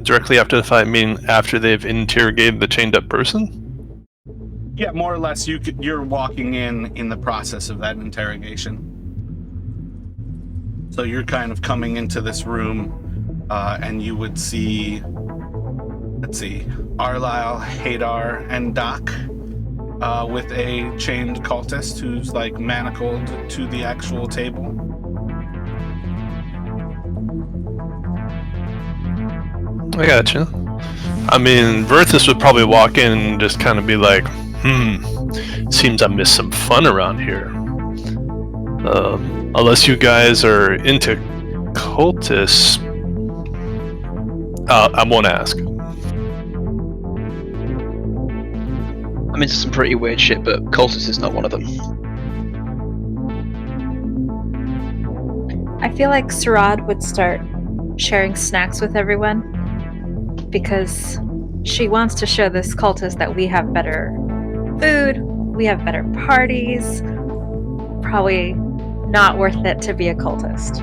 Directly after the fight, meaning after they've interrogated the chained up person? Yeah, more or less. You're walking in the process of that interrogation. So you're kind of coming into this room, and you would see, let's see, Arlisle, Hadar, and Doc, with a chained cultist who's like manacled to the actual table. I gotcha. I mean, Verthus would probably walk in and just kind of be like, seems I missed some fun around here. Unless you guys are into cultists, I won't ask. I'm into some pretty weird shit, but cultists is not one of them. I feel like Sarad would start sharing snacks with everyone because she wants to show this cultist that we have better food, we have better parties. Probably not worth it to be a cultist.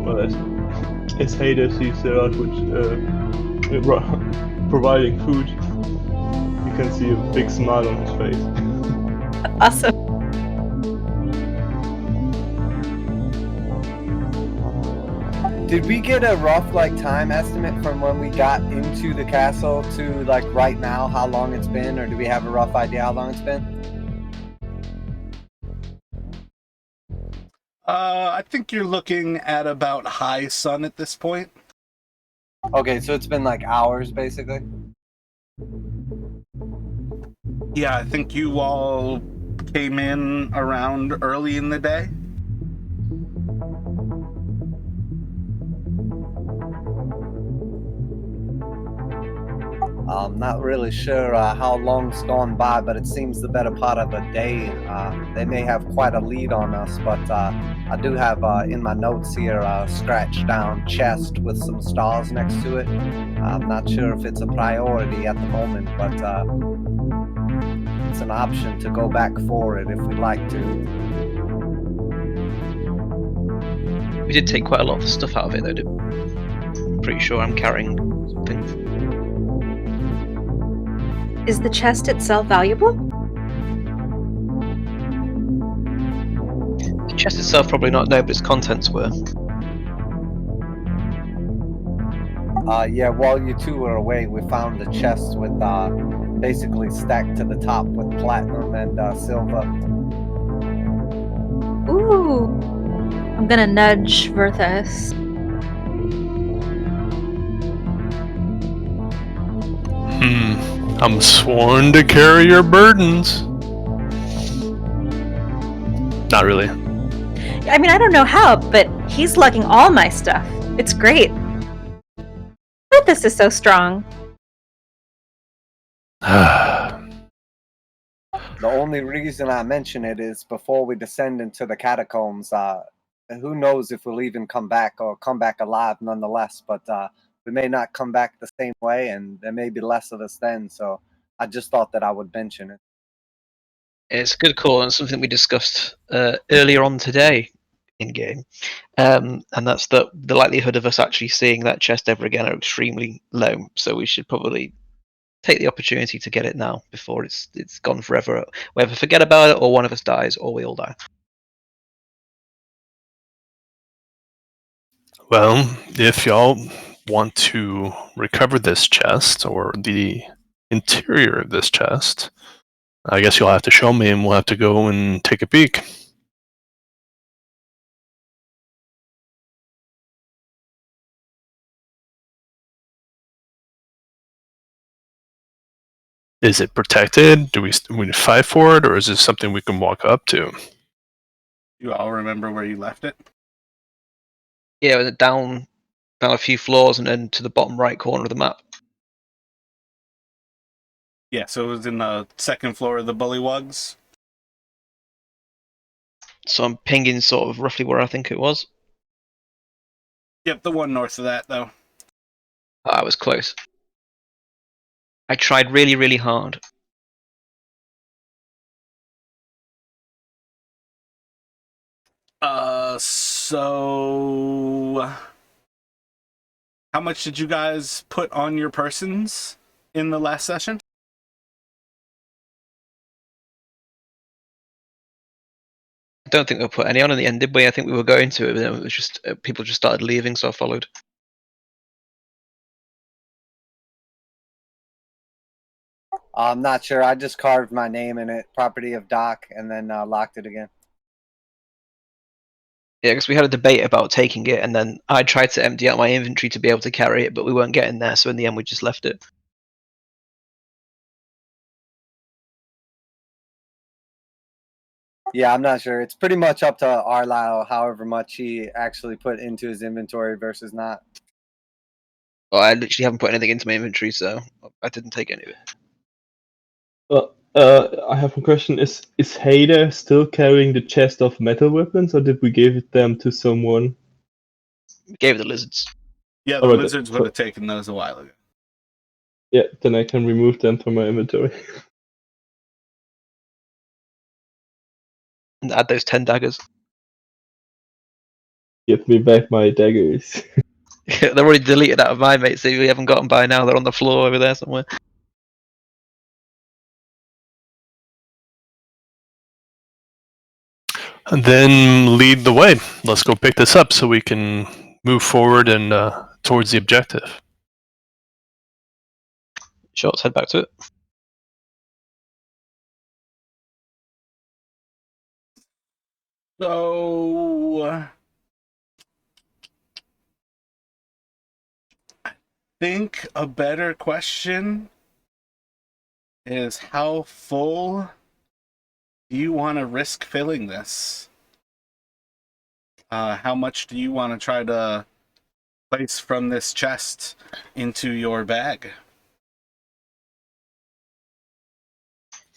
Well, as Hades sees Sarah providing food, you can see a big smile on his face. Awesome. Did we get a rough time estimate from when we got into the castle to right now, how long it's been, or do we have a rough idea how long it's been? I think you're looking at about high sun at this point. Okay, so it's been hours basically. Yeah, I think you all came in around early in the day. I'm not really sure how long's gone by, but it seems the better part of a day. They may have quite a lead on us, but I do have in my notes here a scratched down chest with some stars next to it. I'm not sure if it's a priority at the moment, but it's an option to go back for it if we'd like to. We did take quite a lot of stuff out of it, though. I'm pretty sure I'm carrying something. Is the chest itself valuable? The chest itself probably not, no, but its contents were. Yeah, while you two were away, we found the chest with basically stacked to the top with platinum and silver. Ooh. I'm gonna nudge Verthus. I'm sworn to carry your burdens. Not really. I mean, I don't know how, but he's lugging all my stuff. It's great. Verthus is so strong. The only reason I mention it is before we descend into the catacombs, who knows if we'll even come back or come back alive nonetheless, but we may not come back the same way, and there may be less of us then, so I just thought that I would mention it. It's a good call, and something we discussed earlier on today in game, and that's that the likelihood of us actually seeing that chest ever again are extremely low. So we should probably take the opportunity to get it now before it's gone forever. We either forget about it, or one of us dies, or we all die. Well, if y'all want to recover this chest, or the interior of this chest, I guess you'll have to show me and we'll have to go and take a peek. Is it protected? Do we fight for it, or is this something we can walk up to? You all remember where you left it? Yeah, down a few floors and then to the bottom right corner of the map. Yeah, so it was in the second floor of the Bullywugs. So I'm pinging sort of roughly where I think it was. Yep, the one north of that, though. I was close. I tried really, really hard. So How much did you guys put on your persons in the last session? I don't think we put any on in the end, did we? I think we were going to it, but then it was just people just started leaving, so I followed. I'm not sure. I just carved my name in it, property of Doc, and then locked it again. Yeah, because we had a debate about taking it, and then I tried to empty out my inventory to be able to carry it, but we weren't getting there, so in the end we just left it. Yeah, I'm not sure. It's pretty much up to Arlisle, however much he actually put into his inventory versus not. Well, I literally haven't put anything into my inventory, so I didn't take any of it. I have a question. Is Hader still carrying the chest of metal weapons, or did we give them to someone? We gave it the lizards. Yeah, the Alright, lizards would have taken those a while ago. Yeah, then I can remove them from my inventory. And add those 10 daggers. Give me back my daggers. They're already deleted out of my mate, so we haven't got them by now. They're on the floor over there somewhere. And then lead the way. Let's go pick this up so we can move forward and towards the objective. Sure, let's head back to it. So, I think a better question is how full do you want to risk filling this? How much do you want to try to place from this chest into your bag?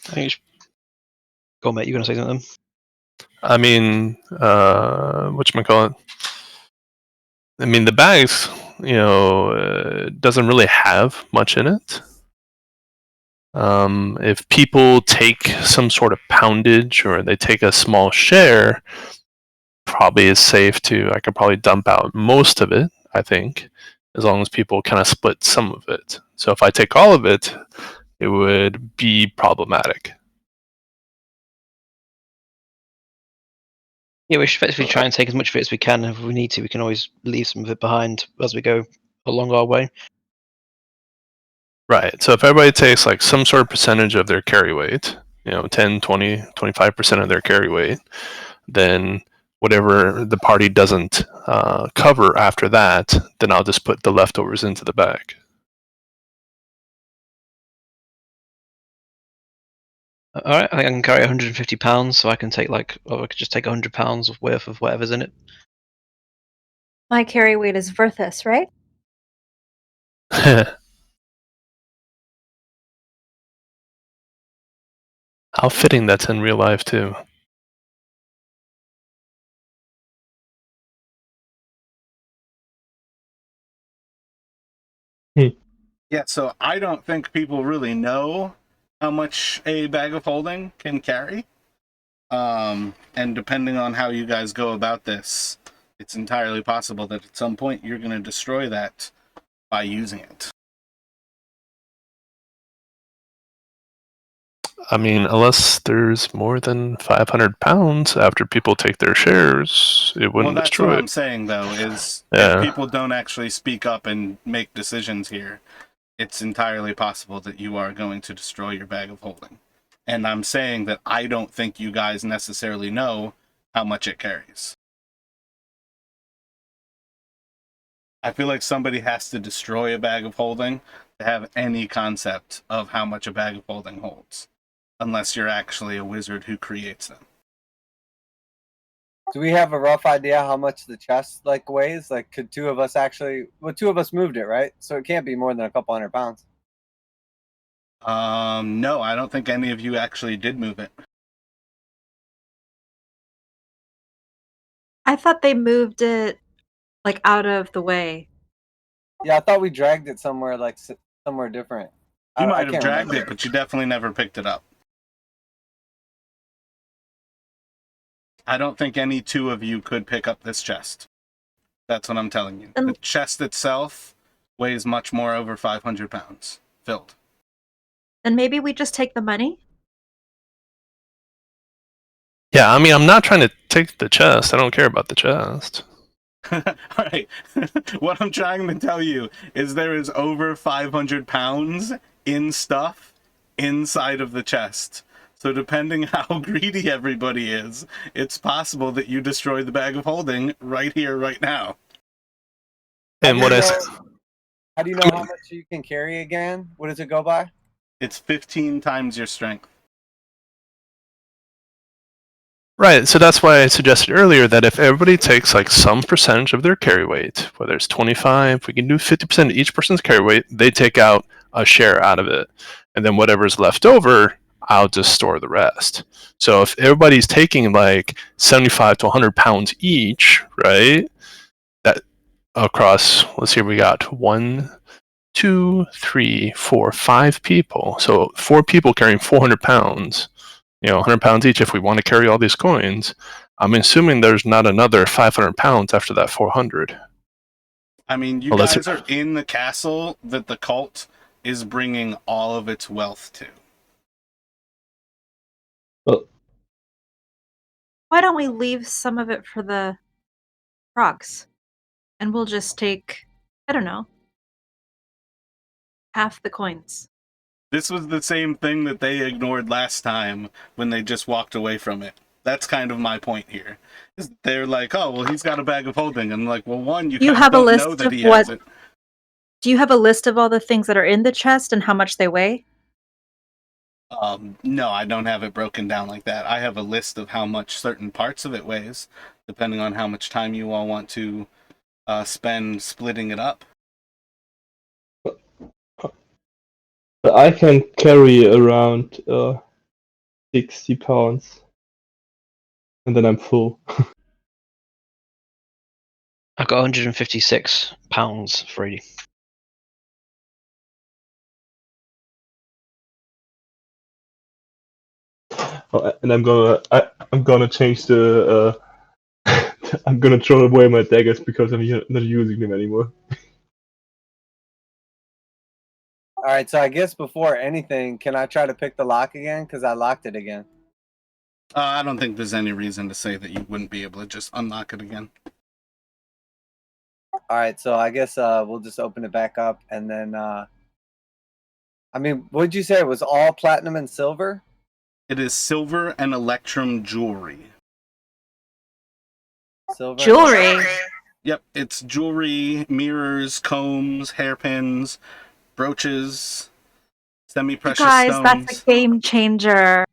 I think you should... Go on, mate, you going to say something? I mean, whatchamacallit? I mean, the bags, doesn't really have much in it. If people take some sort of poundage or they take a small share, probably is safe to. I could probably dump out most of it, I think, as long as people kind of split some of it. So if I take all of it, it would be problematic. Yeah, we should effectively try and take as much of it as we can. If we need to, we can always leave some of it behind as we go along our way. Right. So if everybody takes like some sort of percentage of their carry weight, 10, 20, 25% of their carry weight, then whatever the party doesn't cover after that, then I'll just put the leftovers into the bag. All right, I think I can carry 150 pounds, so I can take I could just take 100 pounds worth of whatever's in it. My carry weight is Verthus, right? How fitting that's in real life too. Yeah, so I don't think people really know how much a bag of holding can carry. And depending on how you guys go about this, it's entirely possible that at some point you're going to destroy that by using it. I mean, unless there's more than 500 pounds after people take their shares, it wouldn't Well, that's destroy what it. I'm saying, though, is Yeah. if people don't actually speak up and make decisions here, it's entirely possible that you are going to destroy your bag of holding. And I'm saying that I don't think you guys necessarily know how much it carries. I feel like somebody has to destroy a bag of holding to have any concept of how much a bag of holding holds, unless you're actually a wizard who creates them. Do we have a rough idea how much the chest weighs? Like, could two of us two of us moved it, right? So it can't be more than a couple 100 pounds. No, I don't think any of you actually did move it. I thought they moved it out of the way. Yeah, I thought we dragged it somewhere somewhere different. You I might have can't dragged remember. it, but you definitely never picked it up. I don't think any two of you could pick up this chest. That's what I'm telling you. The chest itself weighs much more over 500 pounds, filled. Then maybe we just take the money? Yeah, I mean, I'm not trying to take the chest. I don't care about the chest. All right. What I'm trying to tell you is there is over 500 pounds in stuff inside of the chest. So depending how greedy everybody is, it's possible that you destroy the bag of holding right here, right now. And what I How do you know how much you can carry again? What does it go by? It's 15 times your strength. Right, so that's why I suggested earlier that if everybody takes like some percentage of their carry weight, whether it's 25, we can do 50% of each person's carry weight, they take out a share out of it. And then whatever's left over, I'll just store the rest. So if everybody's taking like 75 to 100 pounds each, right, that across, let's see, we got 1, 2, 3, 4, 5 people. So 4 people carrying 400 pounds. 100 pounds each if we want to carry all these coins. I'm assuming there's not another 500 pounds after that 400. I mean, you guys are in the castle that the cult is bringing all of its wealth to. Well, Why don't we leave some of it for the frogs? And we'll just take, I don't know, half the coins. This was the same thing that they ignored last time when they just walked away from it. That's kind of my point here. They're like, oh, well, he's got a bag of holding. And I'm like, well, one, you have a don't list know that of he what- has it. Do you have a list of all the things that are in the chest and how much they weigh? No, I don't have it broken down like that. I have a list of how much certain parts of it weighs, depending on how much time you all want to spend splitting it up. but I can carry around 60 pounds. And then I'm full. I've got 156 pounds free. Oh, and I'm gonna change the I'm gonna throw away my daggers because I'm not using them anymore. All right, so I guess before anything, can I try to pick the lock again? Because I locked it again. I don't think there's any reason to say that you wouldn't be able to just unlock it again. All right, so I guess we'll just open it back up, and then I mean, what did you say? It was all platinum and silver? It is silver and electrum jewelry. Silver. Jewelry. Yep, it's jewelry, mirrors, combs, hairpins, brooches, semi-precious Guys, stones. that's a game changer.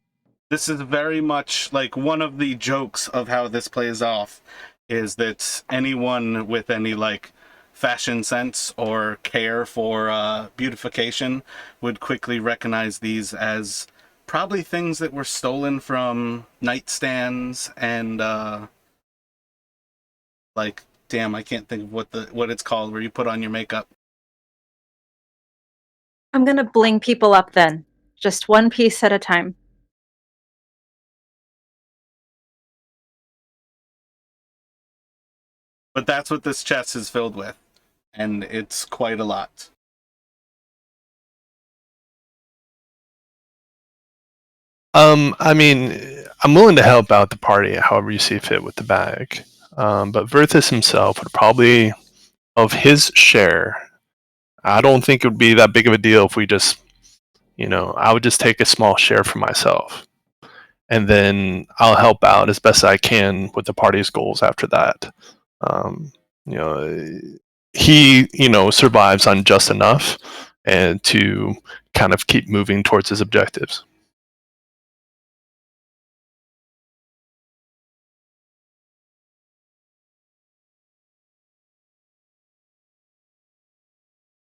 This is very much like one of the jokes of how this plays off is that anyone with any like fashion sense or care for beautification would quickly recognize these as probably things that were stolen from nightstands and like, damn, I can't think of what it's called where you put on your makeup. I'm gonna bling people up then. Just one piece at a time. But that's what this chest is filled with, and it's quite a lot. I mean, I'm willing to help out the party however you see fit with the bag. But Verthus himself would probably, of his share, I don't think it would be that big of a deal if we just, I would just take a small share for myself. And then I'll help out as best I can with the party's goals after that. He, survives on just enough and to kind of keep moving towards his objectives.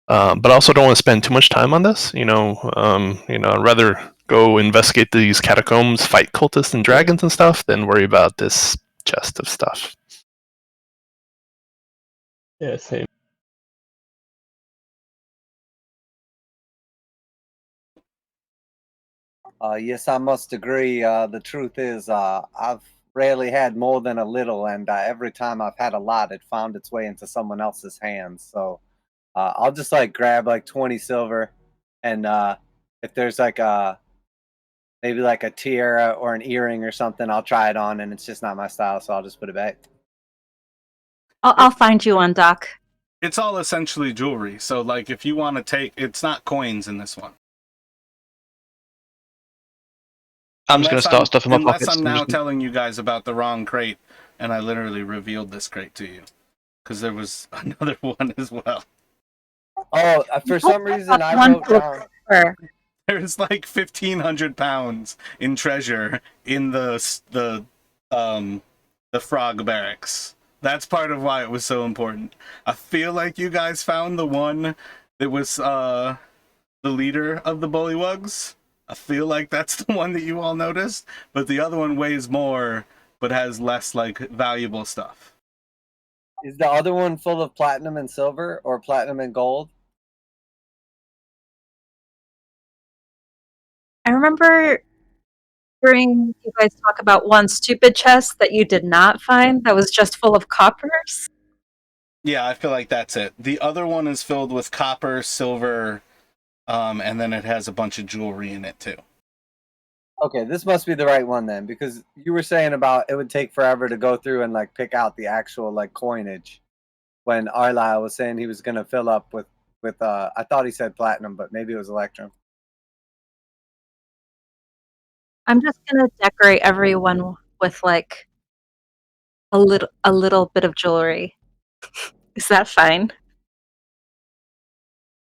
But I also don't want to spend too much time on this. I'd rather go investigate these catacombs, fight cultists and dragons and stuff, than worry about this chest of stuff. Yeah, same. Yes, I must agree. The truth is, I've rarely had more than a little, and every time I've had a lot, it found its way into someone else's hands. So I'll just like grab like 20 silver, and if there's like maybe like a tiara or an earring or something, I'll try it on, and it's just not my style, so I'll just put it back. I'll find you one, Doc. It's all essentially jewelry. So, like, if you want to take, it's not coins in this one. I'm just going to start stuffing my Unless pockets. I'm now telling you guys about the wrong crate, and I literally revealed this crate to you, because there was another one as well. Oh, for some reason I wrote down. There's like 1,500 pounds in treasure in the frog barracks. That's part of why it was so important. I feel like you guys found the one that was the leader of the bullywugs. I feel like that's the one that you all noticed, but the other one weighs more but has less like valuable stuff. Is the other one full of platinum and silver, or platinum and gold? I remember hearing you guys talk about one stupid chest that you did not find that was just full of coppers. Yeah, I feel like that's it. The other one is filled with copper, silver, and then it has a bunch of jewelry in it too. Okay, this must be the right one then, because you were saying about it would take forever to go through and like pick out the actual like coinage, when Arlyle was saying he was gonna fill up with I thought he said platinum, but maybe it was electrum. I'm just gonna decorate everyone with like a little bit of jewelry. Is that fine?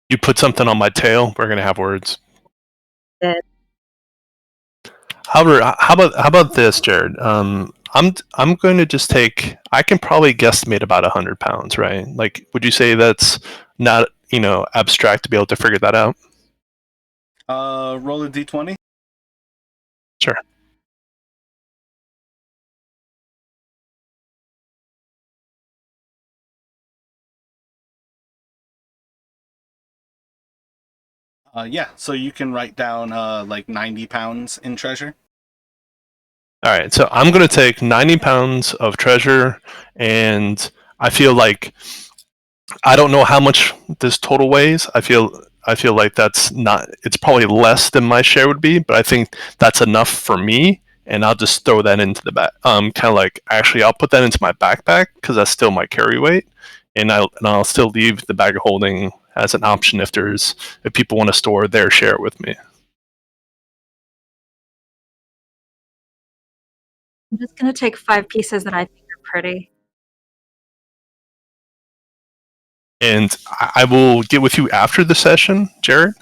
You put something on my tail, we're gonna have words. Good. How about this, Jared? I'm going to just take. I can probably guesstimate about 100 pounds, right? Like, would you say that's not abstract to be able to figure that out? Roll a d20. Sure. Yeah, so you can write down like 90 pounds in treasure. All right, so I'm going to take 90 pounds of treasure, and I feel like I don't know how much this total weighs. I feel like that's not. It's probably less than my share would be, but I think that's enough for me, and I'll just throw that into the back. Kind of like actually, I'll put that into my backpack because that's still my carry weight, and I'll still leave the bag of holding as an option if people want to store their share with me. I'm just gonna take 5 pieces that I think are pretty. And I will get with you after the session, Jared,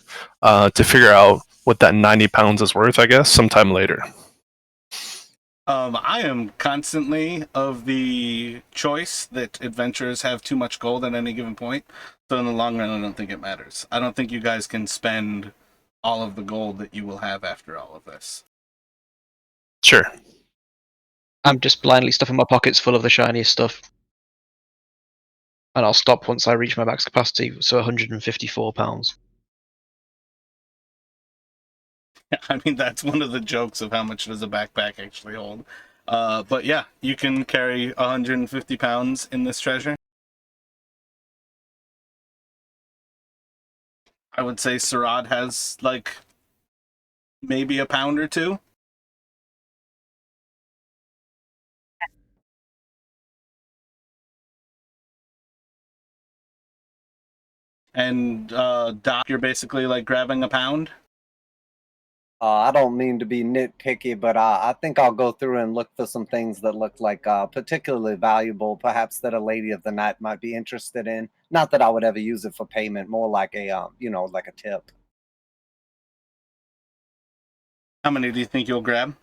to figure out what that 90 pounds is worth, I guess, sometime later. I am constantly of the choice that adventurers have too much gold at any given point. So in the long run, I don't think it matters. I don't think you guys can spend all of the gold that you will have after all of this. Sure. I'm just blindly stuffing my pockets full of the shiniest stuff. And I'll stop once I reach my max capacity, so 154 pounds. I mean, that's one of the jokes of how much does a backpack actually hold. But yeah, you can carry 150 pounds in this treasure. I would say Sarad has like maybe a pound or two. And Doc, you're basically like grabbing a pound. I don't mean to be nitpicky, but I think I'll go through and look for some things that look like particularly valuable, perhaps that a lady of the night might be interested in. Not that I would ever use it for payment, more like a like a tip. How many do you think you'll grab?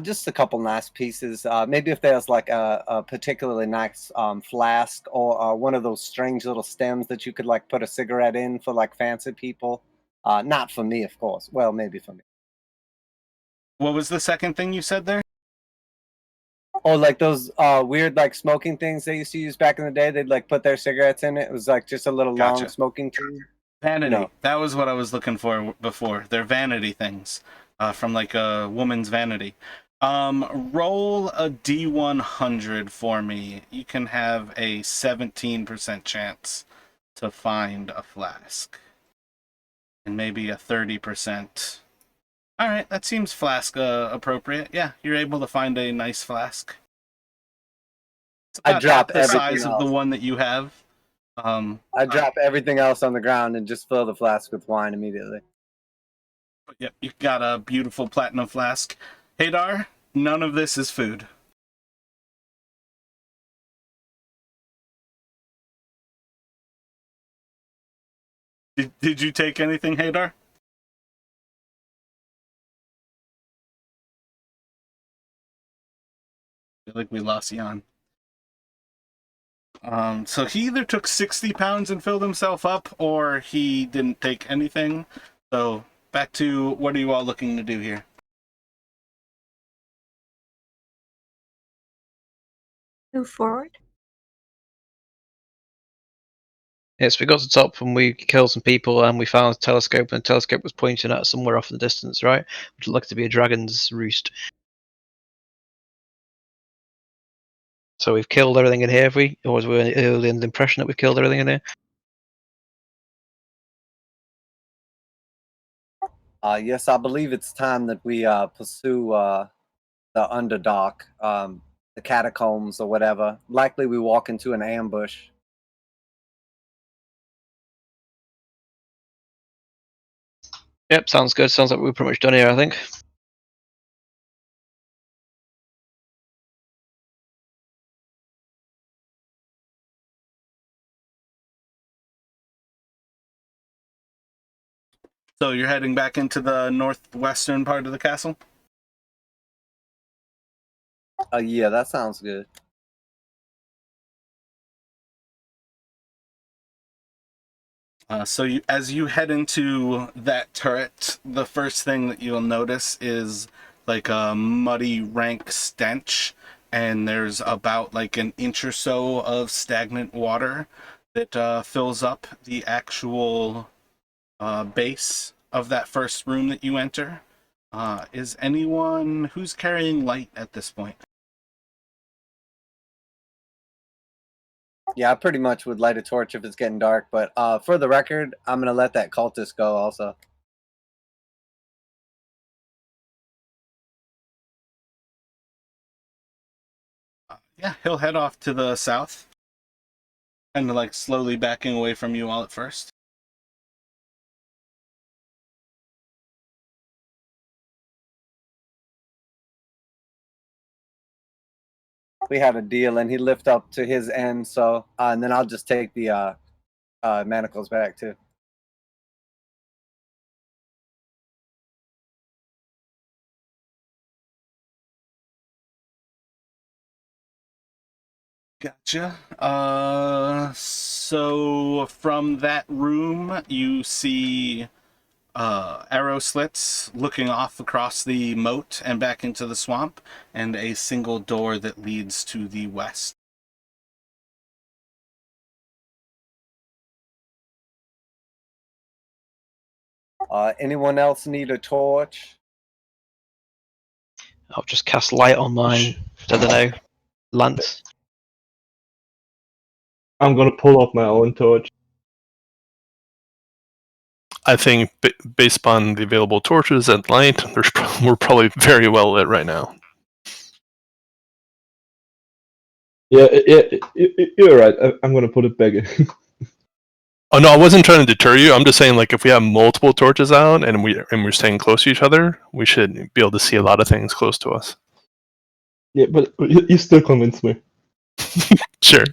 Just a couple nice pieces. Maybe if there's like a particularly nice flask, or one of those strange little stems that you could like put a cigarette in for like fancy people. Not for me, of course. Well, maybe for me. What was the second thing you said there? Oh, like those weird like smoking things they used to use back in the day. They'd like put their cigarettes in it. It was like just a little long Gotcha. smoking tube. Vanity. No. That was what I was looking for before. They're vanity things from like a woman's vanity. Roll a D100 for me. You can have a 17% chance to find a flask. And maybe a 30%. Alright, that seems flask appropriate. Yeah, you're able to find a nice flask. It's I about drop half the everything size of the else. one that you have. I drop everything else on the ground and just fill the flask with wine immediately. Yep, you got a beautiful platinum flask. Hadar, none of this is food. Did you take anything, Hadar? I feel like we lost Jan. So he either took 60 pounds and filled himself up, or he didn't take anything. So back to what are you all looking to do here? Move forward. Yes, we got to the top and we killed some people and we found a telescope, and the telescope was pointing at somewhere off in the distance, right? Which looked to be a dragon's roost. So we've killed everything in here, have we? Or was we early in the impression that we've killed everything in here? Yes, I believe it's time that we pursue the Underdark, the Catacombs or whatever. Likely we walk into an ambush. Yep, sounds good. Sounds like we're pretty much done here, I think. So you're heading back into the northwestern part of the castle? Yeah, that sounds good. As you head into that turret, the first thing that you'll notice is like a muddy, rank stench, and there's about like an inch or so of stagnant water that fills up the actual base of that first room that you enter. Is anyone who's carrying light at this point? Yeah, I pretty much would light a torch if it's getting dark, but for the record, I'm gonna let that cultist go also. Yeah, he'll head off to the south, and like slowly backing away from you all at first. We had a deal, and he lift up to his end, so and then I'll just take the manacles back too. Gotcha. So from that room, you see arrow slits looking off across the moat and back into the swamp, and a single door that leads to the west. Anyone else need a torch? I'll just cast light on mine. I don't know. Lance. I'm gonna pull off my own torch. I think based upon the available torches and light, we're probably very well lit right now. Yeah, you're right. I'm gonna put it back in. Oh no, I wasn't trying to deter you. I'm just saying, like, if we have multiple torches out and we're staying close to each other, we should be able to see a lot of things close to us. Yeah, but you still convinced me. Sure.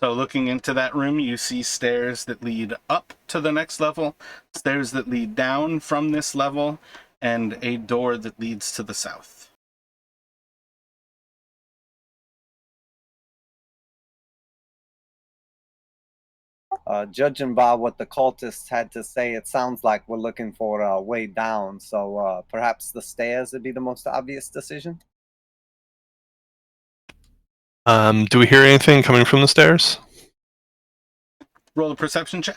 So looking into that room, you see stairs that lead up to the next level, stairs that lead down from this level, and a door that leads to the south. Judging by what the cultists had to say, it sounds like we're looking for a way down. So perhaps the stairs would be the most obvious decision. Do we hear anything coming from the stairs? Roll a perception check.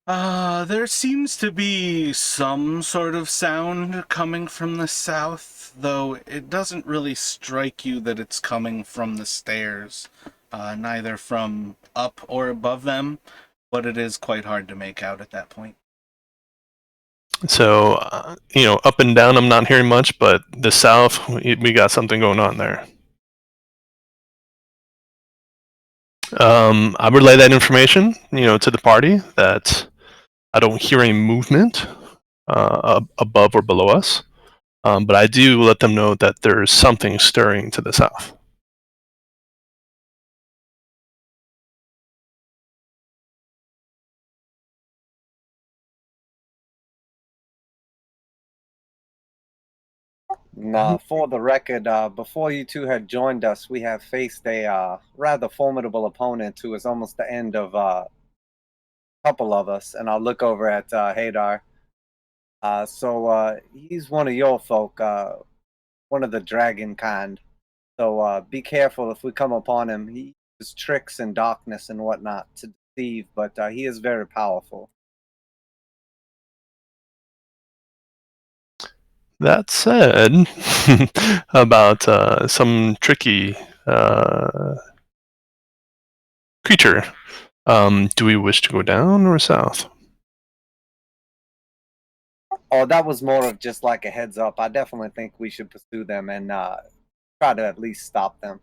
There seems to be some sort of sound coming from the south, though it doesn't really strike you that it's coming from the stairs, neither from up or above them, but it is quite hard to make out at that point. So, up and down, I'm not hearing much, but the south, we got something going on there. I relay that information, to the party that I don't hear any movement above or below us, but I do let them know that there's something stirring to the south. Now, for the record, before you two had joined us, we have faced a rather formidable opponent who is almost the end of a couple of us, and I'll look over at Hadar. So he's one of your folk, one of the dragon kind. So be careful if we come upon him. He uses tricks and darkness and whatnot to deceive, but he is very powerful. That said, about some tricky creature, do we wish to go down or south? Oh, that was more of just like a heads up. I definitely think we should pursue them and try to at least stop them.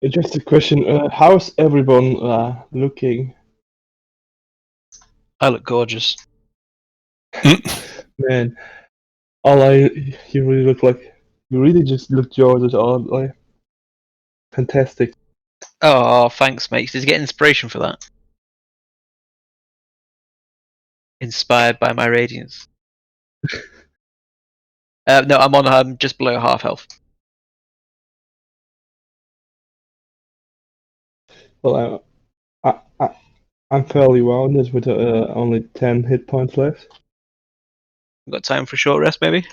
Just a question. How's everyone looking? I look gorgeous. Man, you really look like you really just look gorgeous. Like fantastic. Oh, thanks, mate. Did you get inspiration for that? Inspired by my radiance. No, I'm just below half health. Well, I'm fairly wounded with only 10 hit points left. Got time for a short rest, maybe?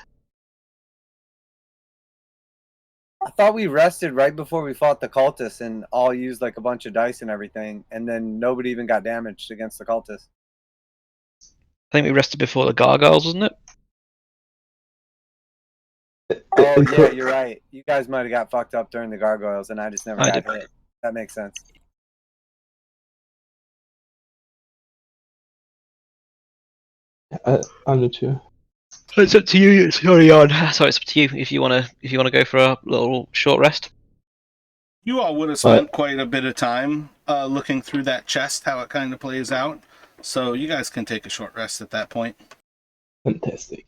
I thought we rested right before we fought the cultists and all used like a bunch of dice and everything, and then nobody even got damaged against the cultists. I think we rested before the gargoyles, wasn't it? Oh yeah, you're right. You guys might have got fucked up during the gargoyles, and I just never got hit. That makes sense. I'm not sure. It's up to you. Sorry, on. Sorry, it's up to you if you wanna go for a little short rest. You all would have spent quite a bit of time looking through that chest, how it kind of plays out. So you guys can take a short rest at that point. Fantastic.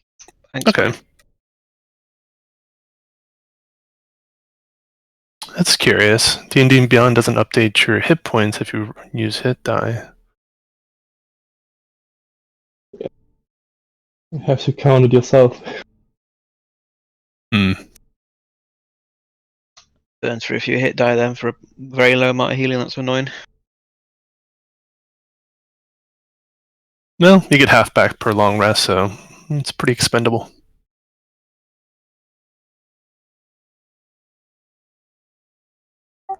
Thanks. Okay. That's curious. D&D and Beyond doesn't update your hit points if you use hit die. You have to count it yourself. Burn through a few hit die then for a very low amount of healing. That's annoying. Well, you get half back per long rest, so it's pretty expendable.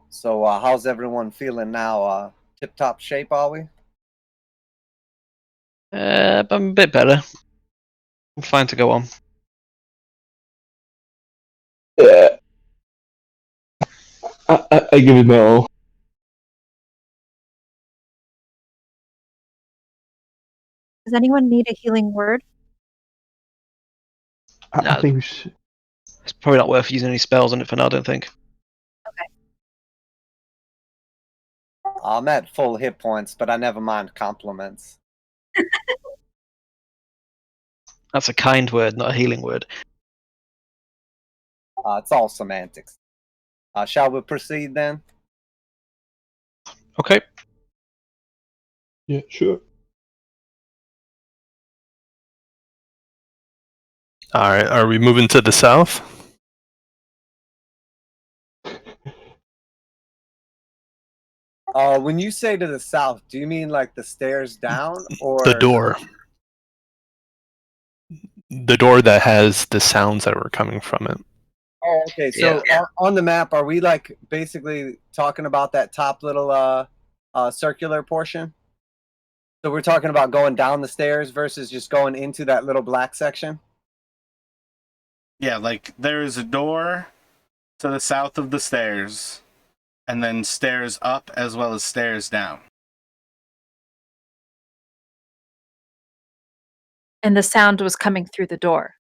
So how's everyone feeling now? Tip-top shape, are we? I'm a bit better. I'm fine to go on. Yeah. I give it my all. Does anyone need a healing word? I think we should. It's probably not worth using any spells on it for now, I don't think. I'm at full hit points, but I never mind compliments. That's a kind word, not a healing word. It's all semantics. Shall we proceed then? Okay. Yeah, sure. Alright, are we moving to the south? When you say to the south, do you mean like the stairs down or The door. The door that has the sounds that were coming from it. Oh, okay. So on the map, are we like basically talking about that top little circular portion? So we're talking about going down the stairs versus just going into that little black section? Yeah, like there is a door to the south of the stairs, and then stairs up as well as stairs down. And the sound was coming through the door.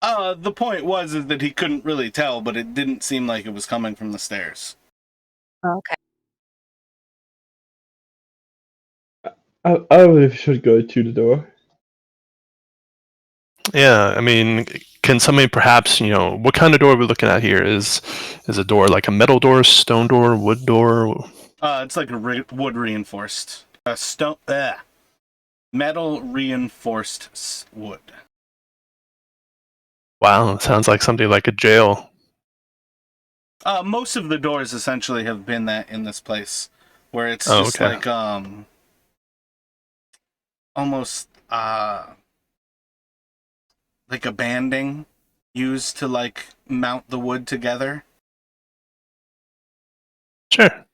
The point was is that he couldn't really tell, but it didn't seem like it was coming from the stairs. Oh, okay. I really should go to the door. Yeah, I mean, can somebody perhaps, what kind of door are we looking at here? Is a door like a metal door, stone door, wood door? It's like a wood reinforced. Metal reinforced wood. Wow, sounds like something like a jail. Most of the doors essentially have been that in this place, where it's Oh, just okay. like almost like a banding used to like mount the wood together. Sure.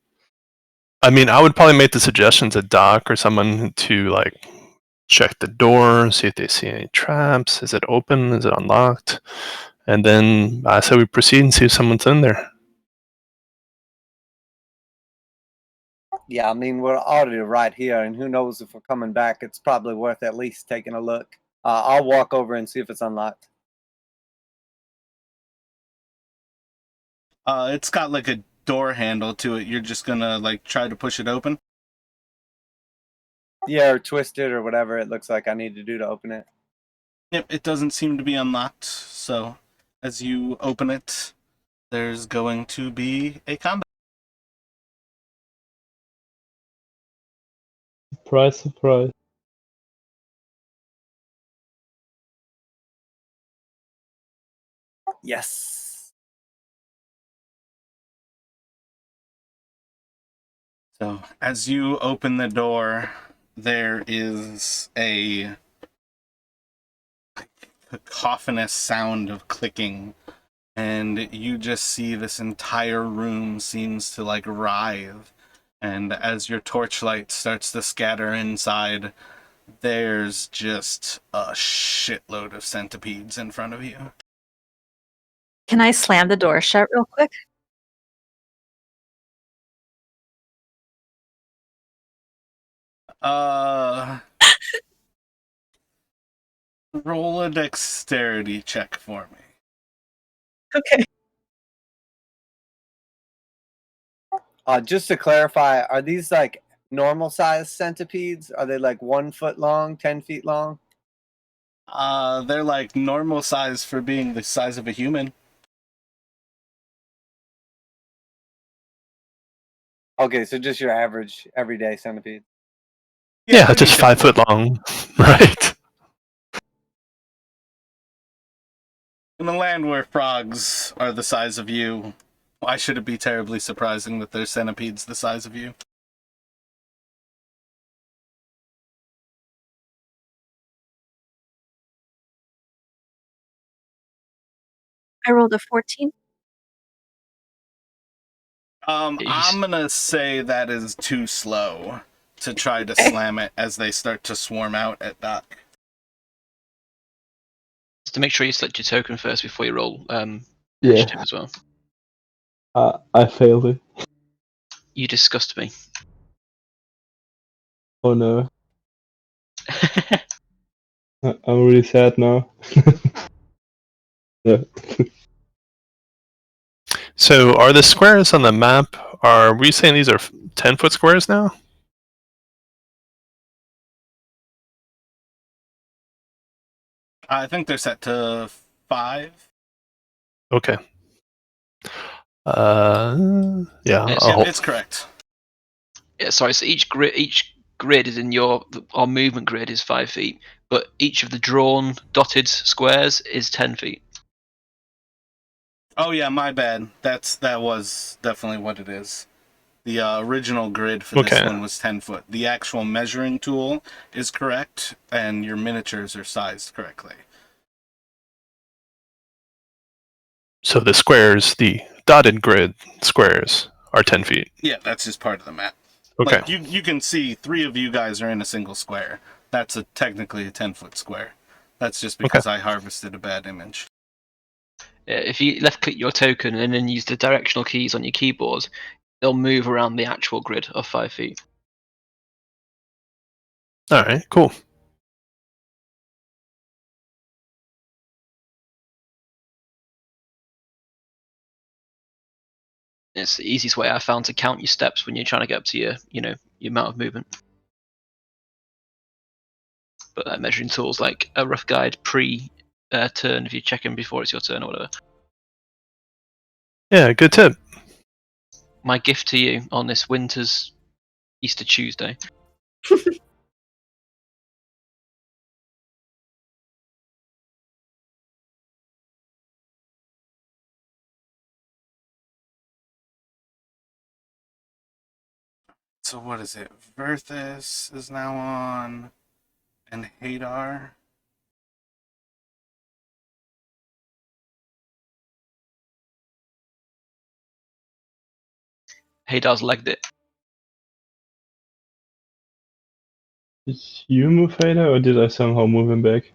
I mean, I would probably make the suggestion to Doc or someone to like check the door, see if they see any traps. Is it open? Is it unlocked? And then I say we proceed and see if someone's in there. Yeah, I mean, we're already right here, and who knows if we're coming back. It's probably worth at least taking a look. I'll walk over and see if it's unlocked. It's got like a door handle to it. You're just gonna like try to push it open? Yeah, or twist it or whatever it looks like I need to do to open it. Yep, it doesn't seem to be unlocked, so as you open it, there's going to be a combat. Surprise, surprise. Yes. So as you open the door, there is a cacophonous sound of clicking, and you just see this entire room seems to like writhe. And as your torchlight starts to scatter inside, there's just a shitload of centipedes in front of you. Can I slam the door shut real quick? Roll a dexterity check for me. Okay. Just to clarify, are these like normal size centipedes? Are they like 1 foot long, 10 feet long? They're like normal size for being the size of a human. Okay, so just your average everyday centipede. Yeah, they're just pretty 5 foot long, right? In a land where frogs are the size of you, why should it be terribly surprising that there's centipedes the size of you? I rolled a 14. I'm gonna say that is too slow to try to slam it as they start to swarm out at Doc. Just to make sure you select your token first before you roll Yeah, initiative as well. I failed it. You disgust me. Oh no. I'm really sad now. Yeah. So are the squares on the map, are we saying these are 10-foot squares now? I think they're set to 5. Okay. Yeah. Yes, I'll Yeah, hold- it's correct. Yeah, sorry. So each grid is in our movement grid is 5 feet, but each of the drawn dotted squares is 10 feet. Oh yeah, my bad. That was definitely what it is. The original grid for this Okay. one was 10 foot. The actual measuring tool is correct, and your miniatures are sized correctly. So the squares, the dotted grid squares, are 10 feet. Yeah, that's just part of the map. Okay. Like you can see 3 of you guys are in a single square. That's technically a 10-foot square. That's just because I harvested a bad image. If you left click your token and then use the directional keys on your keyboard, they'll move around the actual grid of 5 feet. All right. Cool. It's the easiest way I found to count your steps when you're trying to get up to your amount of movement. But measuring tools like a rough guide pre-turn if you're checking before it's your turn or whatever. Yeah. Good tip. My gift to you on this winter's Easter Tuesday. So what is it? Verthus is now on, and Hadar. Haydar's legged it. Did you move Vader, or did I somehow move him back?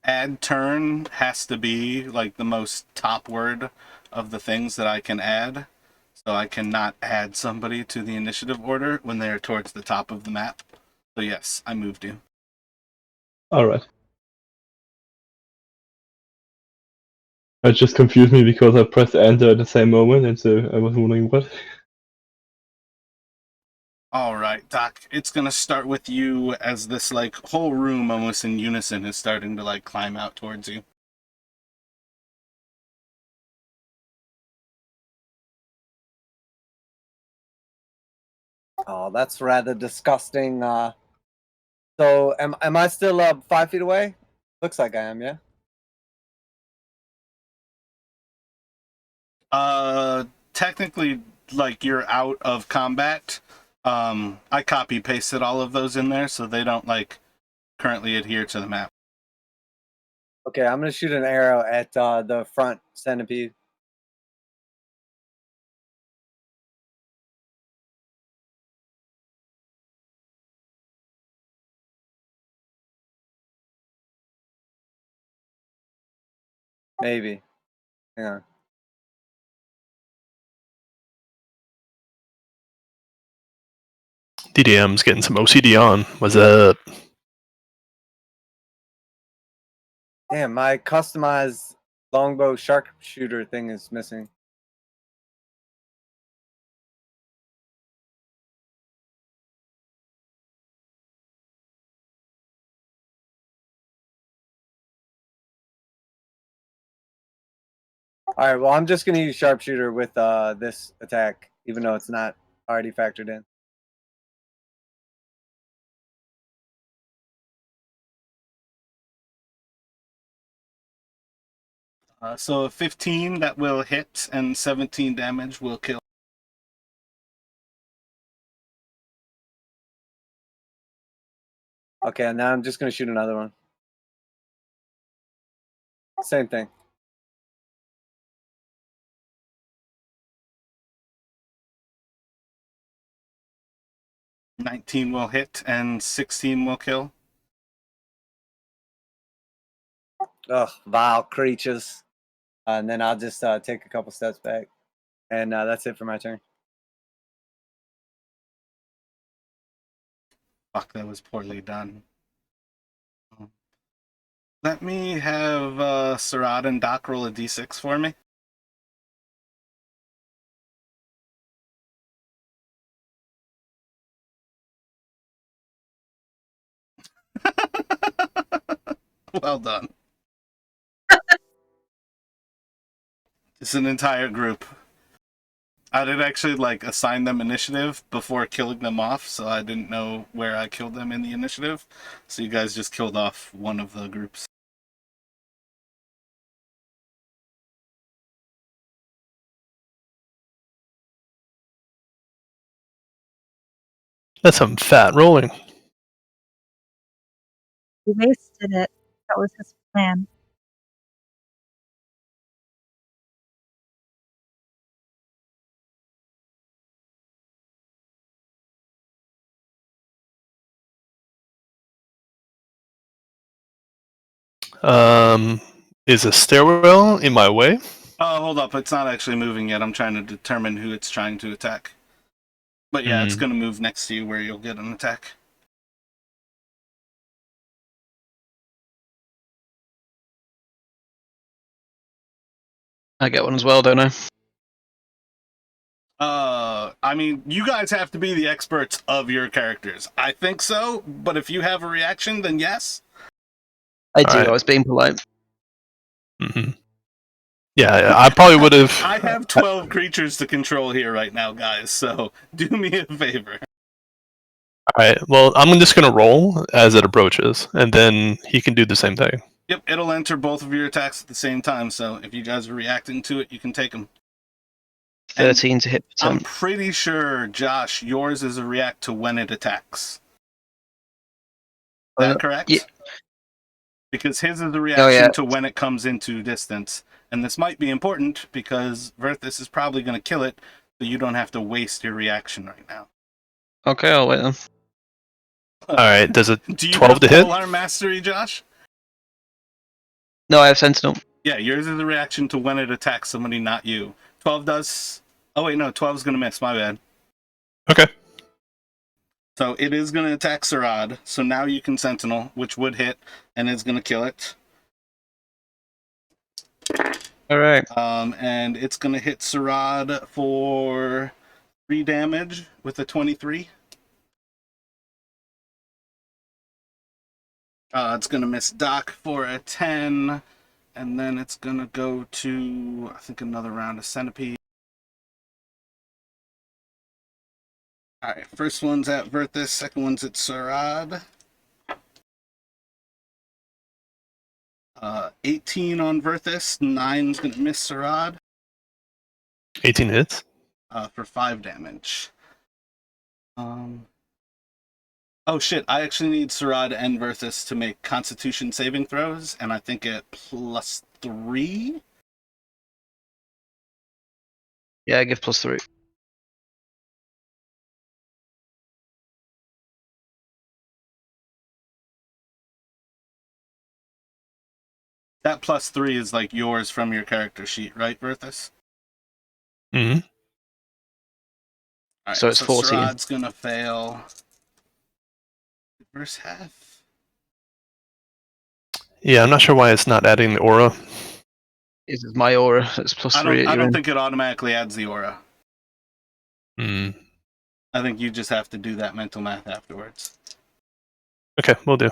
Add turn has to be like the most top word of the things that I can add. So I cannot add somebody to the initiative order when they're towards the top of the map. So yes, I moved you. Alright. It just confused me because I pressed enter at the same moment, and so I was wondering what. Alright, Doc, it's gonna start with you as this like whole room almost in unison is starting to like climb out towards you. Oh, that's rather disgusting. So am I still 5 feet away? Looks like I am, yeah. Technically, like you're out of combat. I copy pasted all of those in there so they don't like currently adhere to the map. Okay, I'm gonna shoot an arrow at the front centipede. Maybe. Hang on. DDM's getting some OCD on. What's up? Damn, my customized longbow sharpshooter thing is missing. All right, well, I'm just gonna use sharpshooter with this attack, even though it's not already factored in. So a 15 that will hit and 17 damage will kill. Okay, now I'm just gonna shoot another one. Same thing. $19 will hit and 16 will kill. Ugh, vile creatures. And then I'll just take a couple steps back. And that's it for my turn. Fuck, that was poorly done. Let me have Sarad and Doc roll a d6 for me. Well done. It's an entire group. I did actually like assign them initiative before killing them off, so I didn't know where I killed them in the initiative. So you guys just killed off one of the groups. That's some fat rolling. He wasted it. That was his plan. Is a stairwell in my way? Oh, hold up. It's not actually moving yet. I'm trying to determine who it's trying to attack. But yeah, it's going to move next to you where you'll get an attack. I get one as well, don't I? I mean, you guys have to be the experts of your characters. I think so, but if you have a reaction, then yes. I do. Alright. I was being polite. Mm-hmm. Yeah, I probably would have. I have 12 creatures to control here right now, guys, so do me a favor. Alright, well, I'm just going to roll as it approaches, and then he can do the same thing. Yep, it'll enter both of your attacks at the same time, so if you guys are reacting to it, you can take them. 13 to hit for 10. I'm pretty sure, Josh, yours is a react to when it attacks. Is that correct? Yeah. Because his is a reaction to when it comes into distance. And this might be important because Verthus is probably going to kill it, so you don't have to waste your reaction right now. Okay, I'll wait then. Alright, does it Do you 12 have to hit? Polearm Mastery, Josh? No, I have Sentinel. Yeah, yours is a reaction to when it attacks somebody, not you. 12 does... Oh wait, no, 12 is going to miss, my bad. Okay. So it is going to attack Sarad, so now you can Sentinel, which would hit, and is going to kill it. Alright. And it's going to hit Sarad for 3 damage with a 23. It's going to miss Doc for a 10, and then it's going to go to, I think, another round of Centipede. Alright, first one's at Verthus, second one's at Sarad. 18 on Verthus, 9's going to miss Sarad. 18 hits? For 5 damage. Oh shit, I actually need Sarad and Verthus to make Constitution saving throws, and I think at +3? Yeah, I give +3. That +3 is like yours from your character sheet, right, Verthus? Mm-hmm. Alright, So it's 14. Sarad's gonna fail. First half. Yeah, I'm not sure why it's not adding the aura. This is my aura. It's +3. I don't think it automatically adds the aura. Mm. I think you just have to do that mental math afterwards. Okay, we'll do.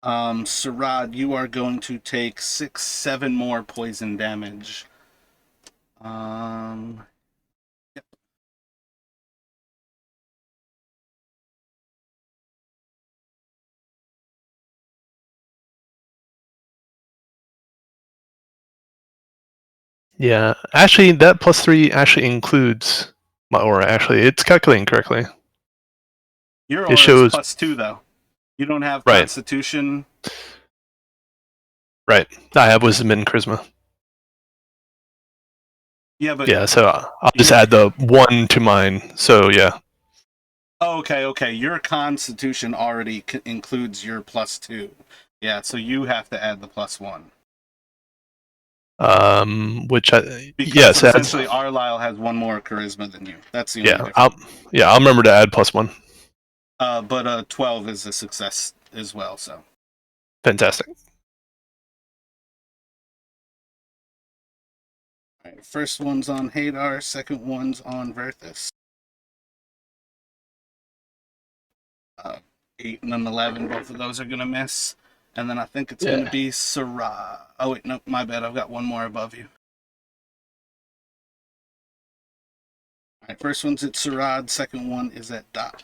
Sarad, you are going to take 6, 7 more poison damage. Yep. Yeah, actually, that +3 actually includes my aura. Actually, it's calculating correctly. Your It aura shows is +2, though. You don't have Right. Constitution. Right. I have Wisdom and Charisma. Yeah, but... Yeah, so I'll just add the 1 to mine. So, yeah. Oh, okay. Your Constitution already includes your +2. Yeah, so you have to add the +1. Which Because yes, essentially Arlisle has 1 more charisma than you. That's the only difference. I'll remember to add +1. But 12 is a success as well, so. Fantastic. All right, first one's on Hadar, second one's on Verthus. 8 and an 11, both of those are going to miss. And then I think it's going to be Sarah. Oh, wait, no, my bad. I've got 1 more above you. All right, first one's at Sarad, second one is at Doc.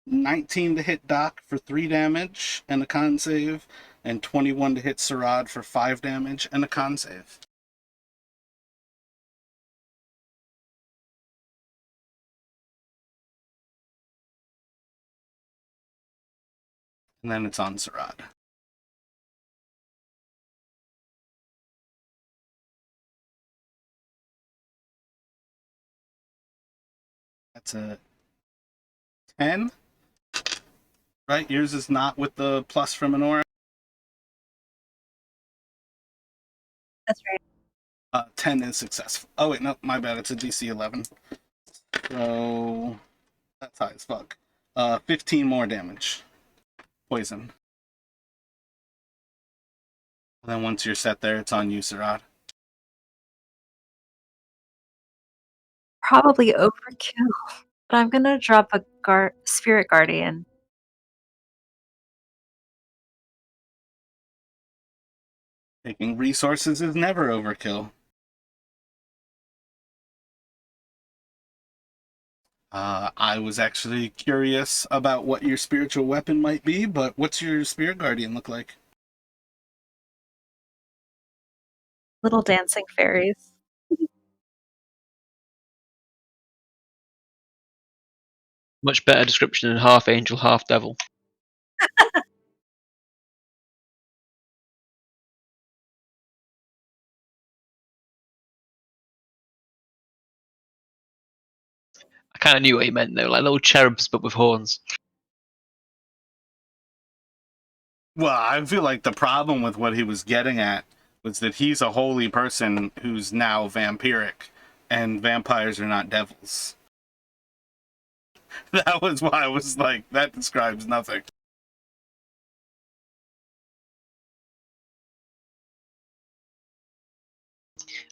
19 to hit Doc for 3 damage and a con save, and 21 to hit Sarad for 5 damage and a con save. And then it's on Sarad. That's a 10. Right? Yours is not with the plus from an aura. That's right. 10 is successful. Oh wait, no, my bad. It's a DC 11. So that's high as fuck. 15 more damage. Poison. And then once you're set there, it's on you, Sarad. Probably overkill, but I'm gonna drop a spirit guardian. Taking resources is never overkill. I was actually curious about what your spiritual weapon might be, but what's your spirit guardian look like? Little dancing fairies. Much better description than half angel, half devil. I kind of knew what he meant though, like little cherubs but with horns. Well, I feel like the problem with what he was getting at was that he's a holy person who's now vampiric, and vampires are not devils. That was why I was like, that describes nothing.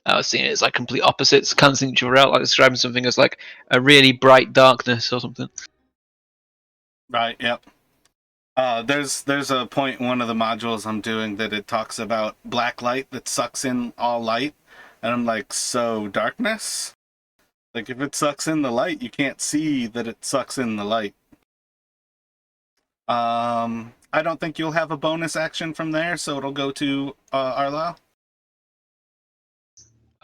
I was seeing it as like complete opposites, cancelling each other out, like describing something as like a really bright darkness or something. Right, yep. There's a point in one of the modules I'm doing that it talks about black light that sucks in all light, and I'm like, so darkness? Like if it sucks in the light, you can't see that it sucks in the light. I don't think you'll have a bonus action from there, so it'll go to Arlau.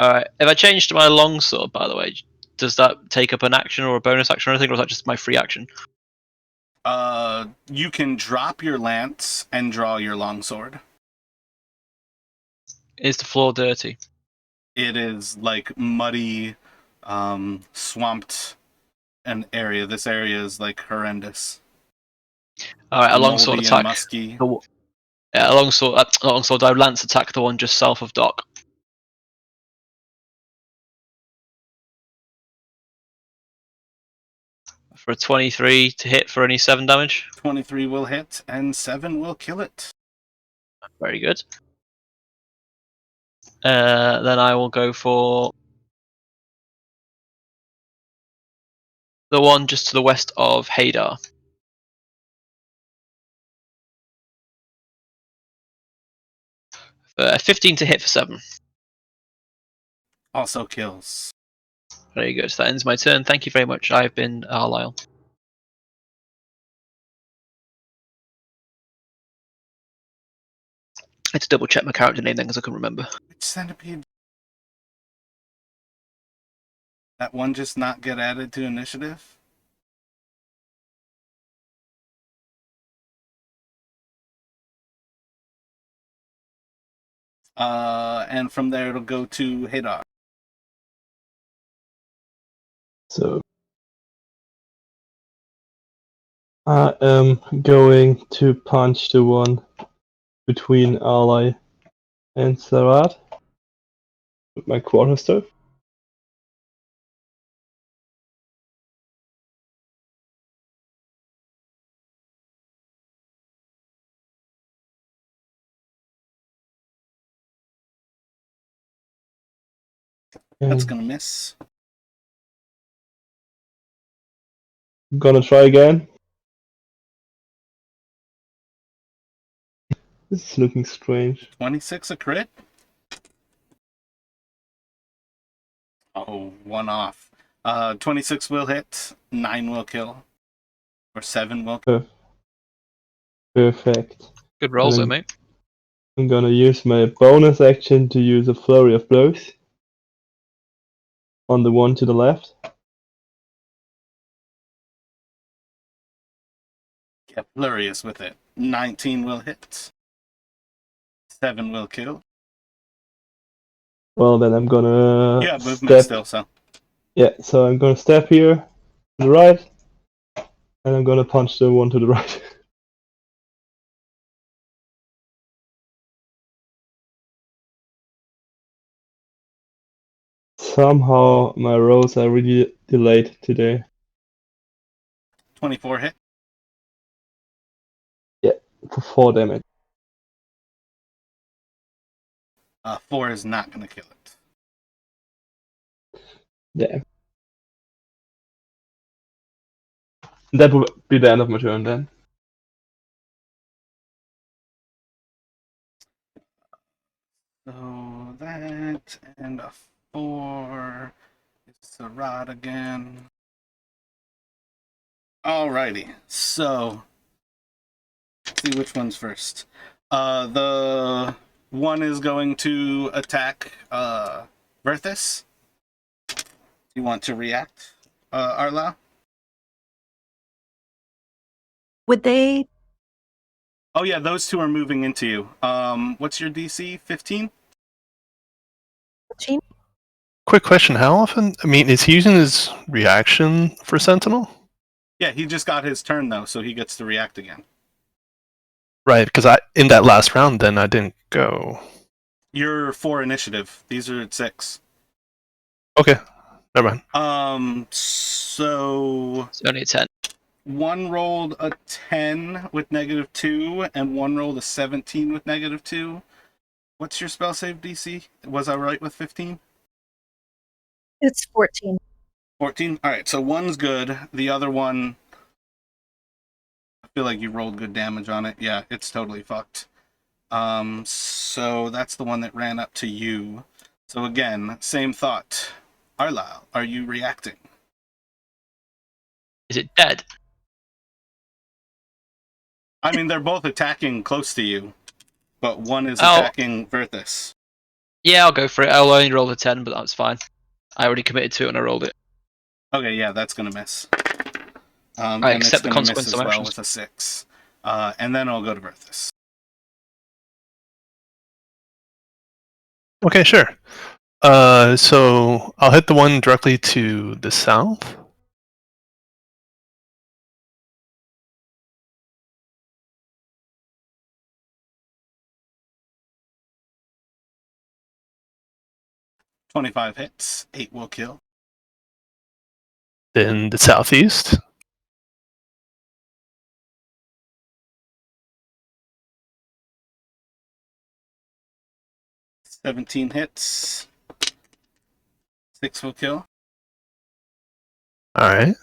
Alright, if I change to my longsword, by the way, does that take up an action or a bonus action or anything, or is that just my free action? You can drop your lance and draw your longsword. Is the floor dirty? It is like muddy, swamped an area. This area is like horrendous. Alright, a longsword Moldy and attack. musky. A longsword, I lance attack the one just south of Dock. For a 23 to hit for only 7 damage. 23 will hit, and 7 will kill it. Very good. Then I will go for the one just to the west of Hadar. For 15 to hit for 7. Also kills. Very good. So that ends my turn. Thank you very much. I've been Arlisle. I had to double check my character name then because I couldn't remember. Which centipede? That one just not get added to initiative? And from there it'll go to Hadar. So I am going to punch the one between Ally and Sarad with my quarterstaff. That's And gonna miss. I'm gonna try again. This is looking strange. 26 a crit? Oh, one off. 26 will hit, 9 will kill, or 7 will kill. Perfect. Good rolls though, And mate. I'm gonna use my bonus action to use a flurry of blows on the one to the left. Get furious with it. 19 will hit, 7 will kill. Well, then I'm gonna You have movement still, so. Yeah, so I'm gonna step here to the right, and I'm gonna punch the one to the right. Somehow my rolls are really delayed today. 24 hit. For 4 damage. 4 is not going to kill it. Yeah. That will be the end of my turn then. So that and a 4. It's a rod again. Alrighty. So let's see which one's first. The one is going to attack Verthus. Do you want to react, Arla? Would they? Oh yeah, those two are moving into you. What's your DC? 15? Quick question: how often? I mean, is he using his reaction for Sentinel? Yeah, he just got his turn though, so he gets to react again. Right, because in that last round, then I didn't go. You're 4 initiative. These are at 6. Okay, never mind. So It's only a 10. one rolled a 10 with -2, and one rolled a 17 with -2. What's your spell save DC? Was I right with 15? It's 14. 14? Alright, so one's good. The other one, I feel like you rolled good damage on it. Yeah, it's totally fucked. So that's the one that ran up to you. So again, same thought. Arla, are you reacting? Is it dead? I mean, they're both attacking close to you, but one is attacking Verthus. Yeah, I'll go for it. I'll only roll a 10, but that's fine. I already committed to it when I rolled it. Okay, yeah, that's gonna miss. I and accept it's the gonna miss consequence as of well actions. with a 6. And then I'll go to Verthus. Okay, sure. So I'll hit the one directly to the south. $25 hits, 8 will kill. Then the southeast. $17 hits, 6 will kill. All right.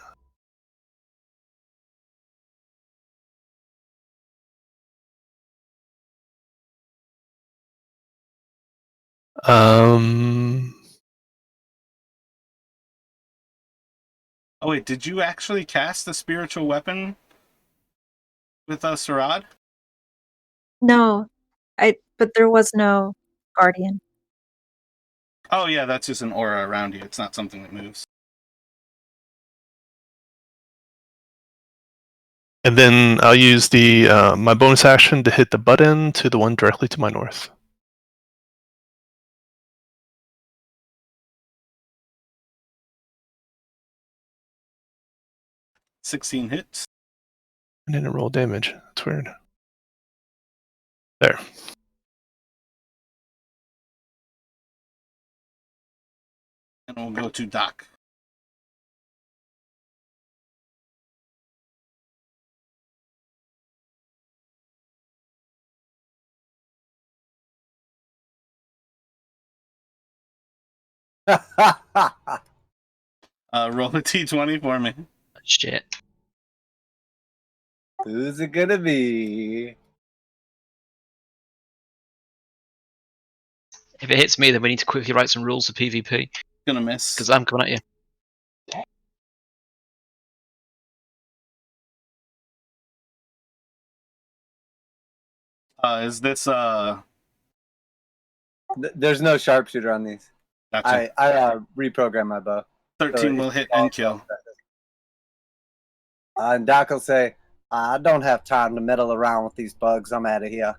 Oh wait, did you actually cast the spiritual weapon with Sarad? No, but there was no guardian. Oh yeah, that's just an aura around you. It's not something that moves. And then I'll use the my bonus action to hit the button to the one directly to my north. $16 hits. I didn't roll damage. That's weird. There. And we'll go to Doc. Roll a t20 for me. Shit. Who's it gonna be? If it hits me, then we need to quickly write some rules for PvP, Gonna miss. because I'm coming at you. Is this There's no sharpshooter on these. Gotcha. I reprogrammed my bow. 13 will hit and kill. And Doc will say, I don't have time to meddle around with these bugs. I'm out of here.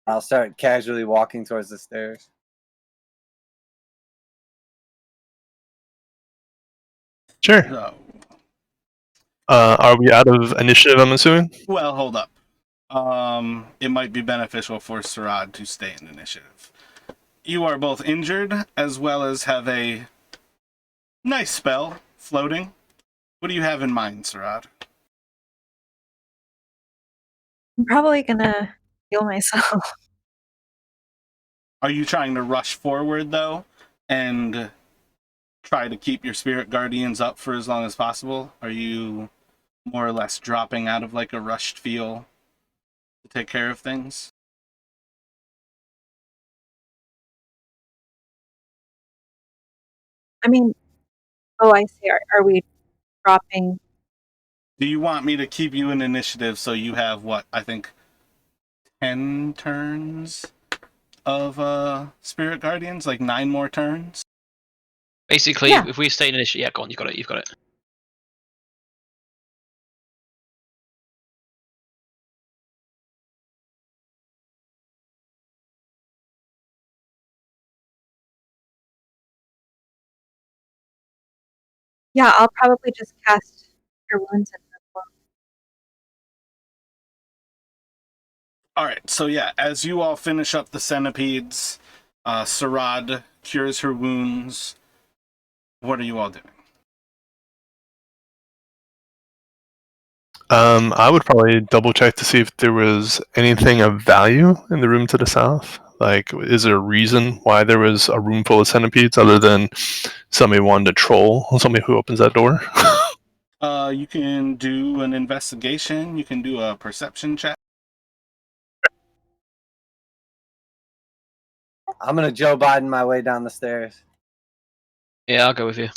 I'll start casually walking towards the stairs. Sure. So, Are we out of initiative, I'm assuming? well, hold up. it might be beneficial for Sarad to stay in initiative. You are both injured, as well as have a nice spell floating. What do you have in mind, Sarad? I'm probably gonna heal myself. Are you trying to rush forward, though, and try to keep your spirit guardians up for as long as possible? Are you more or less dropping out of like a rushed feel to take care of things? I mean, oh, I see. Are we dropping? Do you want me to keep you in initiative so you have what, I think 10 turns of spirit guardians, like 9 more turns? Basically, Yeah. if we stay in initiative, yeah, go on, you've got it, you've got it. Yeah, I'll probably just cast Cure Wounds and All right, so yeah, as you all finish up the centipedes, Sarad cures her wounds. What are you all doing? I would probably double check to see if there was anything of value in the room to the south. Like, is there a reason why there was a room full of centipedes other than somebody wanted to troll somebody who opens that door? You can do an investigation. You can do a perception check. I'm gonna Joe Biden my way down the stairs. Yeah, I'll go with you.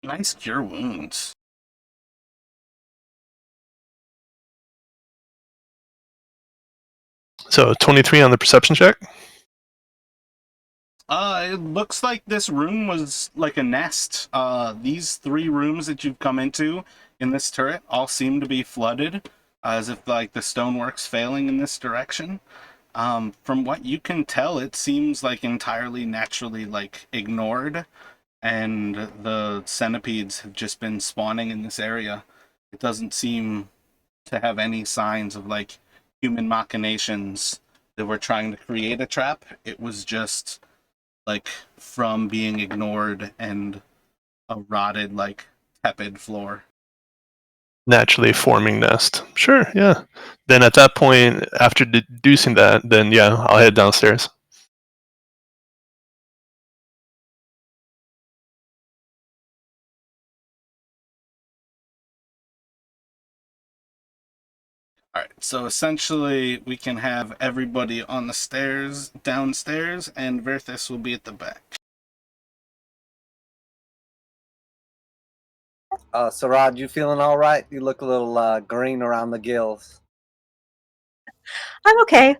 Nice cure wounds. So 23 on the perception check. It looks like this room was like a nest. These 3 rooms that you've come into in this turret all seem to be flooded, as if like the stonework's failing in this direction. From what you can tell, it seems like entirely naturally like ignored, and the centipedes have just been spawning in this area. It doesn't seem to have any signs of like human machinations that were trying to create a trap. It was just like from being ignored and a rotted, like tepid floor. Naturally forming nest. Sure, yeah. Then at that point, after deducing that, then yeah, I'll head downstairs. Alright, so essentially we can have everybody on the stairs downstairs, and Verthis will be at the back. Sarad, you feeling all right? You look a little green around the gills. I'm okay.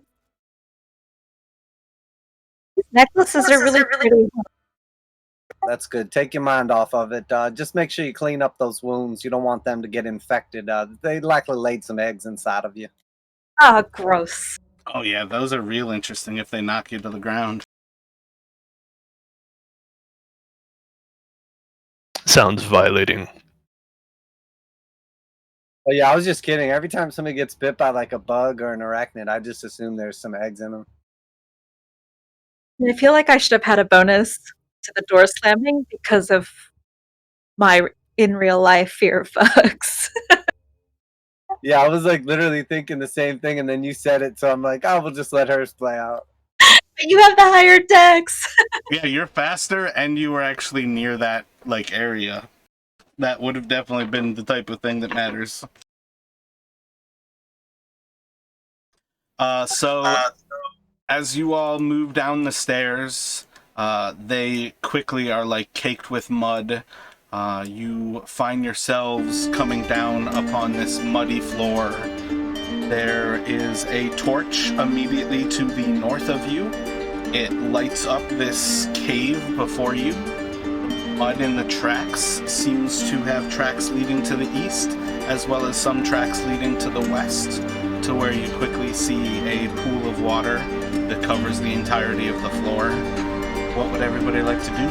These necklaces are really pretty. That's good. Take your mind off of it. Just make sure you clean up those wounds. You don't want them to get infected. They likely laid some eggs inside of you. Ah, gross. Oh yeah, those are real interesting if they knock you to the ground. Sounds violating. But yeah, I was just kidding. Every time somebody gets bit by like a bug or an arachnid, I just assume there's some eggs in them. I feel like I should have had a bonus to the door slamming because of my in real life fear of bugs. Yeah, I was like literally thinking the same thing, and then you said it, so I'm like, oh, we'll just let hers play out. You have the higher dex. Yeah, you're faster, and you were actually near that like area. That would have definitely been the type of thing that matters. So as you all move down the stairs, they quickly are like caked with mud. You find yourselves coming down upon this muddy floor. There is a torch immediately to the north of you. It lights up this cave before you. Mud in the tracks seems to have tracks leading to the east, as well as some tracks leading to the west, to where you quickly see a pool of water that covers the entirety of the floor. What would everybody like to do?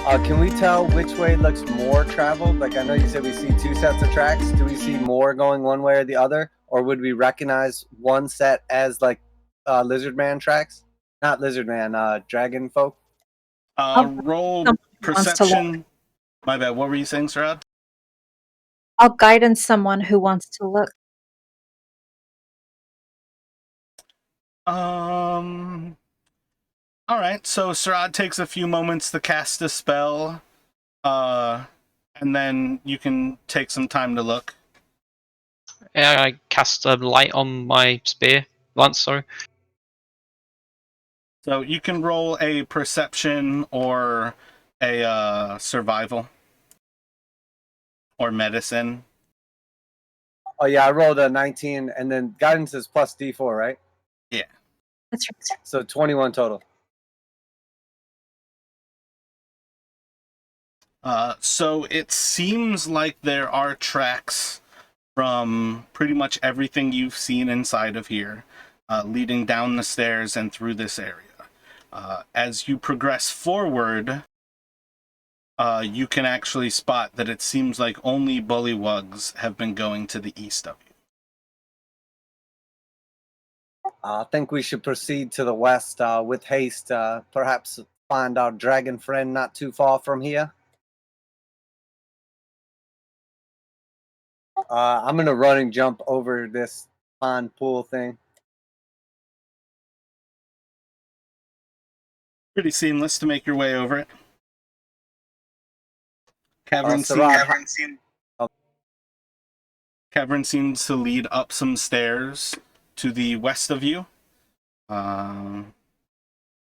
Can we tell which way looks more traveled? Like, I know you said we see 2 sets of tracks. Do we see more going one way or the other? Or would we recognize one set as, like, Lizard Man tracks? Not Lizard Man, Dragon Folk? Roll Someone who wants to perception. My bad. What were you saying, Sarad? I'll guidance someone who wants to look. All right. So Sarad takes a few moments to cast a spell, and then you can take some time to look. Yeah, I cast a light on my lance. Sorry. So you can roll a perception or a survival or medicine. Oh, yeah, I rolled a 19, and then guidance is plus D4, right? Yeah. That's right. So 21 total. So it seems like there are tracks from pretty much everything you've seen inside of here, leading down the stairs and through this area. As you progress forward, you can actually spot that it seems like only bullywugs have been going to the east of you. I think we should proceed to the west with haste. Perhaps find our dragon friend not too far from here. I'm going to run and jump over this pond pool thing. Pretty seamless to make your way over it. Cavern seems to lead up some stairs to the west of you. The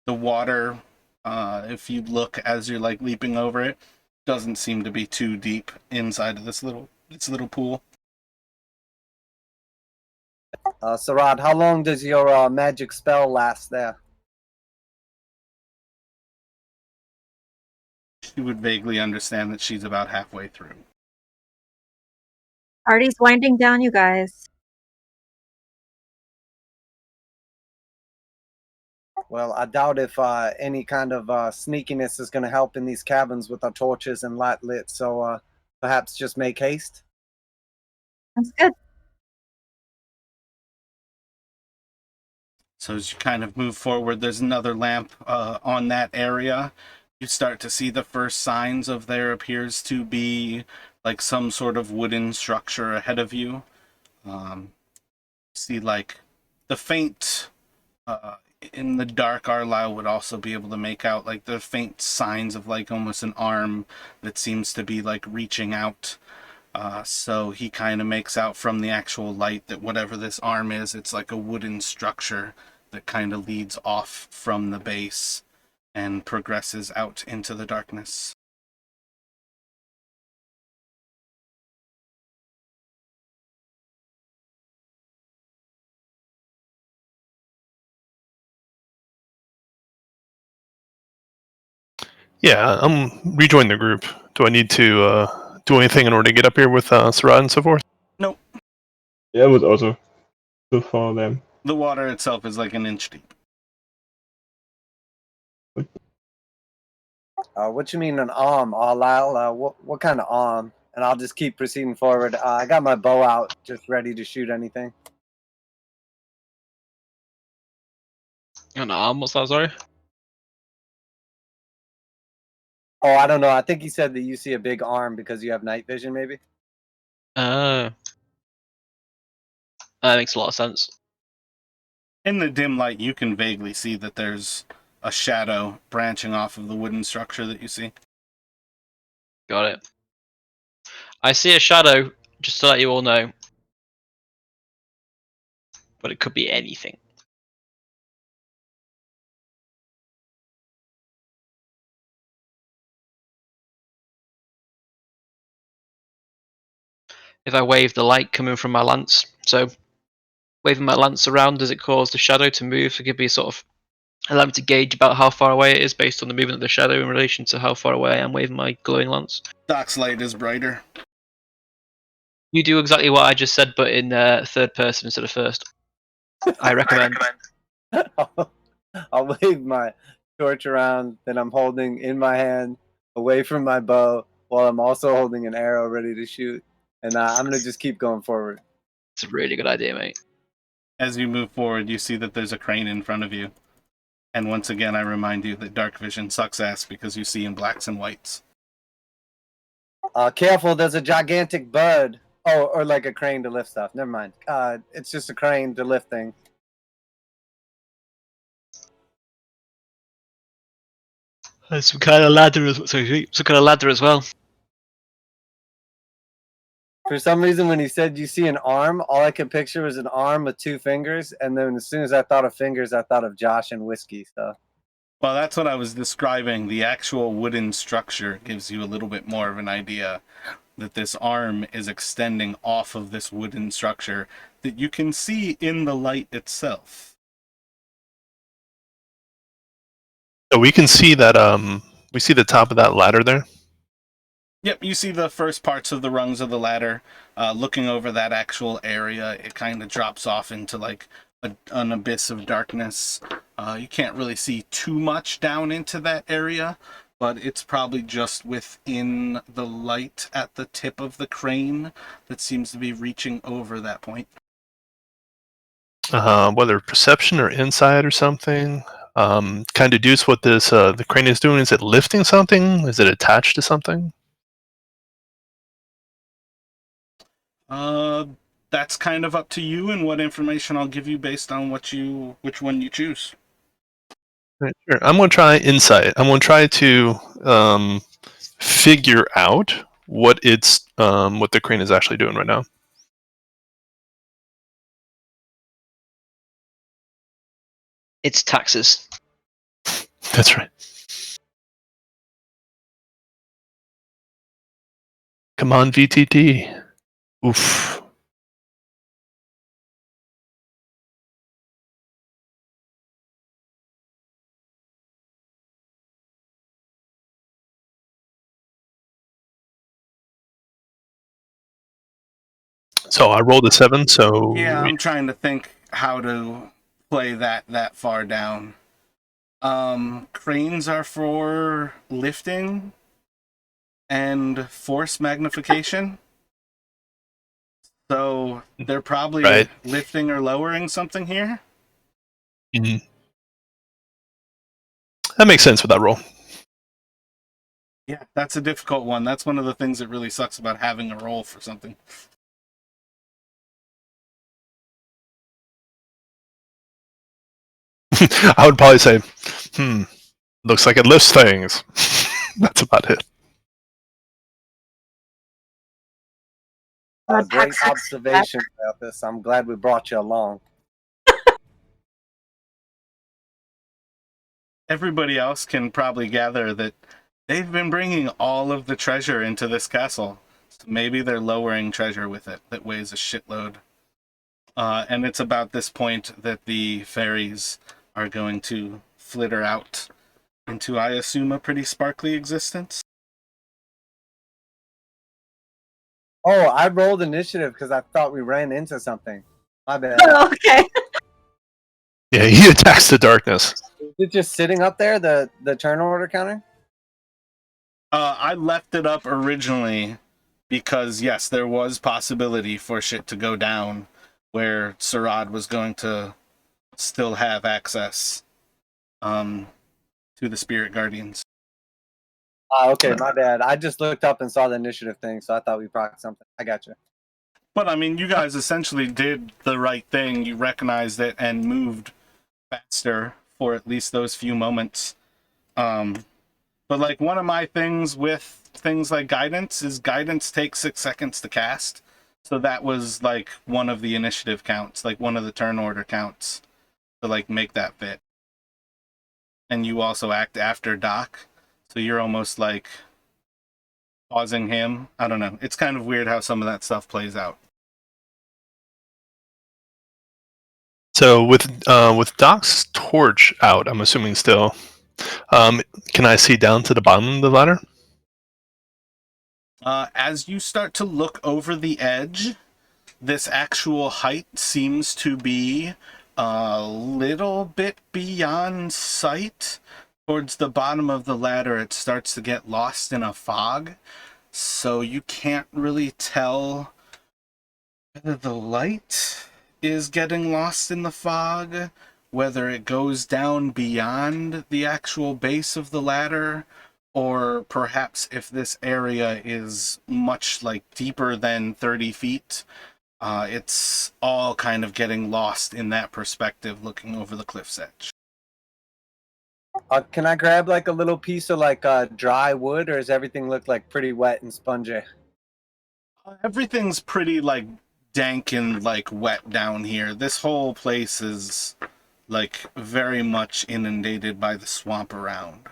water, if you look as you're like leaping over it, doesn't seem to be too deep inside of this little pool. Sarad, how long does your magic spell last there? She would vaguely understand that she's about halfway through. Party's winding down, you guys. Well, I doubt if any kind of sneakiness is going to help in these cabins with our torches and light lit, so perhaps just make haste. That's good. So as you kind of move forward, there's another lamp on that area. You start to see the first signs of there appears to be like some sort of wooden structure ahead of you. See like the faint, in the dark, Arlisle would also be able to make out like the faint signs of like almost an arm that seems to be like reaching out. So he kind of makes out from the actual light that whatever this arm is, it's like a wooden structure that kind of leads off from the base and progresses out into the darkness. Yeah, I'm rejoin the group. Do I need to do anything in order to get up here with Sarad and so forth? Nope. Yeah, it was also to follow them. The water itself is like an inch deep. What you mean an arm, Arlisle? What kind of arm? And I'll just keep proceeding forward. I got my bow out, just ready to shoot anything. An arm? What's that? Sorry. Oh, I don't know. I think he said that you see a big arm because you have night vision, maybe? That makes a lot of sense. In the dim light, you can vaguely see that there's a shadow branching off of the wooden structure that you see. Got it. I see a shadow, just to let you all know. But it could be anything. If I wave the light coming from my lance, so waving my lance around, does it cause the shadow to move to give me sort of allow me to gauge about how far away it is based on the movement of the shadow in relation to how far away I am waving my glowing lance? Doc's light is brighter. You do exactly what I just said, but in third person instead of first. I recommend. I'll wave my torch around that I'm holding in my hand away from my bow while I'm also holding an arrow ready to shoot. And I'm going to just keep going forward. It's a really good idea, mate. As you move forward, you see that there's a crane in front of you. And once again, I remind you that dark vision sucks ass because you see in blacks and whites. Careful, there's a gigantic bird. Oh, or like a crane to lift stuff. Never mind. It's just a crane to lift things. There's some kind of ladder as well. For some reason, when he said you see an arm, all I could picture was an arm with 2 fingers. And then as soon as I thought of fingers, I thought of Josh and whiskey. So. Well, that's what I was describing. The actual wooden structure gives you a little bit more of an idea that this arm is extending off of this wooden structure that you can see in the light itself. So we can see that we see the top of that ladder there. Yep, you see the first parts of the rungs of the ladder. Looking over that actual area, it kind of drops off into like an abyss of darkness. You can't really see too much down into that area, but it's probably just within the light at the tip of the crane that seems to be reaching over that point. Whether perception or insight or something. Kind of deduce what this the crane is doing. Is it lifting something? Is it attached to something? That's kind of up to you and what information I'll give you based on which one you choose. Right, sure. I'm going to try insight. I'm going to try to figure out what what the crane is actually doing right now. It's taxes. That's right. Come on, VTT. Oof. So I rolled a 7, so... Yeah, I'm trying to think how to play that far down. Cranes are for lifting and force magnification. So they're probably right. lifting or lowering something here. Mm-hmm. That makes sense with that roll. Yeah, that's a difficult one. That's one of the things that really sucks about having a roll for something. I would probably say, looks like it lifts things. That's about it. Great observation about this. I'm glad we brought you along. Everybody else can probably gather that they've been bringing all of the treasure into this castle. So maybe they're lowering treasure with it that weighs a shitload. And it's about this point that the fairies are going to flitter out into, I assume, a pretty sparkly existence. Oh, I rolled initiative because I thought we ran into something. My bad. Oh, okay. Yeah, he attacks the darkness. Is it just sitting up there, the turn order counter? I left it up originally because, yes, there was possibility for shit to go down where Sarad was going to still have access to the Spirit Guardians. Okay, my bad. I just looked up and saw the initiative thing, so I thought we procced something. I got you. But, I mean, you guys essentially did the right thing. You recognized it and moved faster for at least those few moments. But, like, one of my things with things like guidance is guidance takes 6 seconds to cast. So that was, like, one of the initiative counts, like one of the turn order counts to, like, make that fit. And you also act after Doc. So you're almost, like, pausing him. I don't know. It's kind of weird how some of that stuff plays out. So with Doc's torch out, I'm assuming still, can I see down to the bottom of the ladder? As you start to look over the edge, this actual height seems to be a little bit beyond sight, Towards the bottom of the ladder, it starts to get lost in a fog, so you can't really tell whether the light is getting lost in the fog, whether it goes down beyond the actual base of the ladder, or perhaps if this area is much like deeper than 30 feet. It's all kind of getting lost in that perspective looking over the cliff's edge. Can I grab like a little piece of like dry wood, or does everything look like pretty wet and spongy? Everything's pretty like dank and like wet down here. This whole place is like very much inundated by the swamp around.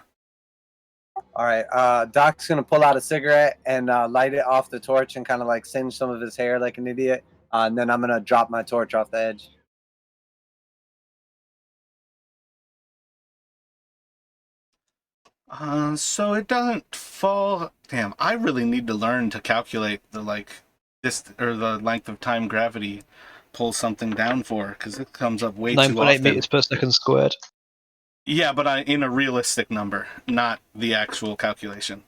All right. Doc's gonna pull out a cigarette and light it off the torch and kind of like singe some of his hair like an idiot. And then I'm gonna drop my torch off the edge. So it doesn't fall. Damn, I really need to learn to calculate the the length of time gravity pulls something down for, because it comes up way too 9.8 often. meters per second squared. Yeah, but in a realistic number, not the actual calculation.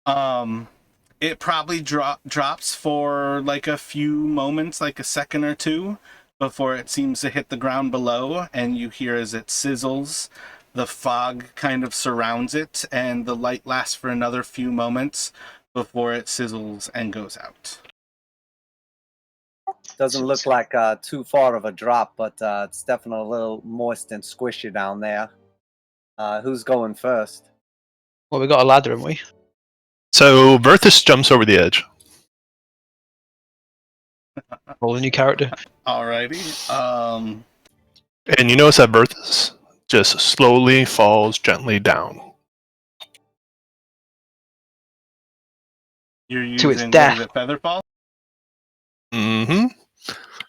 It probably drops for like a few moments, like a second or two, before it seems to hit the ground below, and you hear as it sizzles. The fog kind of surrounds it, and the light lasts for another few moments before it sizzles and goes out. Doesn't look like too far of a drop, but it's definitely a little moist and squishy down there. Who's going first? Well, we got a ladder, haven't we? So Verthus jumps over the edge. Roll a new character. Alrighty. And you notice that Verthus just slowly falls gently down. You're To its using death. what is it, Featherfall? Mm-hmm.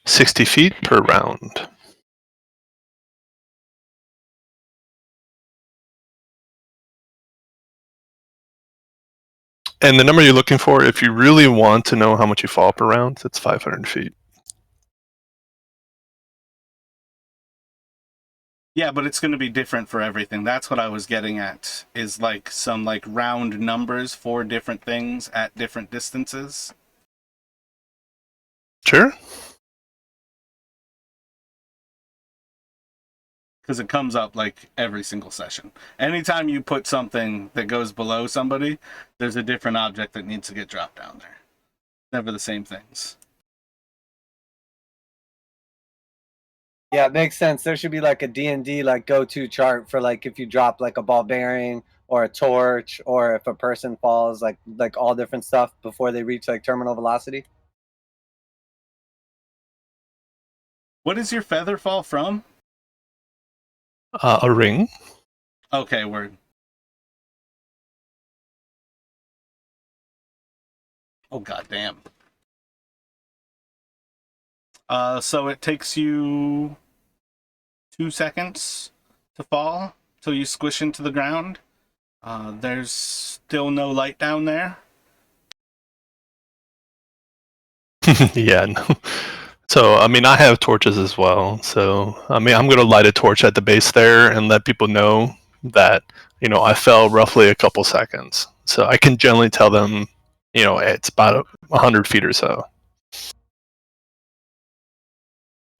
60 feet per round. And the number you're looking for, if you really want to know how much you fall per round, it's 500 feet. Yeah, but it's going to be different for everything. That's what I was getting at, is like some like round numbers for different things at different distances. Sure. Because it comes up like every single session. Anytime you put something that goes below somebody, there's a different object that needs to get dropped down there. Never the same things. Yeah, it makes sense. There should be like a D&D like go-to chart for like if you drop like a ball bearing or a torch, or if a person falls, like all different stuff before they reach like terminal velocity. What is your feather fall from? A ring. Okay, word. Oh, goddamn. So it takes you 2 seconds to fall till you squish into the ground. There's still no light down there. Yeah. No. So, I mean, I have torches as well. So, I mean, I'm going to light a torch at the base there and let people know that, you know, I fell roughly a couple seconds. So I can generally tell them, you know, it's about 100 feet or so.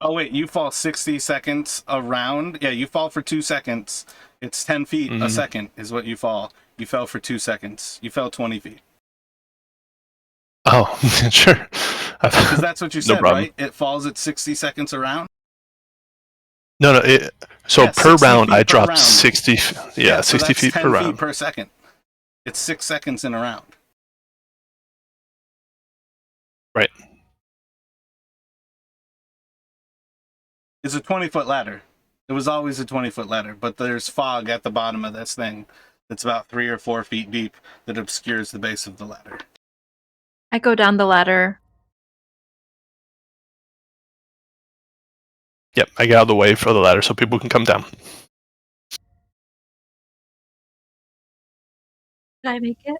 Oh, wait, you fall 60 seconds around? Yeah, you fall for 2 seconds. It's 10 feet a second is what you fall. You fell for 2 seconds. You fell 20 feet. Oh, sure. Because that's what you said, problem. right? It falls at 60 seconds around? No. So Yeah, per 60 round, feet I per dropped round. 60. Yeah, so 60 that's feet 10 per feet round. per second. It's 6 seconds in a round. Right. It's a 20-foot ladder. It was always a 20-foot ladder, but there's fog at the bottom of this thing that's about 3 or 4 feet deep that obscures the base of the ladder. I go down the ladder. Yep, I get out of the way for the ladder so people can come down. Did I make it?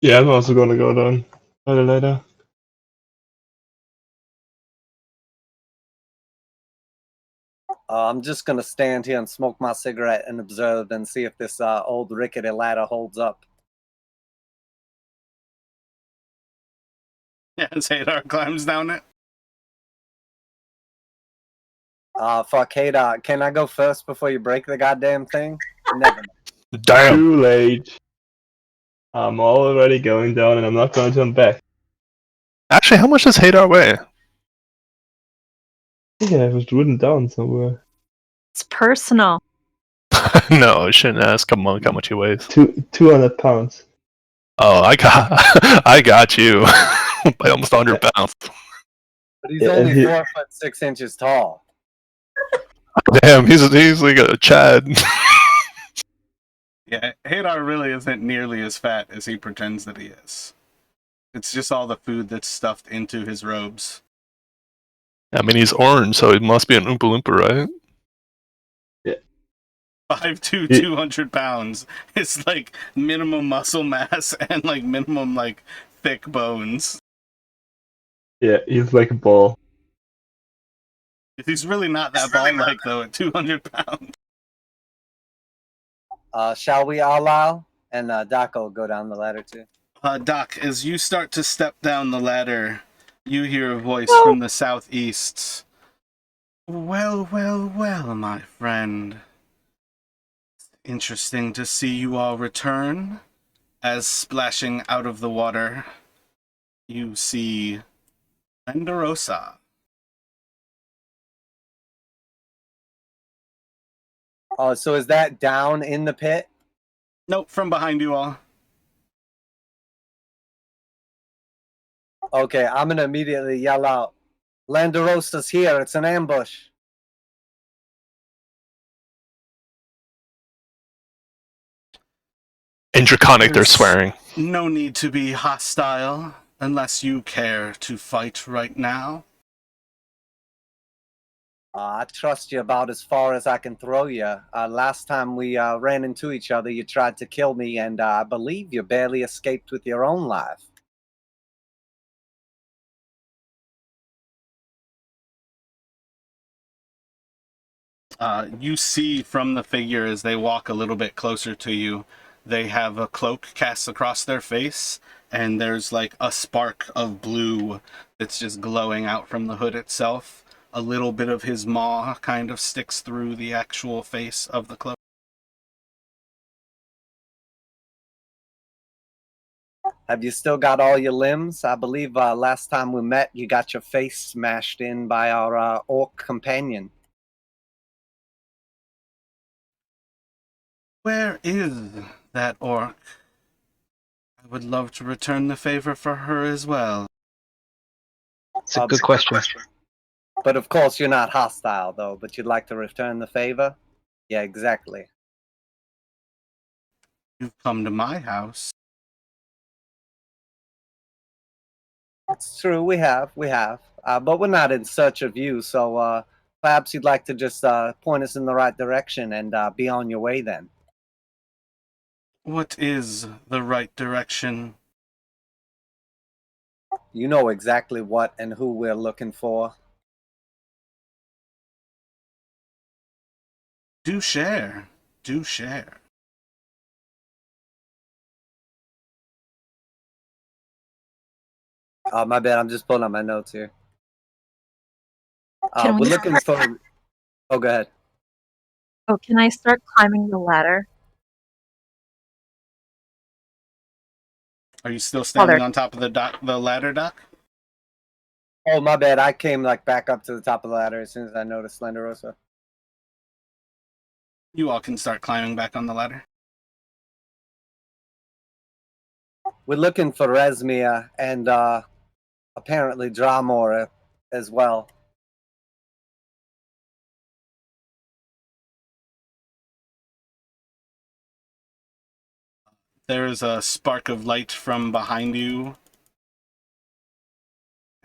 Yeah, I'm also gonna go down by the ladder. I'm just gonna stand here and smoke my cigarette and observe and see if this old rickety ladder holds up. Yeah, as Hadar climbs down it. Fuck, Hadar, can I go first before you break the goddamn thing? Never mind. Damn. Too late. I'm already going down and I'm not gonna turn back. Actually, how much does Hadar weigh? I think I have it written down somewhere. It's personal. No, I shouldn't ask a monk how much he weighs. 200 pounds. Oh, I got you by almost 100 pounds. But he's Yeah, only he- 4'6" tall. Damn, he's like a Chad. Yeah, Hadar really isn't nearly as fat as he pretends that he is. It's just all the food that's stuffed into his robes. I mean, he's orange, so he must be an Oompa Loompa, right? 5'2", He- 200 pounds. It's like minimum muscle mass and like minimum like thick bones. Yeah, he's like a ball. He's really not that ball-like though at 200 pounds. Shall we, Arlyle? And Doc will go down the ladder too. Doc, as you start to step down the ladder, you hear a voice from the southeast. Well, well, well, my friend. Interesting to see you all return. As splashing out of the water, you see Langdedrosa. Oh, so is that down in the pit? Nope, from behind you all. Okay, I'm gonna immediately yell out, Langderosa's here, it's an ambush. In Draconic, they're There's swearing. no need to be hostile unless you care to fight right now. I trust you about as far as I can throw you. Last time we ran into each other, you tried to kill me, and I believe you barely escaped with your own life. You see from the figure as they walk a little bit closer to you, they have a cloak cast across their face, and there's like a spark of blue that's just glowing out from the hood itself. A little bit of his maw kind of sticks through the actual face of the cloak. Have you still got all your limbs? I believe last time we met, you got your face smashed in by our orc companion. Where is that orc? I would love to return the favor for her as well. It's a good question. But of course, you're not hostile, though, but you'd like to return the favor? Yeah, exactly. You've come to my house. It's true, we have. But we're not in search of you, so perhaps you'd like to just point us in the right direction and be on your way then. What is the right direction? You know exactly what and who we're looking for. Do share. Do share. My bad, I'm just pulling up my notes here. Can We're we looking for... Oh, go ahead. Oh, can I start climbing the ladder? Are you still standing they're- on top of the ladder, Doc? Oh, my bad, I came back up to the top of the ladder as soon as I noticed Langdedrosa. You all can start climbing back on the ladder. We're looking for Resmia and apparently Dramor as well. There is a spark of light from behind you.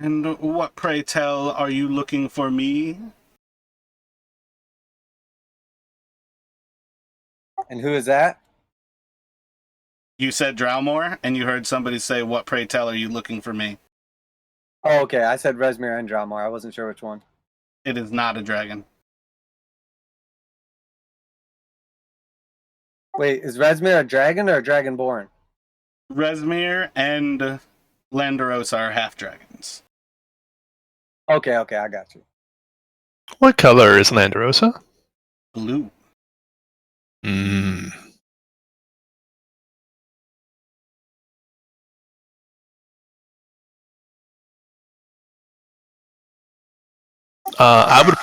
And what, pray tell, are you looking for me? And who is that? You said Drowmore, and you heard somebody say, "What, pray tell, are you looking for me?" Oh, okay. I said Resmir and Dramar. I wasn't sure which one. It is not a dragon. Wait, is Resmir a dragon or a dragonborn? Resmir and Langdedrosa are half dragons. Okay, I got you. What color is Langdedrosa? Blue. Mm. I would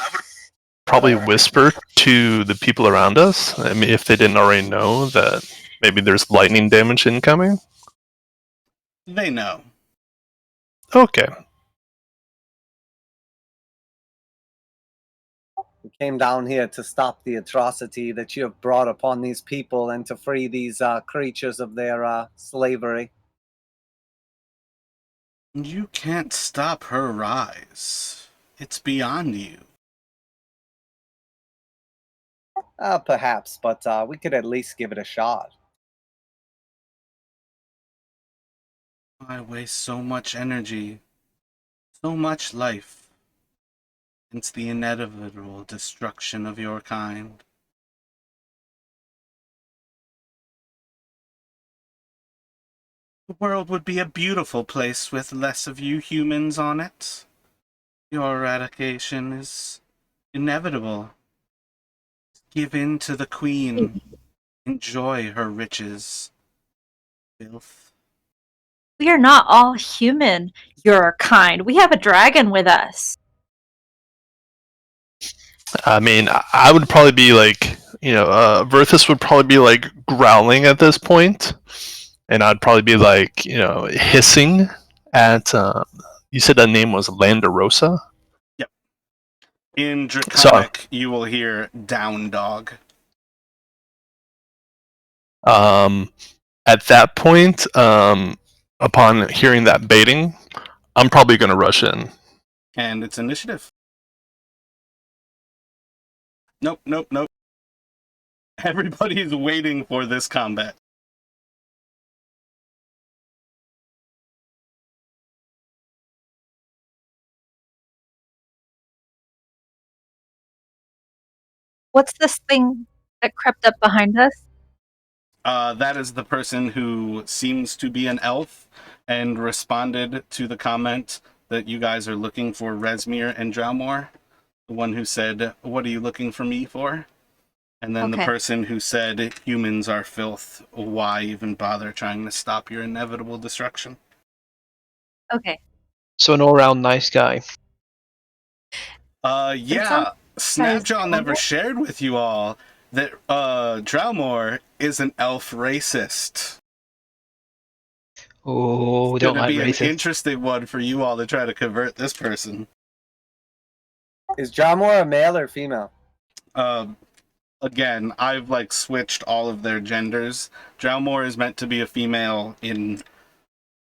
probably whisper to the people around us. I mean, if they didn't already know that maybe there's lightning damage incoming. They know. Okay. We came down here to stop the atrocity that you have brought upon these people and to free these creatures of their slavery. You can't stop her rise. It's beyond you. Perhaps, but we could at least give it a shot. I waste so much energy, so much life. It's the inevitable destruction of your kind. The world would be a beautiful place with less of you humans on it. Your eradication is inevitable. Give in to the queen. Enjoy her riches. Filth. We are not all human, your kind. We have a dragon with us. I mean, I would probably be like, Verthus would probably be like growling at this point, and I'd probably be like, hissing at. You said that name was Langdedrosa? Yep. In Draconic, you will hear down dog. At that point, upon hearing that baiting, I'm probably going to rush in. And it's initiative. Nope. Everybody's waiting for this combat. What's this thing that crept up behind us? That is the person who seems to be an elf and responded to the comment that you guys are looking for Resmir and Drowmore. The one who said, "What are you looking for me for?" And then the person who said, "Humans are filth. Why even bother trying to stop your inevitable destruction?" Okay. So an all-round nice guy. Yeah. Snapjaw never shared with you all that Drowmore is an elf racist. Oh, It's don't gonna like be racist. an interesting one for you all to try to convert this person. Is Dramor a male or female? Again, I've switched all of their genders. Drowmore is meant to be a female in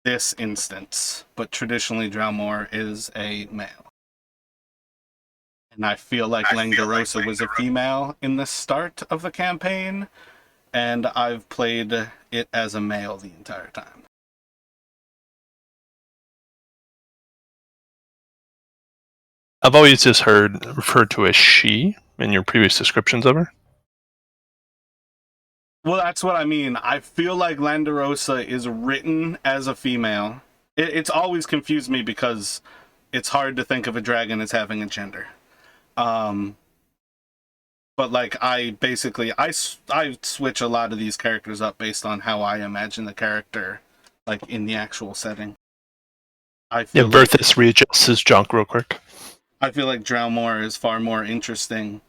this instance, but traditionally Drowmore is a male. And I feel like Langdedrosa was a female in the start of the campaign, and I've played it as a male the entire time. I've always just heard referred to as she in your previous descriptions of her. Well, that's what I mean. I feel like Langdedrosa is written as a female. It's always confused me because it's hard to think of a dragon as having a gender. But I switch a lot of these characters up based on how I imagine the character, in the actual setting. Verthus readjusts his junk real quick. I feel like Drowmore is far more interesting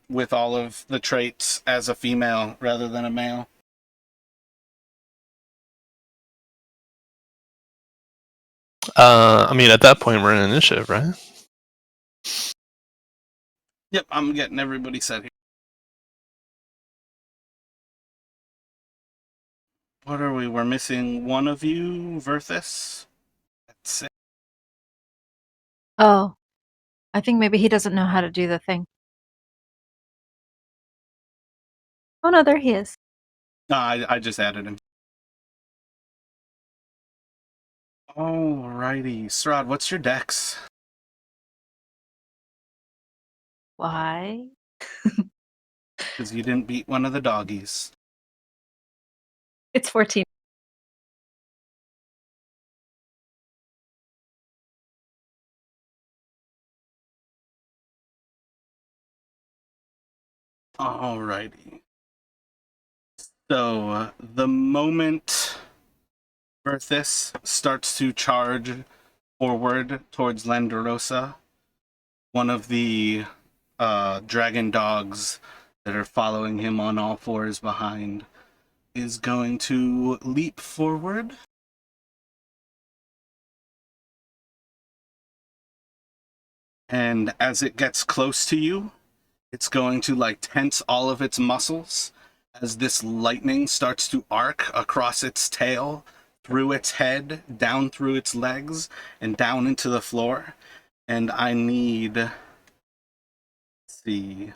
with all of the traits as a female rather than a male. At that point, we're in initiative, right? Yep, I'm getting everybody set here. What are we? We're missing one of you, Verthus. That's it. Oh. I think maybe he doesn't know how to do the thing. Oh no, there he is. No, I just added him. Alrighty. Strahd, what's your dex? Why? Because you didn't beat one of the doggies. It's 14. Alrighty. So, the moment Berthus starts to charge forward towards Langdedrosa, one of the dragon dogs that are following him on all fours behind is going to leap forward. And as it gets close to you, it's going to like tense all of its muscles as this lightning starts to arc across its tail, through its head, down through its legs, and down into the floor. And I need... Let's see...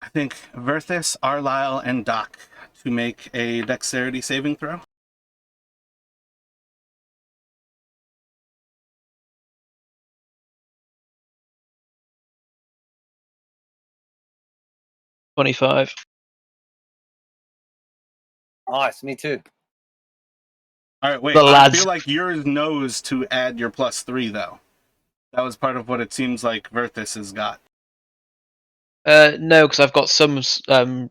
I think Verthus, Arlyle, and Doc to make a dexterity saving throw. $25. Nice, me too. All right, wait. The I lads. feel like yours knows to add your +3, though. That was part of what it seems like Verthus has got. No, because I've got some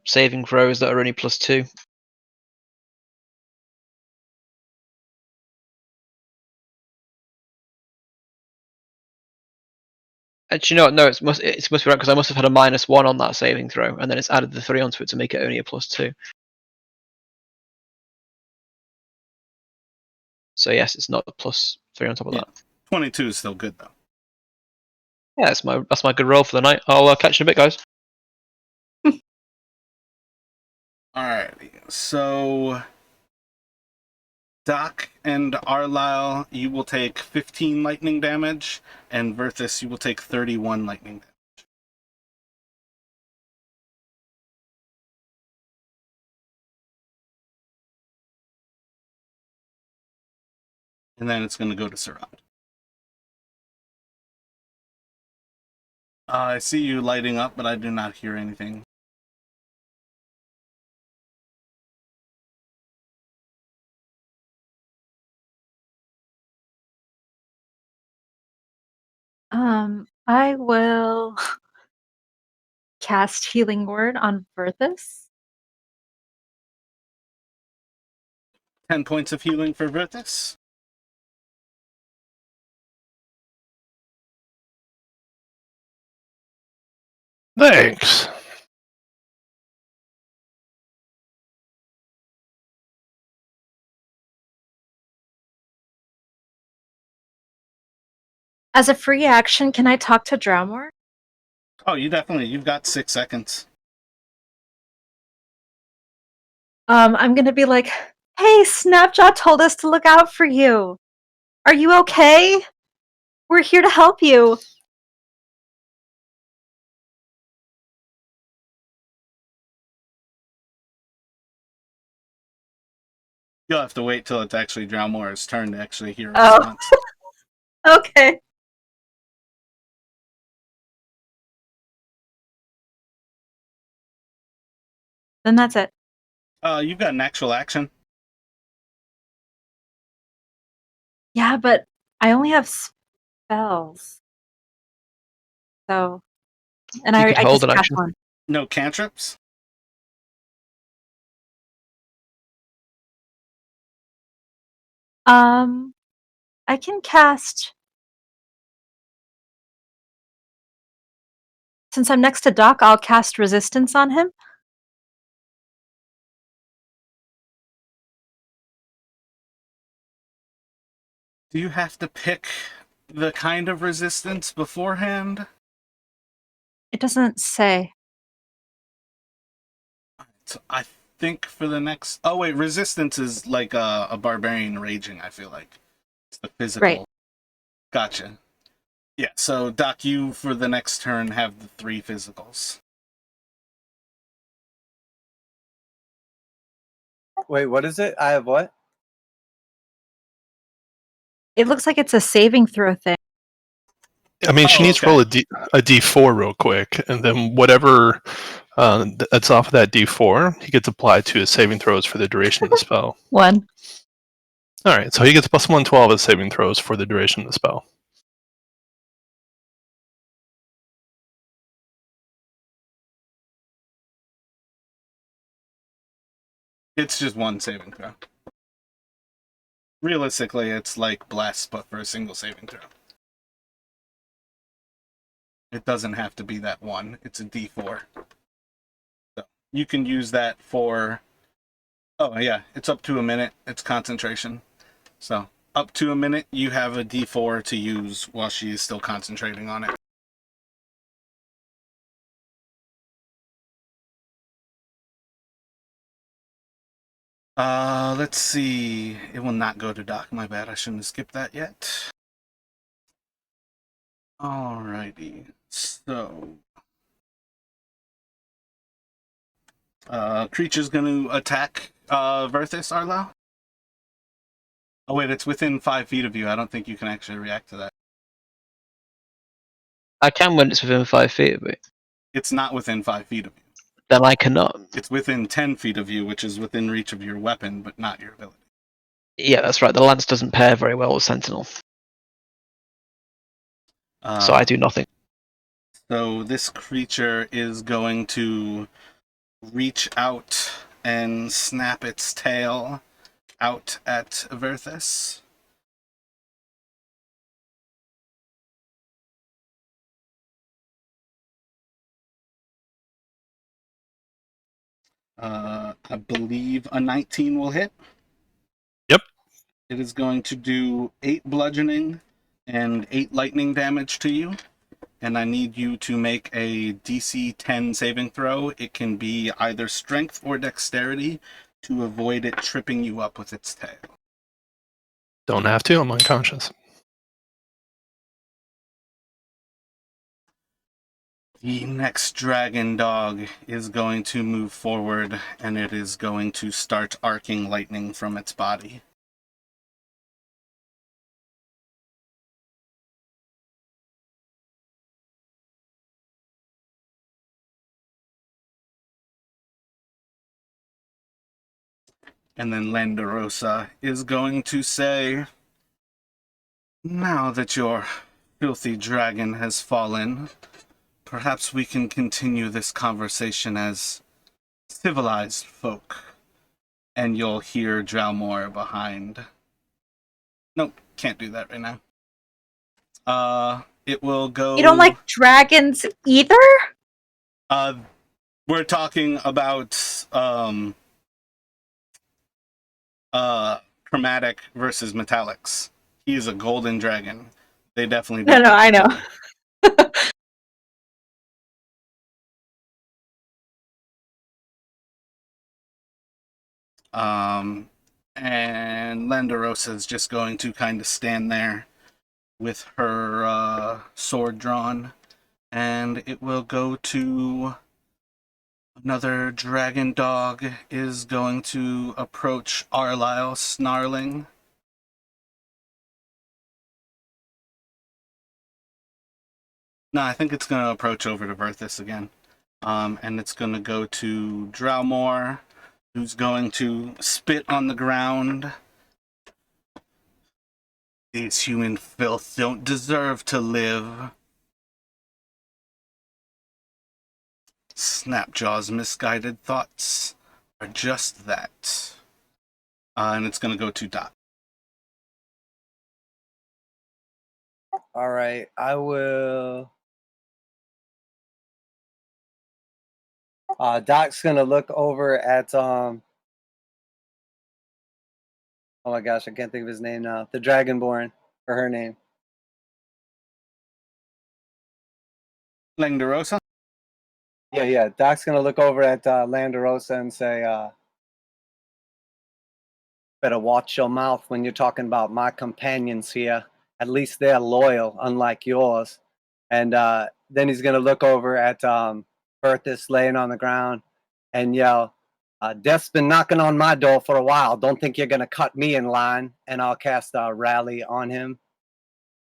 saving throws that are only +2. Actually, no, it must be right because I must have had a -1 on that saving throw, and then it's added the 3 onto it to make it only a +2. So yes, it's not a +3 on top of Yeah. that. 22 is still good, though. Yeah, that's my good roll for the night. I'll catch you in a bit, guys. Alrighty, so Doc and Arlyle, you will take 15 lightning damage, and Verthus, you will take 31 lightning damage. And then it's going to go to Sarad. I see you lighting up, but I do not hear anything. I will cast Healing Word on Verthus. 10 points of healing for Verthus. Thanks. As a free action, can I talk to Dramor? Oh, you've got 6 seconds. I'm gonna be like, hey, Snapjaw told us to look out for you. Are you okay? We're here to help you. You'll have to wait till it's actually Drowmore's turn to actually hear a Oh. response. Okay. Then that's it. You've got an actual action. Yeah, but I only have spells. So, and You I could just hold an cast action. one. No cantrips? I can cast. Since I'm next to Doc, I'll cast Resistance on him. Do you have to pick the kind of resistance beforehand? It doesn't say. So I think for the next... Oh, wait, resistance is like a barbarian raging, I feel like. It's the physical. Right. Gotcha. Yeah, so Doc, you for the next turn have the 3 physicals. Wait, what is it? I have what? It looks like it's a saving throw thing. I mean, she Oh, needs to okay. roll a d4 real quick, and then whatever that's off of that d4, he gets applied to his saving throws for the duration of the spell. 1. All right, so he gets plus 112 as saving throws for the duration of the spell. It's just one saving throw. Realistically, it's like bless, but for a single saving throw. It doesn't have to be that one. It's a d4. So you can use that for... Oh, yeah. It's up to a minute. It's concentration. So up to a minute, you have a d4 to use while she is still concentrating on it. Let's see. It will not go to Doc. My bad. I shouldn't have skipped that yet. Alrighty. So... creature's going to attack Verthis, Arlo? Oh, wait, it's within 5 feet of you. I don't think you can actually react to that. I can when it's within 5 feet of me. It's not within 5 feet of you. Then I cannot. It's within 10 feet of you, which is within reach of your weapon, but not your ability. Yeah, that's right. The lance doesn't pair very well with Sentinel, so I do nothing. So this creature is going to reach out and snap its tail out at Verthis. I believe a 19 will hit. Yep. It is going to do 8 bludgeoning and 8 lightning damage to you. And I need you to make a DC 10 saving throw. It can be either strength or dexterity to avoid it tripping you up with its tail. Don't have to. I'm unconscious. The next dragon dog is going to move forward, and it is going to start arcing lightning from its body. And then Langdedrosa is going to say, "Now that your filthy dragon has fallen, perhaps we can continue this conversation as civilized folk." And you'll hear Drowmore behind. Nope, can't do that right now. It will go... You don't like dragons either? We're talking about, chromatic versus metallics. He's a golden dragon. They definitely... No, I know. And Langdedrosa is just going to kind of stand there with her sword drawn, and it will go to another dragon dog is going to approach Arlisle, snarling. No, I think it's going to approach over to Verthis again. And it's going to go to Drowmore, who's going to spit on the ground. These human filth don't deserve to live. Snapjaw's misguided thoughts are just that. And it's going to go to Doc. All right, I will. Doc's gonna look over at Oh my gosh, I can't think of his name now. The Dragonborn, or her name. Langdedrosa? Yeah. Doc's gonna look over at Langdedrosa and say, "Better watch your mouth when you're talking about my companions here. At least they're loyal, unlike yours." And then he's gonna look over at Berthus laying on the ground and yell, Death's been knocking on my door for a while. Don't think you're gonna cut me in line. And I'll cast a rally on him.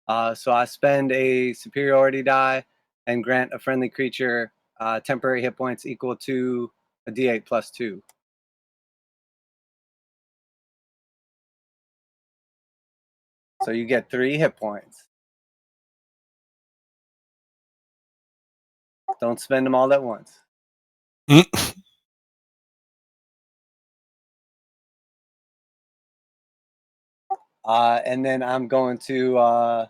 So I spend a superiority die and grant a friendly creature temporary hit points equal to a d8 plus 2. So you get 3 hit points. Don't spend them all at once. And then I'm going to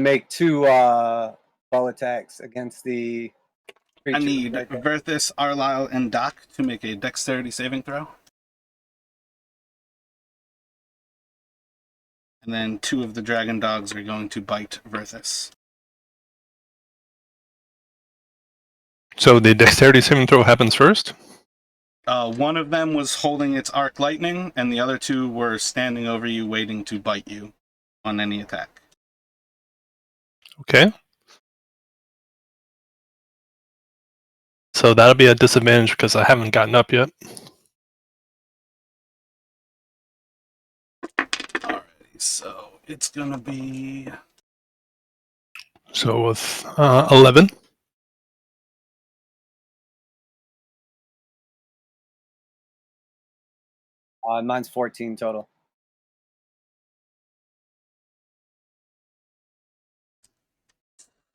make 2 bow attacks against the I creatures need right there. Verthis, Arlisle, and Doc to make a dexterity saving throw. And then 2 of the dragon dogs are going to bite Verthis. So the dexterity saving throw happens first? One of them was holding its arc lightning, and the other 2 were standing over you, waiting to bite you on any attack. Okay. So that'll be a disadvantage because I haven't gotten up yet. Alrighty, so it's gonna be... So with 11. Mine's 14 total.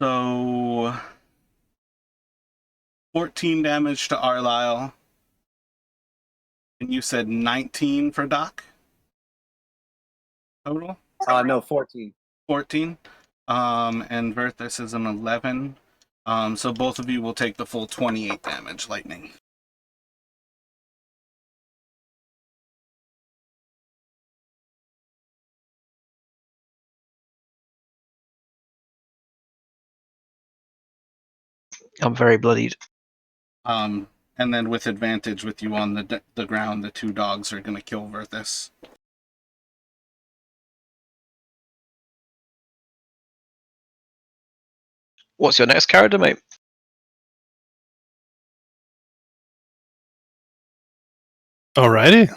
So 14 damage to Arlisle. And you said 19 for Doc? Total? No, 14. 14. And Verthis is an 11. So both of you will take the full 28 damage lightning. I'm very bloodied. And then with advantage with you on the ground, the 2 dogs are going to kill Verthis. What's your next character, mate? Alrighty.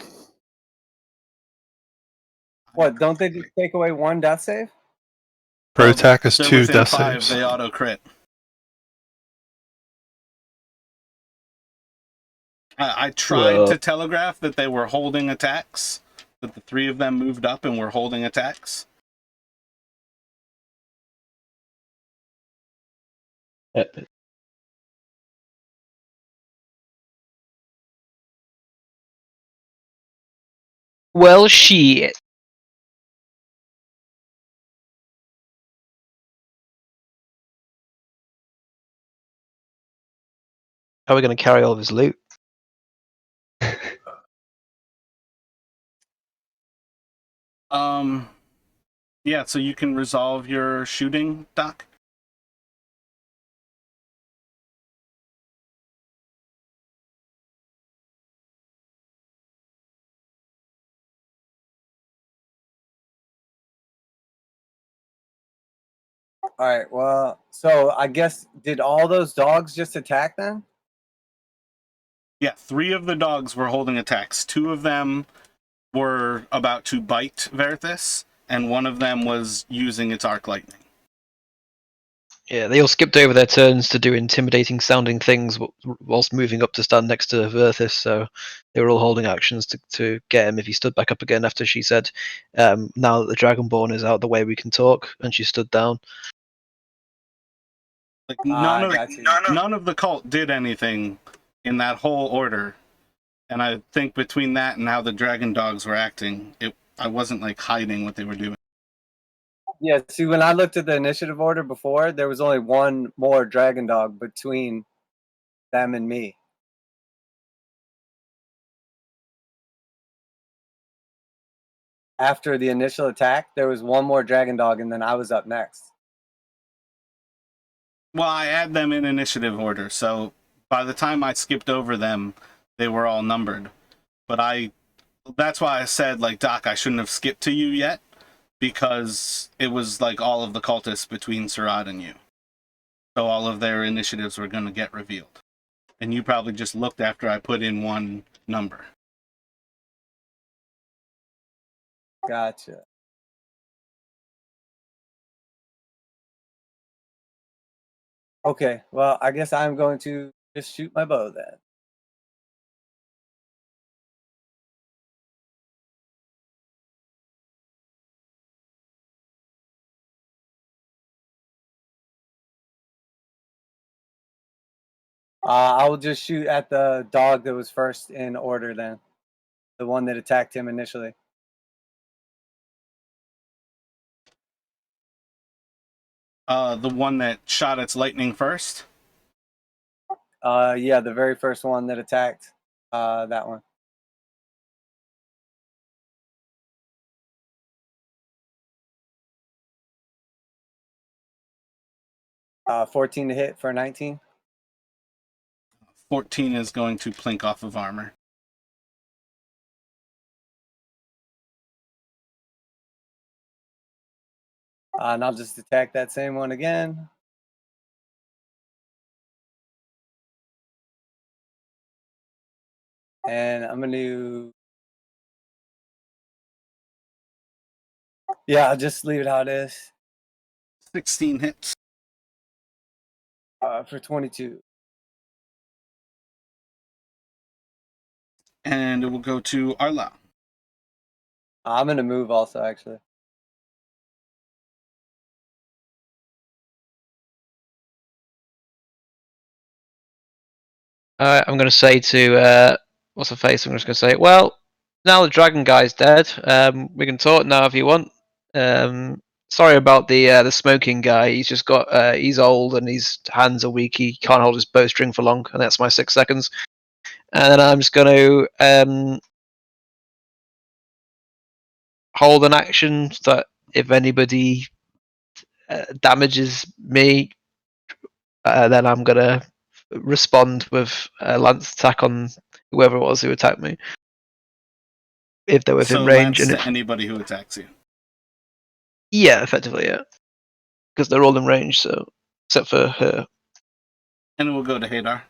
What, don't they just take away 1 death save? Per attack is They're 2 within death 5, saves. they auto crit. I tried to telegraph that they were holding attacks, that the 3 of them moved up and were holding attacks. Well, shit. How are we going to carry all of his loot? Yeah, so you can resolve your shooting, Doc? All right, well, so I guess, did all those dogs just attack then? Yeah, 3 of the dogs were holding attacks. 2 of them were about to bite Verthis, and 1 of them was using its arc lightning. Yeah, they all skipped over their turns to do intimidating sounding things whilst moving up to stand next to Verthis, so they were all holding actions to get him if he stood back up again after she said, now that the Dragonborn is out of the way, we can talk, and she stood down. Like none of the cult did anything in that whole order. And I think between that and how the dragon dogs were acting, I wasn't like hiding what they were doing. Yeah, see, when I looked at the initiative order before, there was only 1 more dragon dog between them and me. After the initial attack, there was 1 more dragon dog, and then I was up next. Well, I had them in initiative order, so by the time I skipped over them, they were all numbered. But I That's why I said, like, Doc, I shouldn't have skipped to you yet, because it was like all of the cultists between Surad and you. So all of their initiatives were going to get revealed. And you probably just looked after I put in one number. Gotcha. Okay, well, I guess I'm going to just shoot my bow then. I will just shoot at the dog that was first in order then. The one that attacked him initially. The one that shot its lightning first? Yeah, the very first one that attacked. That one. Uh, 14 to hit for 19. 14 is going to plink off of armor. And I'll just attack that same one again. And I'm going to... Yeah, I'll just leave it how it is. 16 hits. For 22. And it will go to Arla. I'm going to move also, actually. I'm going to say to what's her face? I'm just going to say, well, now the dragon guy's dead. We can talk now if you want. Sorry about the smoking guy. He's just got he's old and his hands are weak. He can't hold his bowstring for long, and that's my 6 seconds. And then I'm just going to hold an action that if anybody damages me, then I'm going to respond with a lance attack on whoever it was who attacked me. If they're within range. Lance And to anybody who attacks you. yeah, effectively, yeah. Because they're all in range, so except for her. And it will go to Hadar.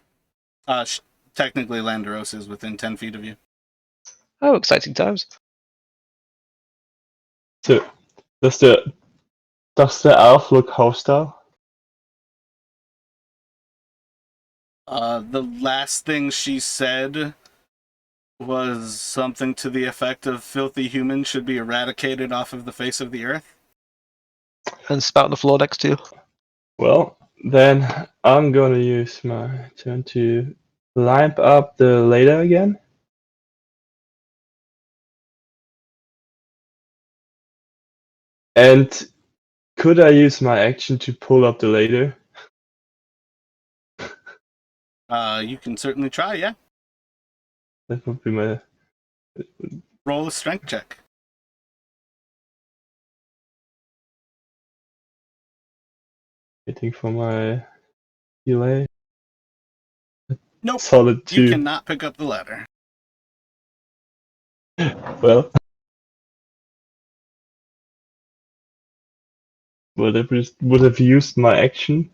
Technically, Langdedrosa is within 10 feet of you. Oh, exciting times. So, does the elf look hostile? The last thing she said was something to the effect of filthy humans should be eradicated off of the face of the earth. And spat on the floor next to you. Well, then I'm gonna use my turn to climb up the ladder again. And could I use my action to pull up the ladder? You can certainly try, yeah. That would be my... Roll a strength check. Waiting for my delay. Nope. Solid 2. You cannot pick up the ladder. Well, would have used my action.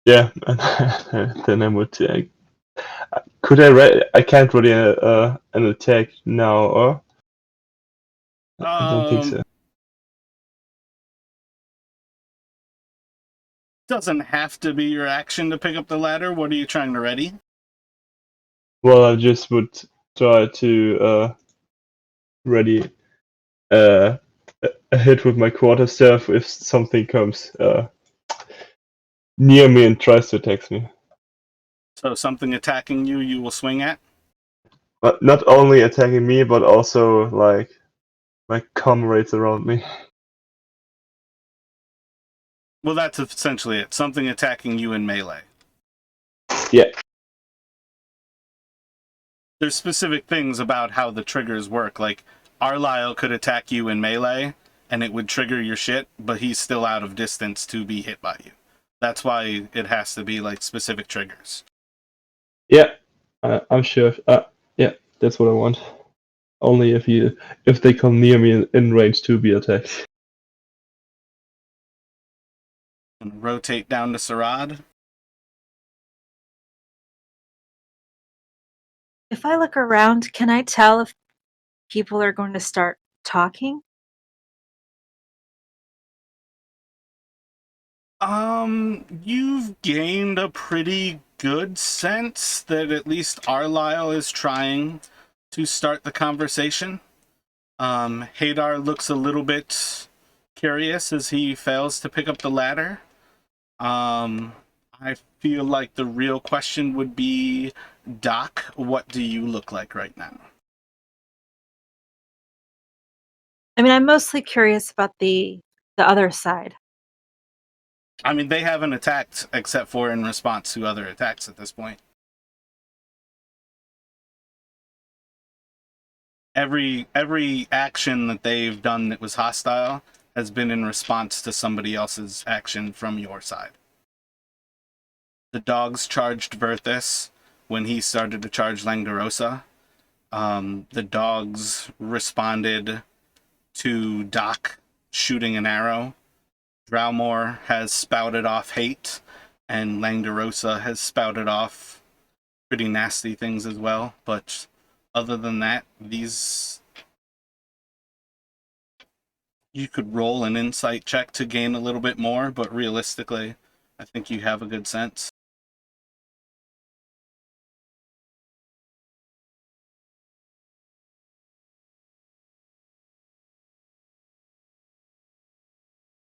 Yeah, and then I would. Could I can't really an attack now, or? I don't think so. Doesn't have to be your action to pick up the ladder. What are you trying to ready? Well, I just would try to ready a hit with my quarterstaff if something comes near me and tries to attack me. So something attacking you, you will swing at? But not only attacking me, but also like my comrades around me. Well, that's essentially it. Something attacking you in melee. Yeah. There's specific things about how the triggers work. Like, Arlisle could attack you in melee, and it would trigger your shit, but he's still out of distance to be hit by you. That's why it has to be, like, specific triggers. Yeah, I'm sure. Yeah, that's what I want. Only if they come near me in range to be attacked. And rotate down to Sarad. If I look around, can I tell if people are going to start talking? You've gained a pretty good sense that at least Arlyle is trying to start the conversation. Hadar looks a little bit curious as he fails to pick up the ladder. I feel like the real question would be, Doc, what do you look like right now? I mean, I'm mostly curious about the other side. I mean, they haven't attacked except for in response to other attacks at this point. Every action that they've done that was hostile has been in response to somebody else's action from your side. The dogs charged Verthis when he started to charge Langdedrosa. The dogs responded to Doc shooting an arrow. Drowmore has spouted off hate, and Langdedrosa has spouted off pretty nasty things as well. But other than that, you could roll an insight check to gain a little bit more, but realistically, I think you have a good sense.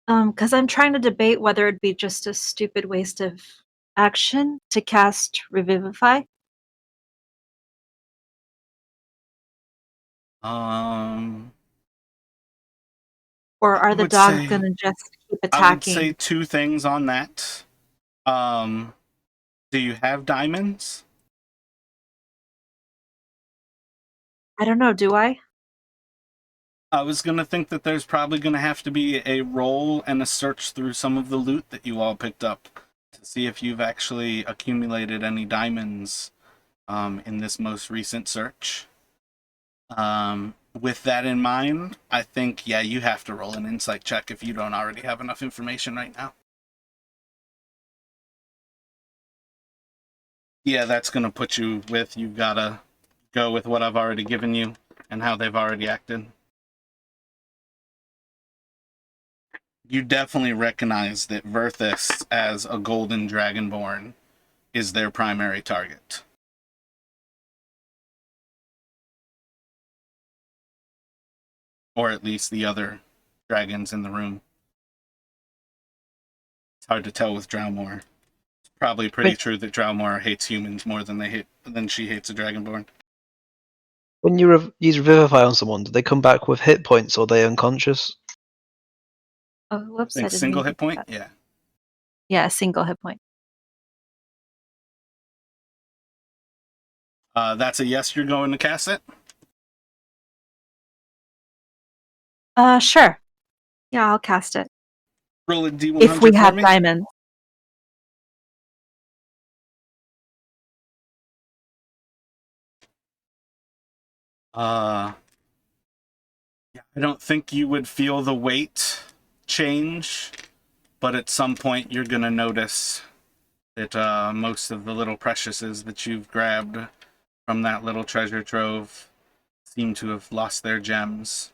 Because I'm trying to debate whether it'd be just a stupid waste of action to cast Revivify. Or are the would dogs say- gonna just keep I would say attacking? two things on that. Do you have diamonds? I don't know, do I? I was going to think that there's probably going to have to be a roll and a search through some of the loot that you all picked up to see if you've actually accumulated any diamonds in this most recent search. With that in mind, I think, yeah, you have to roll an insight check if you don't already have enough information right now. Yeah, that's going to put you with, you've got to go with what I've already given you and how they've already acted. You definitely recognize that Verthis, as a golden dragonborn, is their primary target. Or at least the other dragons in the room. It's hard to tell with Drowmore. It's probably pretty true that Drowmore hates humans more than she hates a dragonborn. When you use Revivify on someone, do they come back with hit points or are they unconscious? Oh, whoops! I I think didn't single mean hit to do point? that. Yeah. Yeah, a single hit point. That's a yes, you're going to cast it? Sure. Yeah, I'll cast it. Roll a D100 If we for have me. diamonds. I don't think you would feel the weight change, but at some point you're going to notice that most of the little preciouses that you've grabbed from that little treasure trove seem to have lost their gems.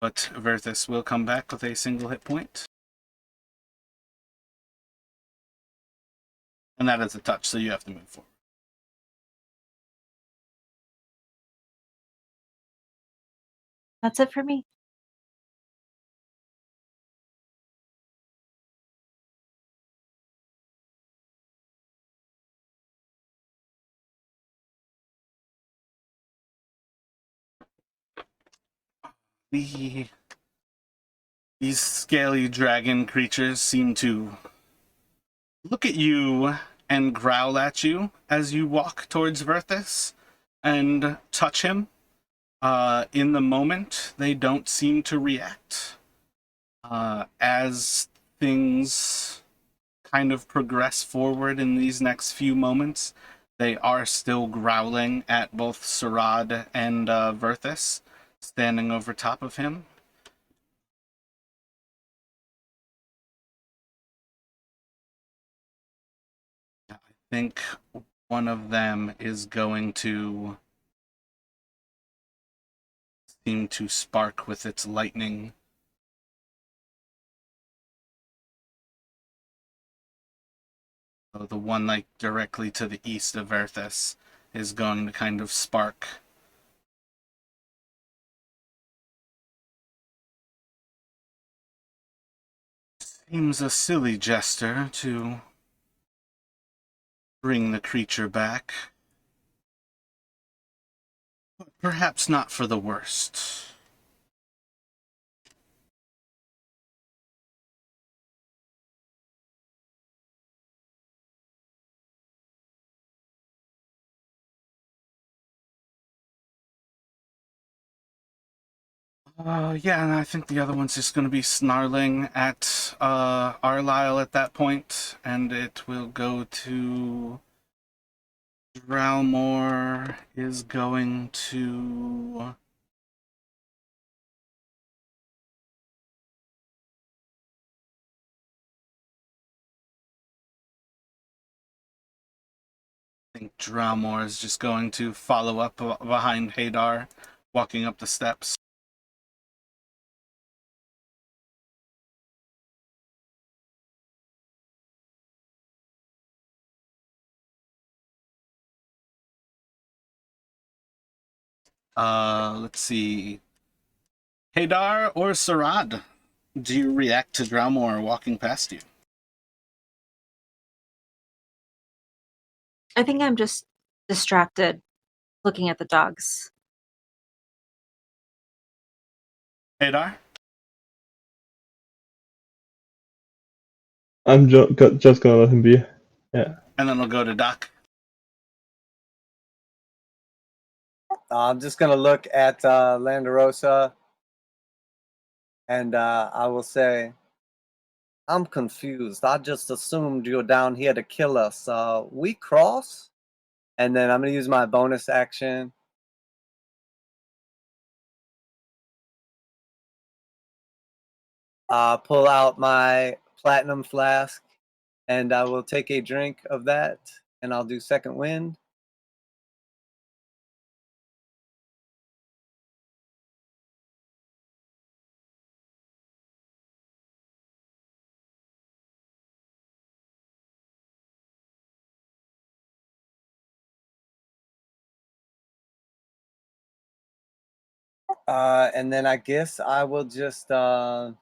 But Verthis will come back with a single hit point. And that is a touch, so you have to move forward. That's it for me. These scaly dragon creatures seem to look at you and growl at you as you walk towards Verthis and touch him. In the moment, they don't seem to react. As things kind of progress forward in these next few moments, They are still growling at both Sarad and Verthus, standing over top of him. I think one of them is going to seem to spark with its lightning. So the one like directly to the east of Verthus is going to kind of spark. Seems a silly gesture to bring the creature back. But perhaps not for the worst. Yeah, and I think the other one's just going to be snarling at Arlyle at that point, and it will go to Drowmore is going to I think Drowmore is just going to follow up behind Hadar, walking up the steps. Let's see. Hadar or Sarad, do you react to Drowmore walking past you? I think I'm just distracted looking at the dogs. Hadar? I'm just gonna let him be. Yeah. And then we'll go to Doc. I'm just gonna look at Langdedrosa, and I will say, I'm confused. I just assumed you're down here to kill us. We cross? And then I'm gonna use my bonus action. Pull out my platinum flask, and I will take a drink of that, and I'll do second wind. And then I guess I will just guess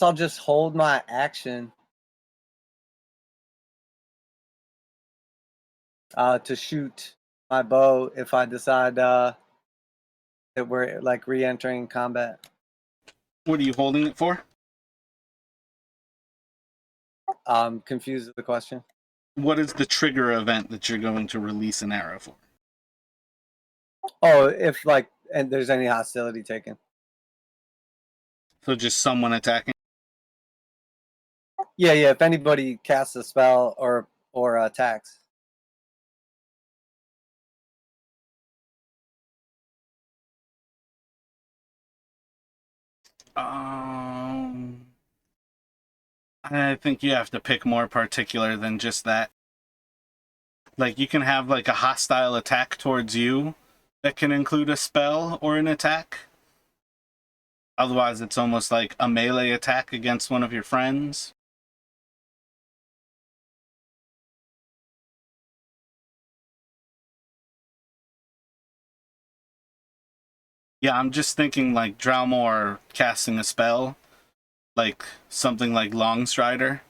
I'll just hold my action to shoot my bow if I decide that we're like re-entering combat. What are you holding it for? I'm confused with the question. What is the trigger event that you're going to release an arrow for? Oh, if like and there's any hostility taken. So just someone attacking? Yeah, if anybody casts a spell or attacks. I think you have to pick more particular than just that. Like, you can have, like, a hostile attack towards you that can include a spell or an attack. Otherwise, it's almost like a melee attack against one of your friends. Yeah, I'm just thinking, like, Drowmore casting a spell. Like, something like Longstrider.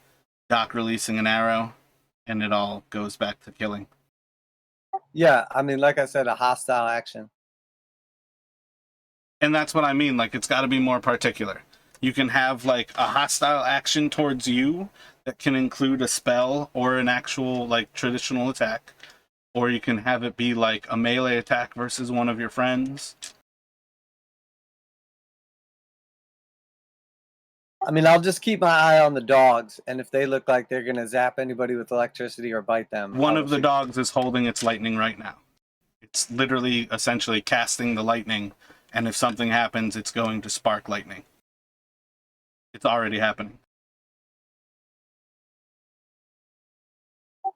Doc releasing an arrow. And it all goes back to killing. Yeah, I mean, like I said, a hostile action. And that's what I mean. Like, it's got to be more particular. You can have, like, a hostile action towards you that can include a spell or an actual, like, traditional attack. Or you can have it be, like, a melee attack versus one of your friends. I mean, I'll just keep my eye on the dogs, and if they look like they're gonna zap anybody with electricity or bite them, One I'll of the shoot. dogs is holding its lightning right now. It's literally, essentially casting the lightning, and if something happens, it's going to spark lightning. It's already happening.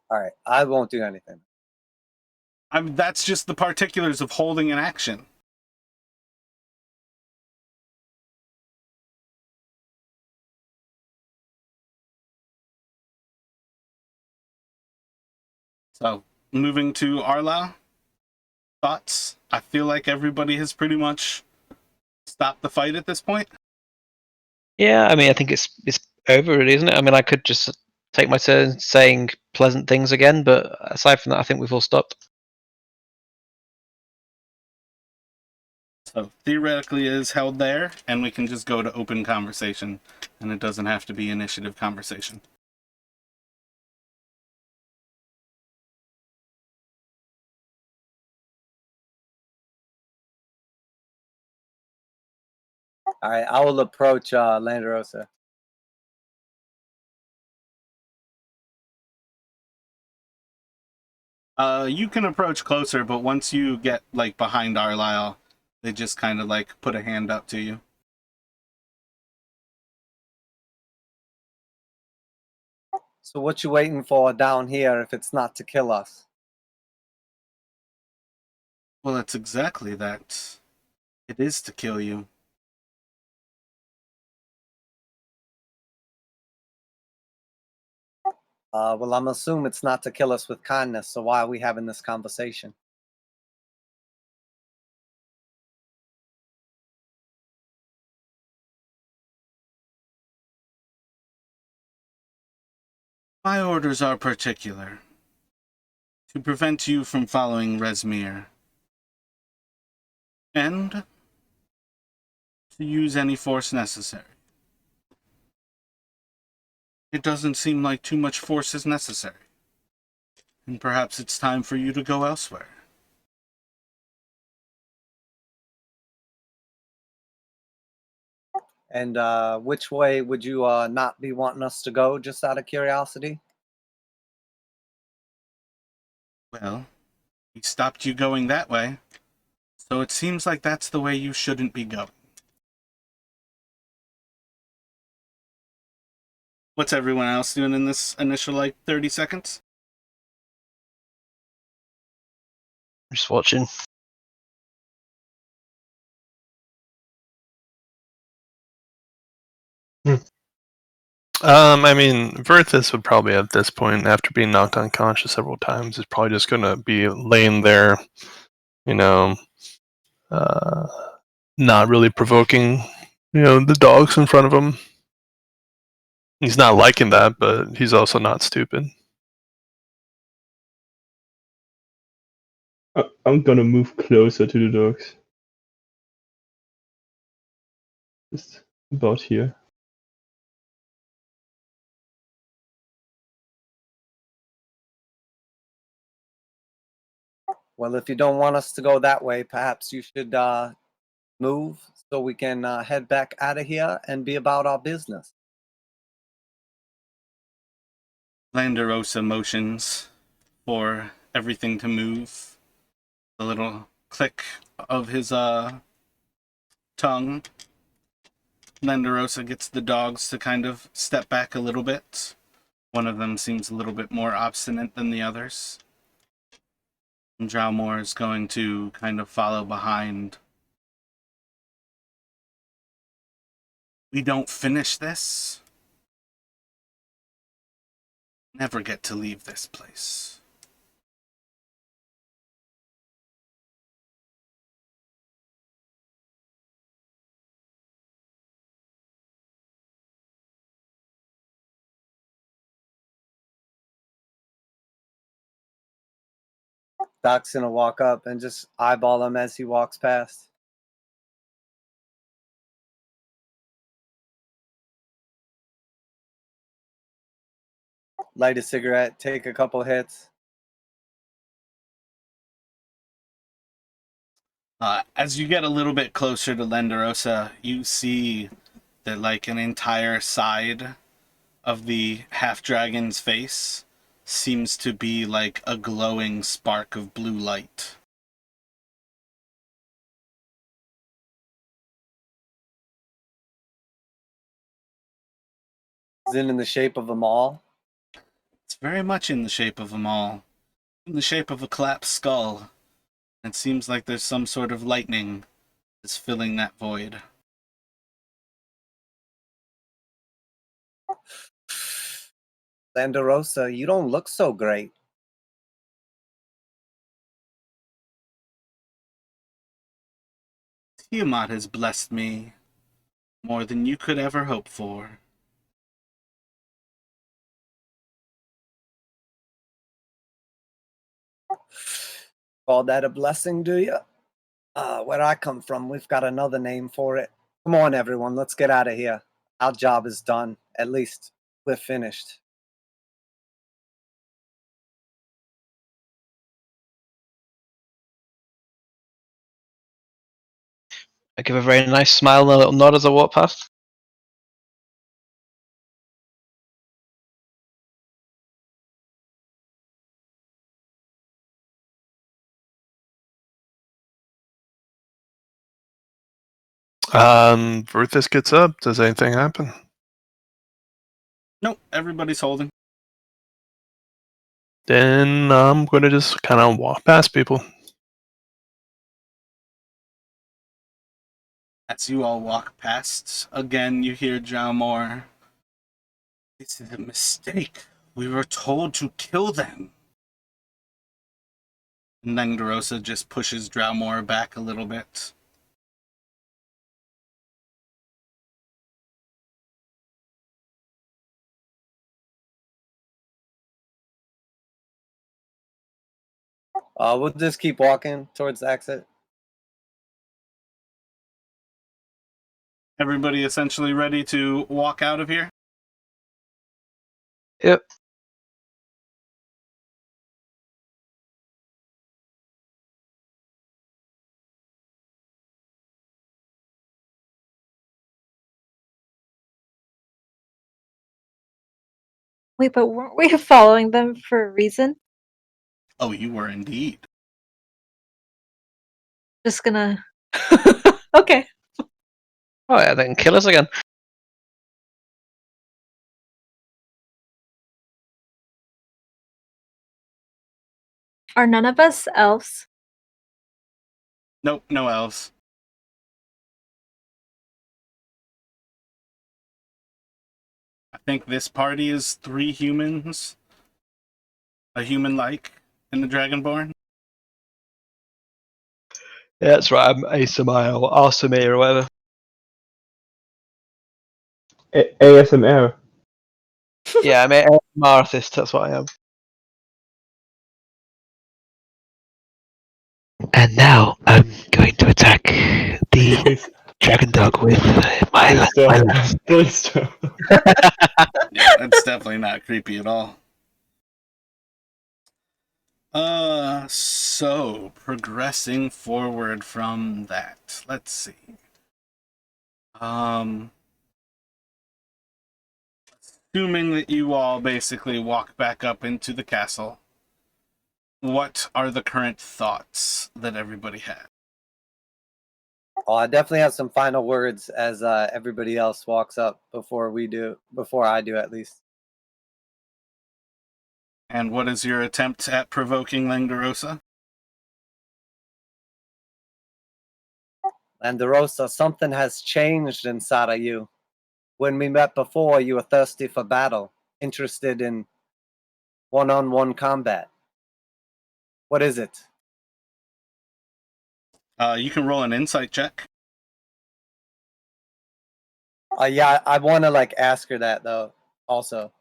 All right, I won't do anything. That's just the particulars of holding an action. So, moving to Arla. Thoughts? I feel like everybody has pretty much stopped the fight at this point. Yeah, I mean, I think it's over, really, isn't it? I mean, I could just take my turn saying pleasant things again, but aside from that, I think we've all stopped. So theoretically it is held there, and we can just go to open conversation, and it doesn't have to be initiative conversation. All right, I will approach Langdedrosa. You can approach closer, but once you get like behind Arlisle, they just kind of like put a hand up to you. So what you waiting for down here if it's not to kill us? Well, it's exactly that. It is to kill you. Well, I'm assuming it's not to kill us with kindness, so why are we having this conversation? My orders are particular. To prevent you from following Resmir. And to use any force necessary. It doesn't seem like too much force is necessary. And perhaps it's time for you to go elsewhere. And which way would you not be wanting us to go, just out of curiosity? Well, he stopped you going that way, so it seems like that's the way you shouldn't be going. What's everyone else doing in this initial, 30 seconds? Just watching. I mean, Verthus would probably at this point, after being knocked unconscious several times, is probably just going to be laying there, you know, not really provoking, the dogs in front of him. He's not liking that, but he's also not stupid. I'm gonna move closer to the dogs. Just about here. Well, if you don't want us to go that way, perhaps you should move so we can head back out of here and be about our business. Langdedrosa motions for everything to move. The little click of his tongue. Langdedrosa gets the dogs to kind of step back a little bit. One of them seems a little bit more obstinate than the others. And Drowmore is going to kind of follow behind. We don't finish this. Never get to leave this place. Doc's gonna walk up and just eyeball him as he walks past. Light a cigarette, take a couple hits. As you get a little bit closer to Langdedrosa, you see that like an entire side of the half-dragon's face seems to be like a glowing spark of blue light. Is it in the shape of a mall? It's very much in the shape of a maul, in the shape of a collapsed skull. It seems like there's some sort of lightning that's filling that void. Langdedrosa, you don't look so great. Tiamat has blessed me more than you could ever hope for. Call that a blessing, do you? Where I come from, we've got another name for it. Come on, everyone, let's get out of here. Our job is done. At least, we're finished. I give a very nice smile and a little nod as I walk past. Verthus gets up. Does anything happen? Nope, everybody's holding. Then I'm gonna just kind of walk past people. As you all walk past, again you hear Drowmore. This is a mistake. We were told to kill them. And Langdedrosa just pushes Drowmore back a little bit. We'll just keep walking towards the exit. Everybody essentially ready to walk out of here? Yep. Wait, but weren't we following them for a reason? Oh, you were indeed. Just gonna. Okay. Oh yeah, they can kill us again. Are none of us elves? Nope, no elves. I think this party is 3 humans. A human-like in the Dragonborn. Yeah, that's right. I'm Asamai or Arsamir or whatever. ASMR. Yeah, I'm an artist. That's what I am. And now I'm going to attack the Please, dragon dog with my please don't. lance. Please don't. Yeah, that's definitely not creepy at all. So progressing forward from that, let's see. Assuming that you all basically walk back up into the castle, what are the current thoughts that everybody has? Oh, I definitely have some final words as everybody else walks up before I do at least. And what is your attempt at provoking Langdedrosa? Langdedrosa, something has changed inside of you. When we met before, you were thirsty for battle, interested in one-on-one combat. What is it? You can roll an insight check. Yeah, I want to like ask her that though. Also,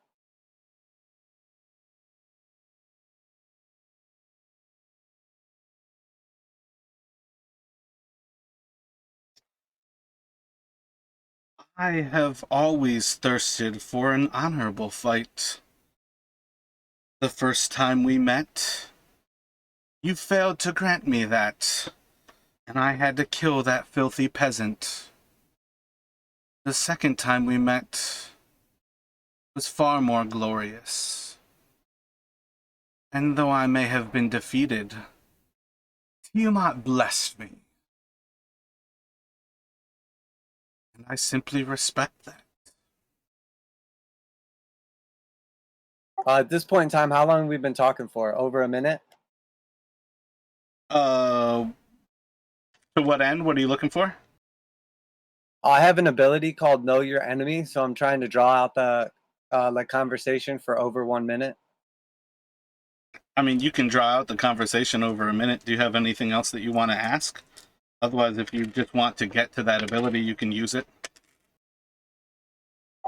I have always thirsted for an honorable fight. The first time we met, you failed to grant me that, and I had to kill that filthy peasant. The second time we met was far more glorious. And though I may have been defeated, Tiamat blessed me. And I simply respect that. At this point in time, how long have we been talking for? Over a minute? To what end? What are you looking for? I have an ability called Know Your Enemy, so I'm trying to draw out the conversation for over 1 minute. I mean, you can draw out the conversation over a minute. Do you have anything else that you want to ask? Otherwise, if you just want to get to that ability, you can use it.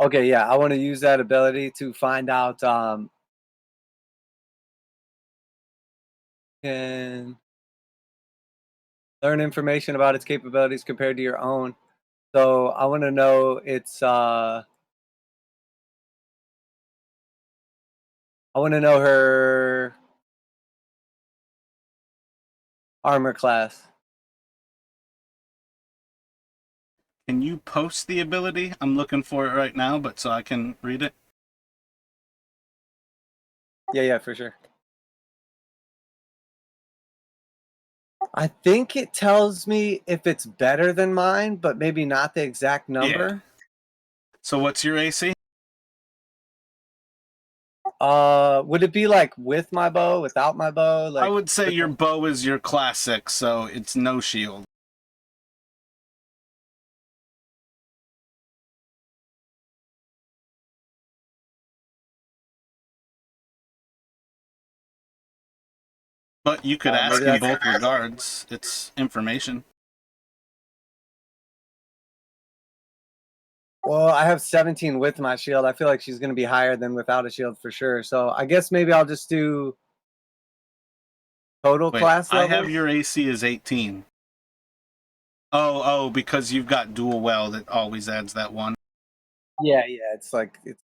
Okay, yeah, I want to use that ability to find out and learn information about its capabilities compared to your own. So I want to know its I want to know her armor class. Can you post the ability? I'm looking for it right now, but so I can read it. Yeah, for sure. I think it tells me if it's better than mine, but maybe not the exact number. So what's your AC? Would it be like with my bow, without my bow? Like I would say your bow is your classic, so it's no shield. But you could ask in both regards. It's information. Well, I have 17 with my shield. I feel like she's going to be higher than without a shield for sure. So I guess maybe I'll just do total class I levels. have your AC as 18. Oh, because you've got dual well that always adds that one. Yeah, it's like it's.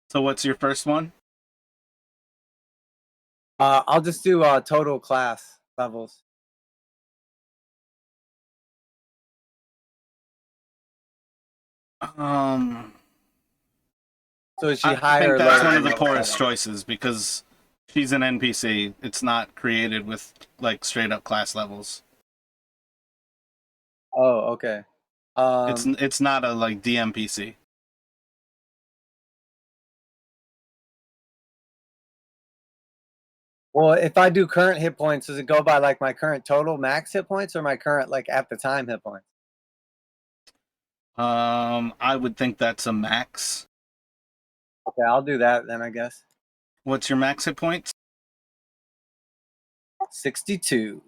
So what's your first one? I'll just do total class levels. So is she higher? I think that's one of the poorest choices because she's an NPC. It's not created with like straight up class levels. Oh, okay. It's not a like DMPC. Well, if I do current hit points, does it go by like my current total max hit points or my current like at the time hit points? I would think that's a max. Okay, I'll do that then, I guess. What's your max hit points? 62.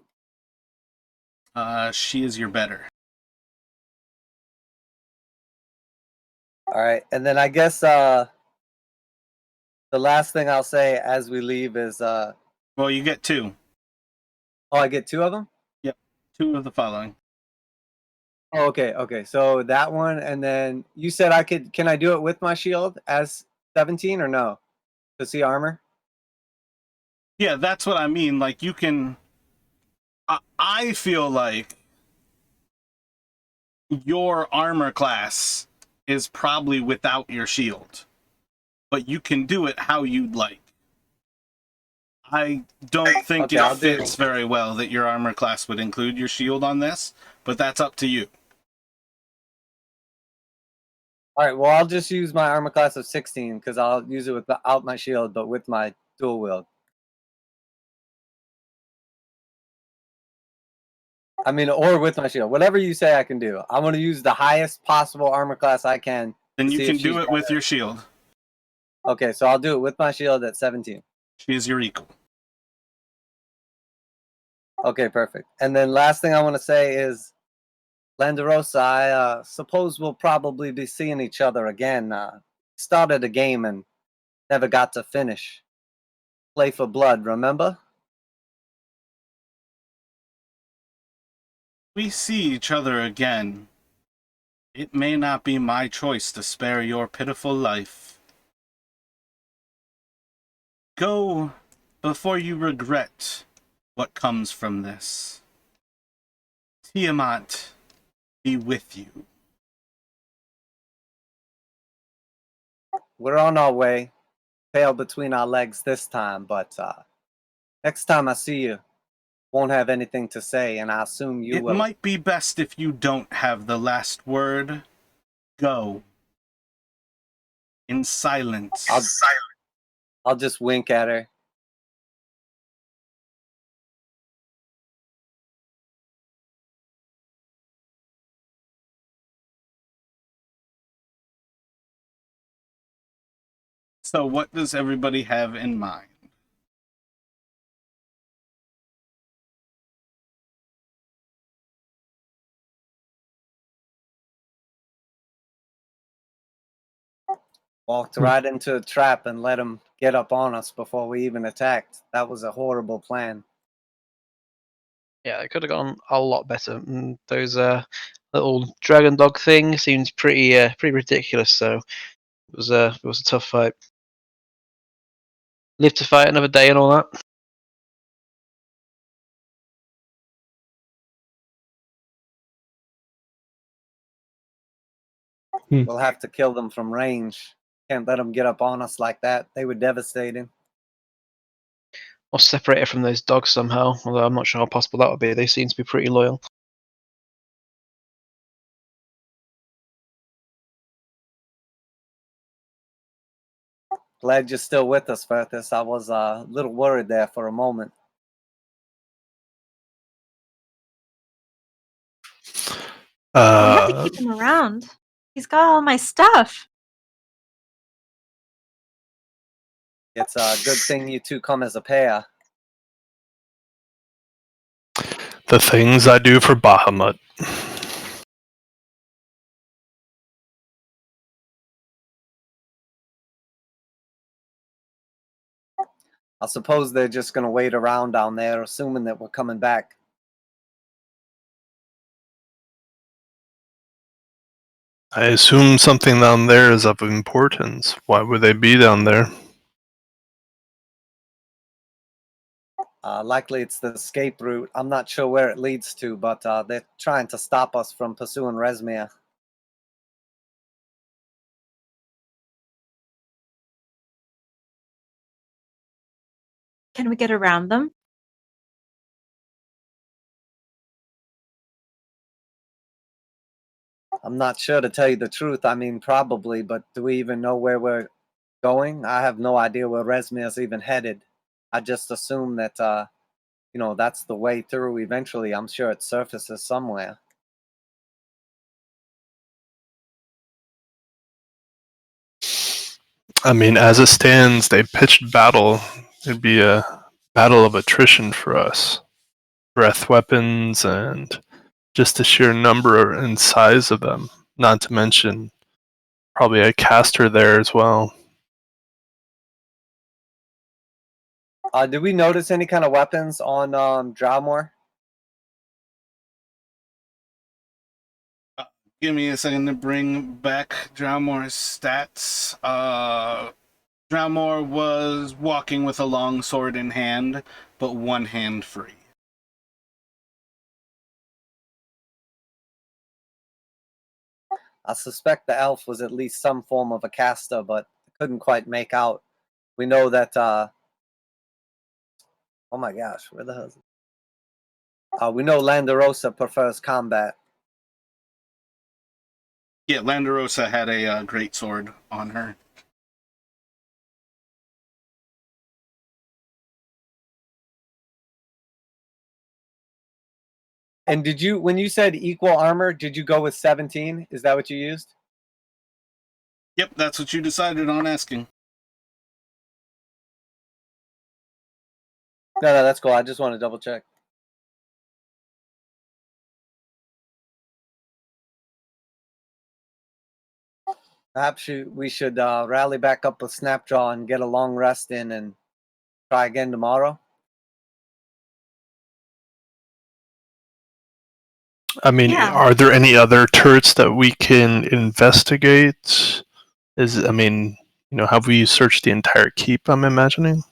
She is your better. All right, and then I guess the last thing I'll say as we leave is well, you get 2. Oh, I get 2 of them? Yep, 2 of the following. Oh, okay. So that one, and then you said I could. Can I do it with my shield as 17 or no? To see armor? Yeah, that's what I mean. Like you can. I feel like your armor class is probably without your shield, but you can do it how you'd like. I don't think it fits very well that your armor class would include your shield on this, but that's up to you. All right, well, I'll just use my armor class of 16 because I'll use it without my shield, but with my dual wield. I mean, or with my shield. Whatever you say I can do. I want to use the highest possible armor class I can. Then you can do it with your shield. Okay, so I'll do it with my shield at 17. She is your equal. Okay, perfect. And then last thing I want to say is, Langdedrosa, I suppose we'll probably be seeing each other again. Started a game and never got to finish. Play for blood, remember? We see each other again. It may not be my choice to spare your pitiful life. Go before you regret what comes from this. Tiamat be with you. We're on our way. Tail between our legs this time, but next time I see you, won't have anything to say, and I assume you It will. might be best if you don't have the last word. Go. In silence. I'll just wink at her. So what does everybody have in mind? Walked right into a trap and let him get up on us before we even attacked. That was a horrible plan. Yeah, it could have gone a lot better. Those little dragon dog thing seems pretty ridiculous. So it was a tough fight. Live to fight another day and all that. We'll have to kill them from range. Can't let them get up on us like that. They were devastating. Or separate it from those dogs somehow. Although I'm not sure how possible that would be. They seem to be pretty loyal. Glad you're still with us, Verthus. I was a little worried there for a moment. We have to keep him around. He's got all my stuff. It's a good thing you two come as a pair. The things I do for Bahamut. I suppose they're just going to wait around down there, assuming that we're coming back. I assume something down there is of importance. Why would they be down there? Likely it's the escape route. I'm not sure where it leads to, but they're trying to stop us from pursuing Resmir. Can we get around them? I'm not sure, to tell you the truth. I mean, probably, but do we even know where we're going? I have no idea where Resmir's even headed. I just assume that, that's the way through. Eventually, I'm sure it surfaces somewhere. I mean, as it stands, they pitched battle. It'd be a battle of attrition for us. Breath weapons and just the sheer number and size of them. Not to mention probably a caster there as well. Did we notice any kind of weapons on Drowmore? Give me a second to bring back Drowmore's stats. Drowmore was walking with a long sword in hand, but one hand free. I suspect the elf was at least some form of a caster, but couldn't quite make out. We know that, oh my gosh, where the hell is it? We know Langdedrosa prefers combat. Yeah, Langdedrosa had a great sword on her. And when you said equal armor, did you go with 17? Is that what you used? Yep, that's what you decided on asking. No, that's cool. I just want to double check. Perhaps we should rally back up with Snapjaw and get a long rest in and try again tomorrow. I mean, Yeah. are there any other turrets that we can investigate? Have we searched the entire keep, I'm imagining?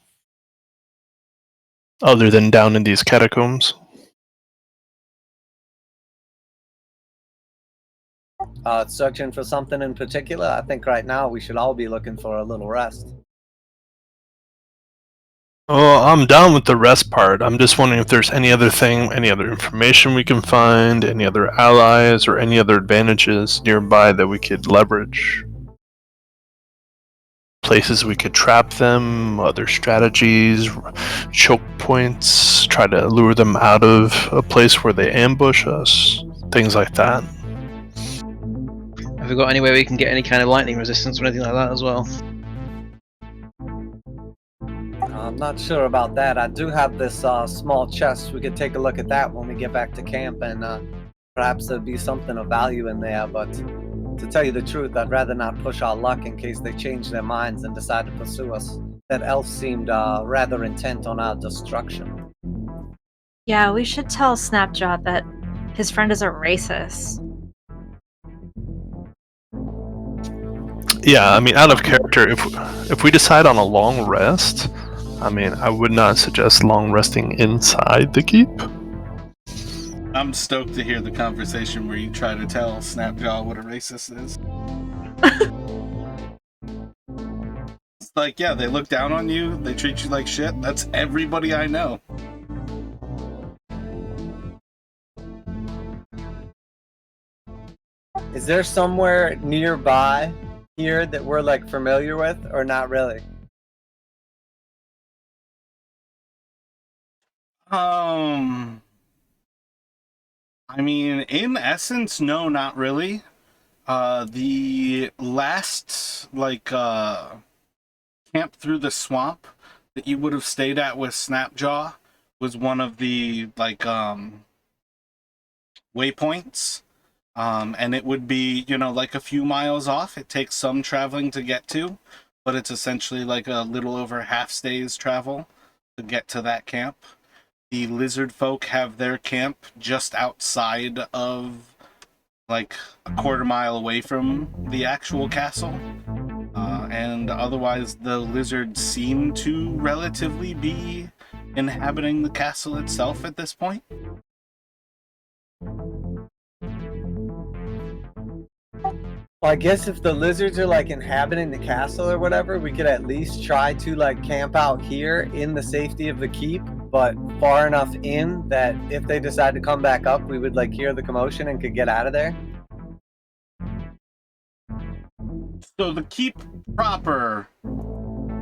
Other than down in these catacombs? searching for something in particular? I think right now we should all be looking for a little rest. Oh, I'm down with the rest part. I'm just wondering if there's any other thing, any other information we can find, any other allies, or any other advantages nearby that we could leverage. Places we could trap them, other strategies, choke points, try to lure them out of a place where they ambush us, things like that. Have we got any way we can get any kind of lightning resistance or anything like that as well? I'm not sure about that. I do have this small chest. We could take a look at that when we get back to camp, and perhaps there'd be something of value in there. But to tell you the truth, I'd rather not push our luck in case they change their minds and decide to pursue us. That elf seemed rather intent on our destruction. Yeah, we should tell Snapjaw that his friend is a racist. Yeah, I mean, out of character, if we decide on a long rest, I mean, I would not suggest long resting inside the keep. I'm stoked to hear the conversation where you try to tell Snapjaw what a racist is. It's like, yeah, they look down on you, they treat you like shit. That's everybody I know. Is there somewhere nearby here that we're like familiar with, or not really? I mean, in essence, no, not really. The last, camp through the swamp that you would have stayed at with Snapjaw was one of the, waypoints. And it would be, like a few miles off. It takes some traveling to get to, but it's essentially like a little over half day's travel to get to that camp. The lizard folk have their camp just outside of, like, a quarter mile away from the actual castle. And otherwise, the lizards seem to relatively be inhabiting the castle itself at this point. Well, I guess if the lizards are like inhabiting the castle or whatever, we could at least try to like camp out here in the safety of the keep, but far enough in that if they decide to come back up, we would like hear the commotion and could get out of there. So the keep proper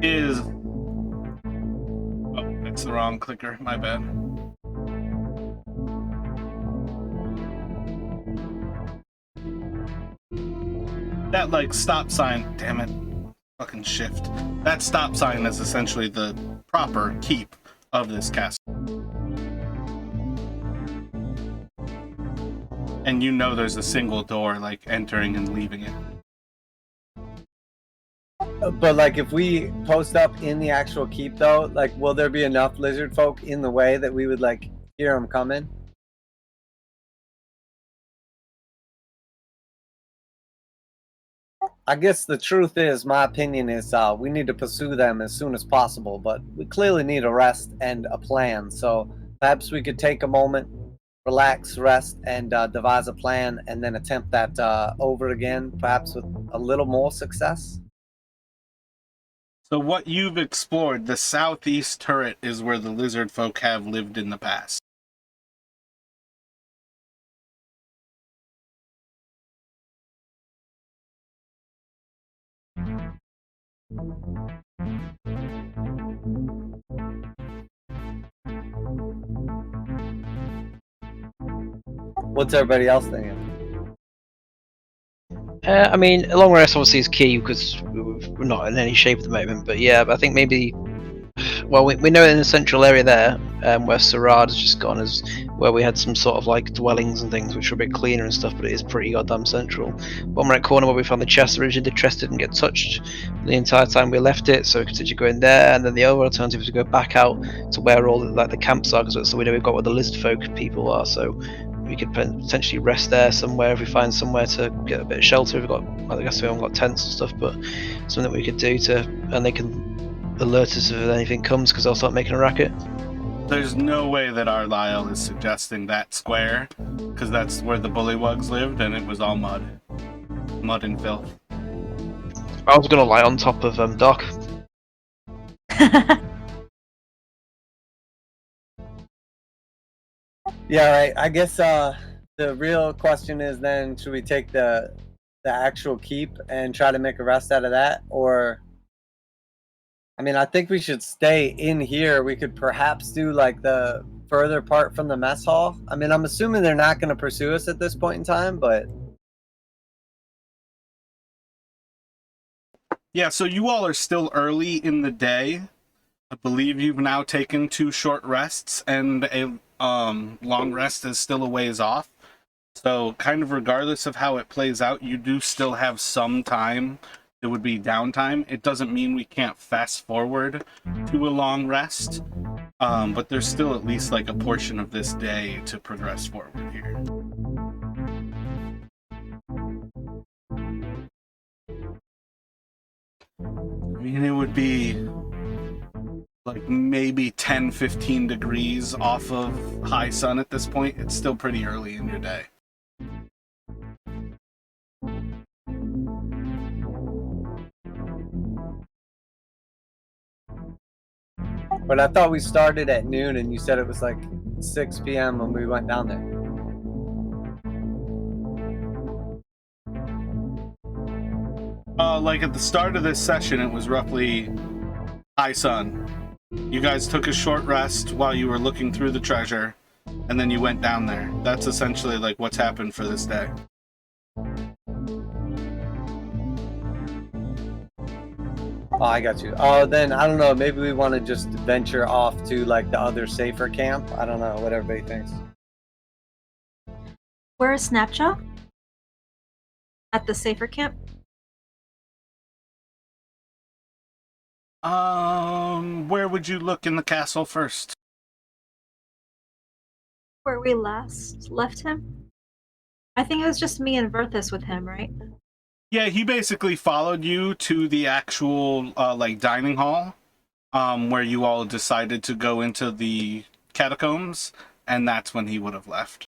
is... Oh, that's the wrong clicker, my bad. That, stop sign, damn it, fucking shift. That stop sign is essentially the proper keep of this castle. And there's a single door, entering and leaving it. But, if we post up in the actual keep, though, will there be enough lizard folk in the way that we would, hear them coming? I guess the truth is, my opinion is, we need to pursue them as soon as possible, but we clearly need a rest and a plan, so perhaps we could take a moment, relax, rest, and devise a plan, and then attempt that over again, perhaps with a little more success. So what you've explored, the southeast turret is where the lizard folk have lived in the past. What's everybody else thinking? I mean, a long rest obviously is key because we're not in any shape at the moment. But yeah, I think maybe, well, we know in the central area there, where Sarad has just gone, is where we had some sort of dwellings and things which were a bit cleaner and stuff, but it is pretty goddamn central. Bottom right corner where we found the chest originally, the chest didn't get touched the entire time we left it, so we could potentially go in there, and then the other alternative is to go back out to where all the camps are, so we know we've got where the lizard folk people are, so we could potentially rest there somewhere if we find somewhere to get a bit of shelter. We've got, I guess we haven't got tents and stuff, but something that we could do and they can alert us if anything comes, because they'll start making a racket. There's no way that Arlyle is suggesting that square, because that's where the bullywugs lived and it was all mud. mud and filth. I was gonna lie on top of Doc. Yeah, right. I guess the real question is then, should we take the actual keep and try to make a rest out of that, or? I mean, I think we should stay in here. We could perhaps do like the further part from the mess hall. I mean, I'm assuming they're not going to pursue us at this point in time, but Yeah, so you all are still early in the day. I believe you've now taken 2 short rests, and a long rest is still a ways off. So kind of regardless of how it plays out, you do still have some time. It would be downtime. It doesn't mean we can't fast forward to a long rest, but there's still at least like a portion of this day to progress forward here. I mean, it would be like maybe 10-15 degrees off of high sun at this point. It's still pretty early in your day. But I thought we started at noon, and you said it was like 6 p.m. when we went down there. Like at the start of this session, it was roughly high sun. You guys took a short rest while you were looking through the treasure, and then you went down there. That's essentially like what's happened for this day. Oh, I got you. Oh, then I don't know. Maybe we want to just venture off to like the other safer camp. I don't know what everybody thinks. Where is Snapjaw? At the safer camp? Where would you look in the castle first? Where we last left him? I think it was just me and Verthus with him, right? Yeah, he basically followed you to the actual like dining hall, where you all decided to go into the catacombs, and that's when he would have left.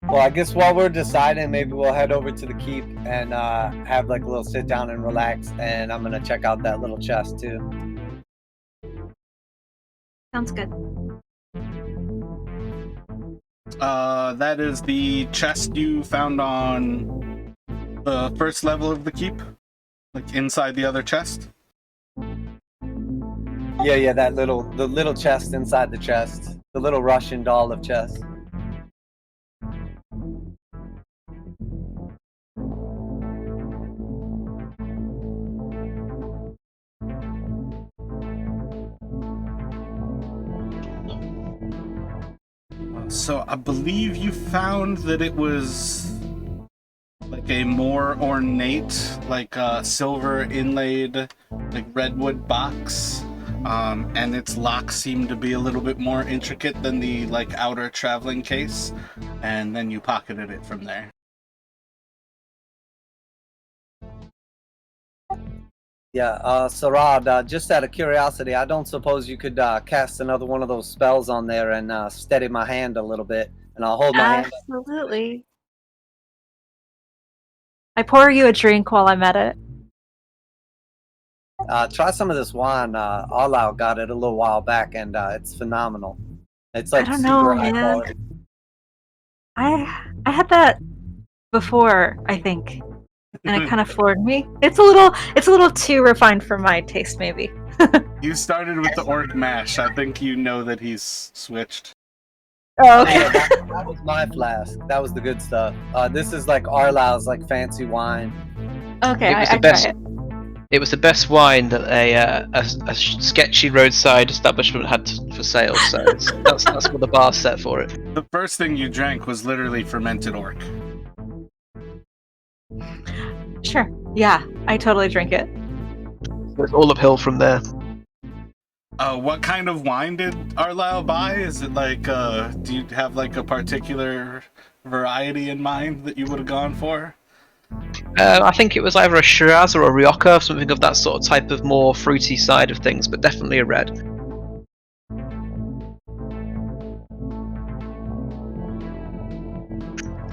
Well, I guess while we're deciding, maybe we'll head over to the keep and have like a little sit down and relax. And I'm gonna check out that little chest too. Sounds good. That is the chest you found on the first level of the keep, like inside the other chest. Yeah, the little chest inside the chest, the little Russian doll of chest. So I believe you found that it was like a more ornate, like silver inlaid, like redwood box, and its locks seem to be a little bit more intricate than the like outer traveling case, and then you pocketed it from there. Yeah, Sarad, just out of curiosity, I don't suppose you could cast another one of those spells on there and steady my hand a little bit, and I'll hold my hand. Absolutely. I pour you a drink while I'm at it. Try some of this wine. Arlau got it a little while back, and it's phenomenal. It's like I don't super know, high man. quality. I had that before, I think. And it kind of floored me. It's a little too refined for my taste, maybe. You started with the orc mash. I think you know that he's switched. Oh, okay. Yeah, that was my flask. That was the good stuff. This is like Arlau's like fancy wine. Okay, It was I the best. try it. It was the best wine that a sketchy roadside establishment had for sale. So that's what the bar set for it. The first thing you drank was literally fermented orc. Sure. Yeah, I totally drink it. It's all uphill from there. What kind of wine did Arlau buy? Is it like, do you have like a particular variety in mind that you would have gone for? I think it was either a Shiraz or a Rioja, something of that sort of type of more fruity side of things, but definitely a red.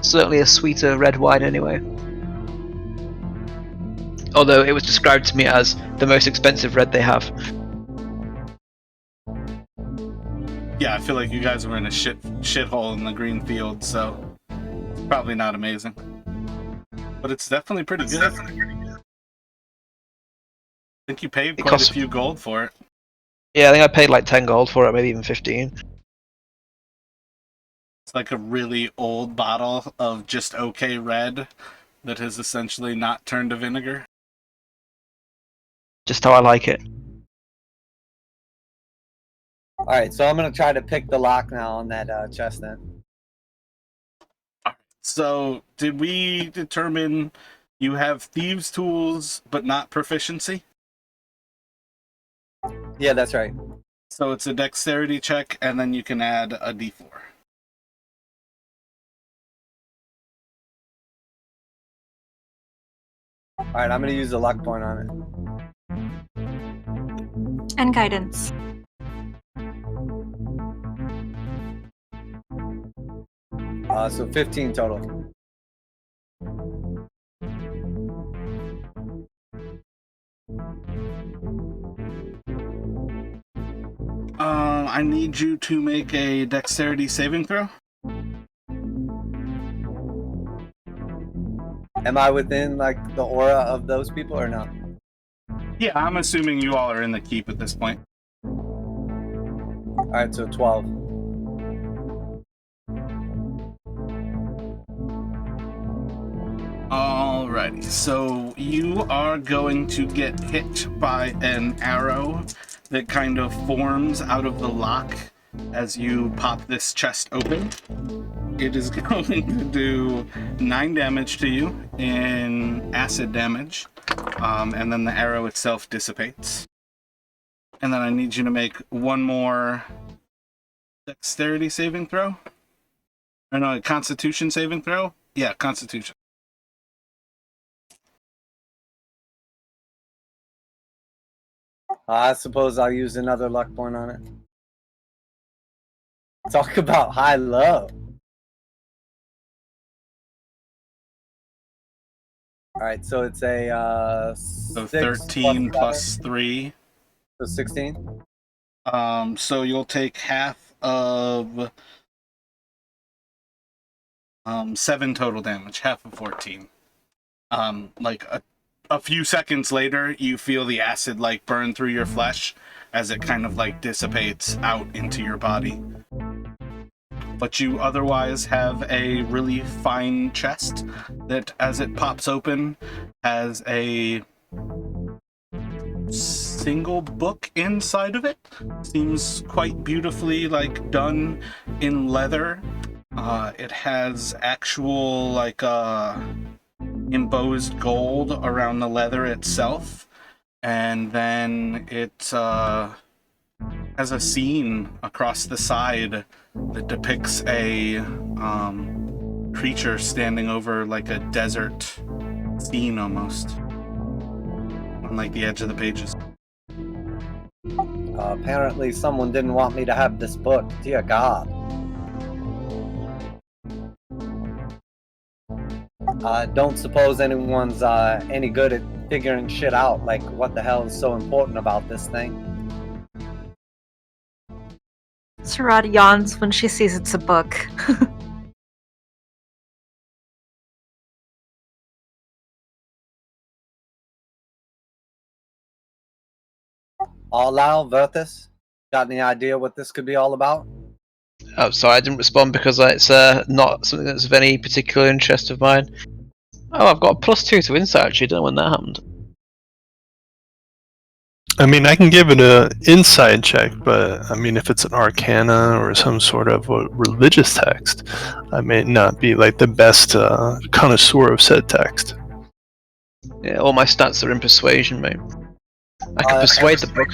Certainly a sweeter red wine anyway. Although it was described to me as the most expensive red they have. Yeah, I feel like you guys were in a shithole in the green field, so it's probably not amazing. But it's definitely pretty good. I think you paid quite a few gold for it. Yeah, I think I paid like 10 gold for it, maybe even 15. It's like a really old bottle of just okay red that has essentially not turned to vinegar. Just how I like it. Alright, so I'm gonna try to pick the lock now on that chest then. So, did we determine you have thieves' tools but not proficiency? Yeah, that's right. So it's a dexterity check, and then you can add a d4. Alright, I'm gonna use the luck point on it. And guidance. So 15 total. I need you to make a dexterity saving throw. Am I within like the aura of those people or no? Yeah, I'm assuming you all are in the keep at this point. Alright, so 12. Alrighty, so you are going to get hit by an arrow that kind of forms out of the lock as you pop this chest open. It is going to do 9 damage to you in acid damage, and then the arrow itself dissipates. And then I need you to make one more dexterity saving throw. Or no, a constitution saving throw? Yeah, constitution. I suppose I'll use another luck point on it. Talk about high-low. Alright, so it's a So 6 13 plus 3. So 16? So you'll take half of 7 total damage, half of 14. Like a few seconds later, you feel the acid like burn through your flesh as it kind of like dissipates out into your body. But you otherwise have a really fine chest that, as it pops open, has a single book inside of it. Seems quite beautifully like done in leather. It has actual like embossed gold around the leather itself, and then it has a scene across the side that depicts a creature standing over like a desert scene almost on like the edge of the pages. Apparently someone didn't want me to have this book. Dear God. I don't suppose anyone's any good at figuring shit out, like what the hell is so important about this thing. Sarad yawns when she sees it's a book. Arlau, Verthus, got any idea what this could be all about? Oh, sorry, I didn't respond because it's not something that's of any particular interest of mine. Oh, I've got a +2 to insight actually, don't know when that happened. I mean, I can give it a inside check, but I mean, if it's an arcana or some sort of a religious text, I may not be like the best connoisseur of said text. Yeah, all my stats are in persuasion, mate. I can persuade the book.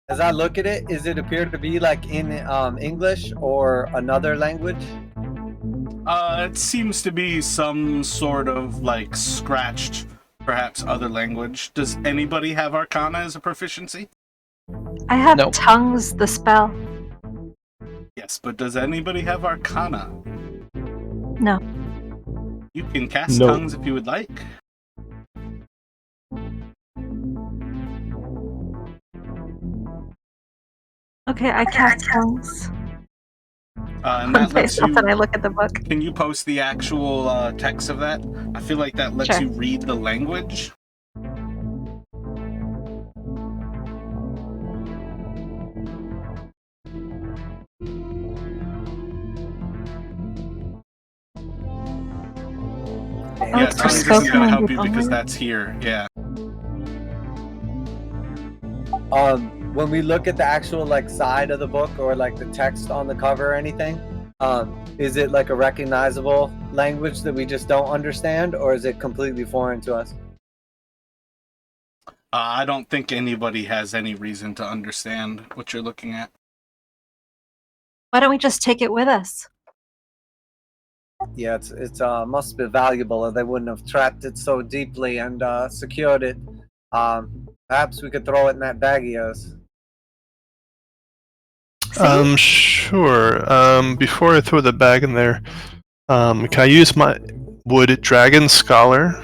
As I look at it, does it appear to be like in English or another language? It seems to be some sort of like scratched, perhaps other language. Does anybody have Arcana as a proficiency? I have No. tongues, the spell. Yes, but does anybody have Arcana? No. You can cast No. tongues if you would like. Okay, I cast tongues. And that lets Based off when I you. look at the book. Can you post the actual text of that? I feel like that lets Sure. you read the language. Oh, Yeah, it's for tongues isn't spoken gonna help language you because only? that's here. Yeah. When we look at the actual like side of the book or like the text on the cover or anything, is it like a recognizable language that we just don't understand, or is it completely foreign to us? I don't think anybody has any reason to understand what you're looking at. Why don't we just take it with us? Yeah, it's must be valuable, or they wouldn't have trapped it so deeply and secured it. Perhaps we could throw it in that bag of yours. See? Sure. Before I throw the bag in there, can I use my Would Dragon Scholar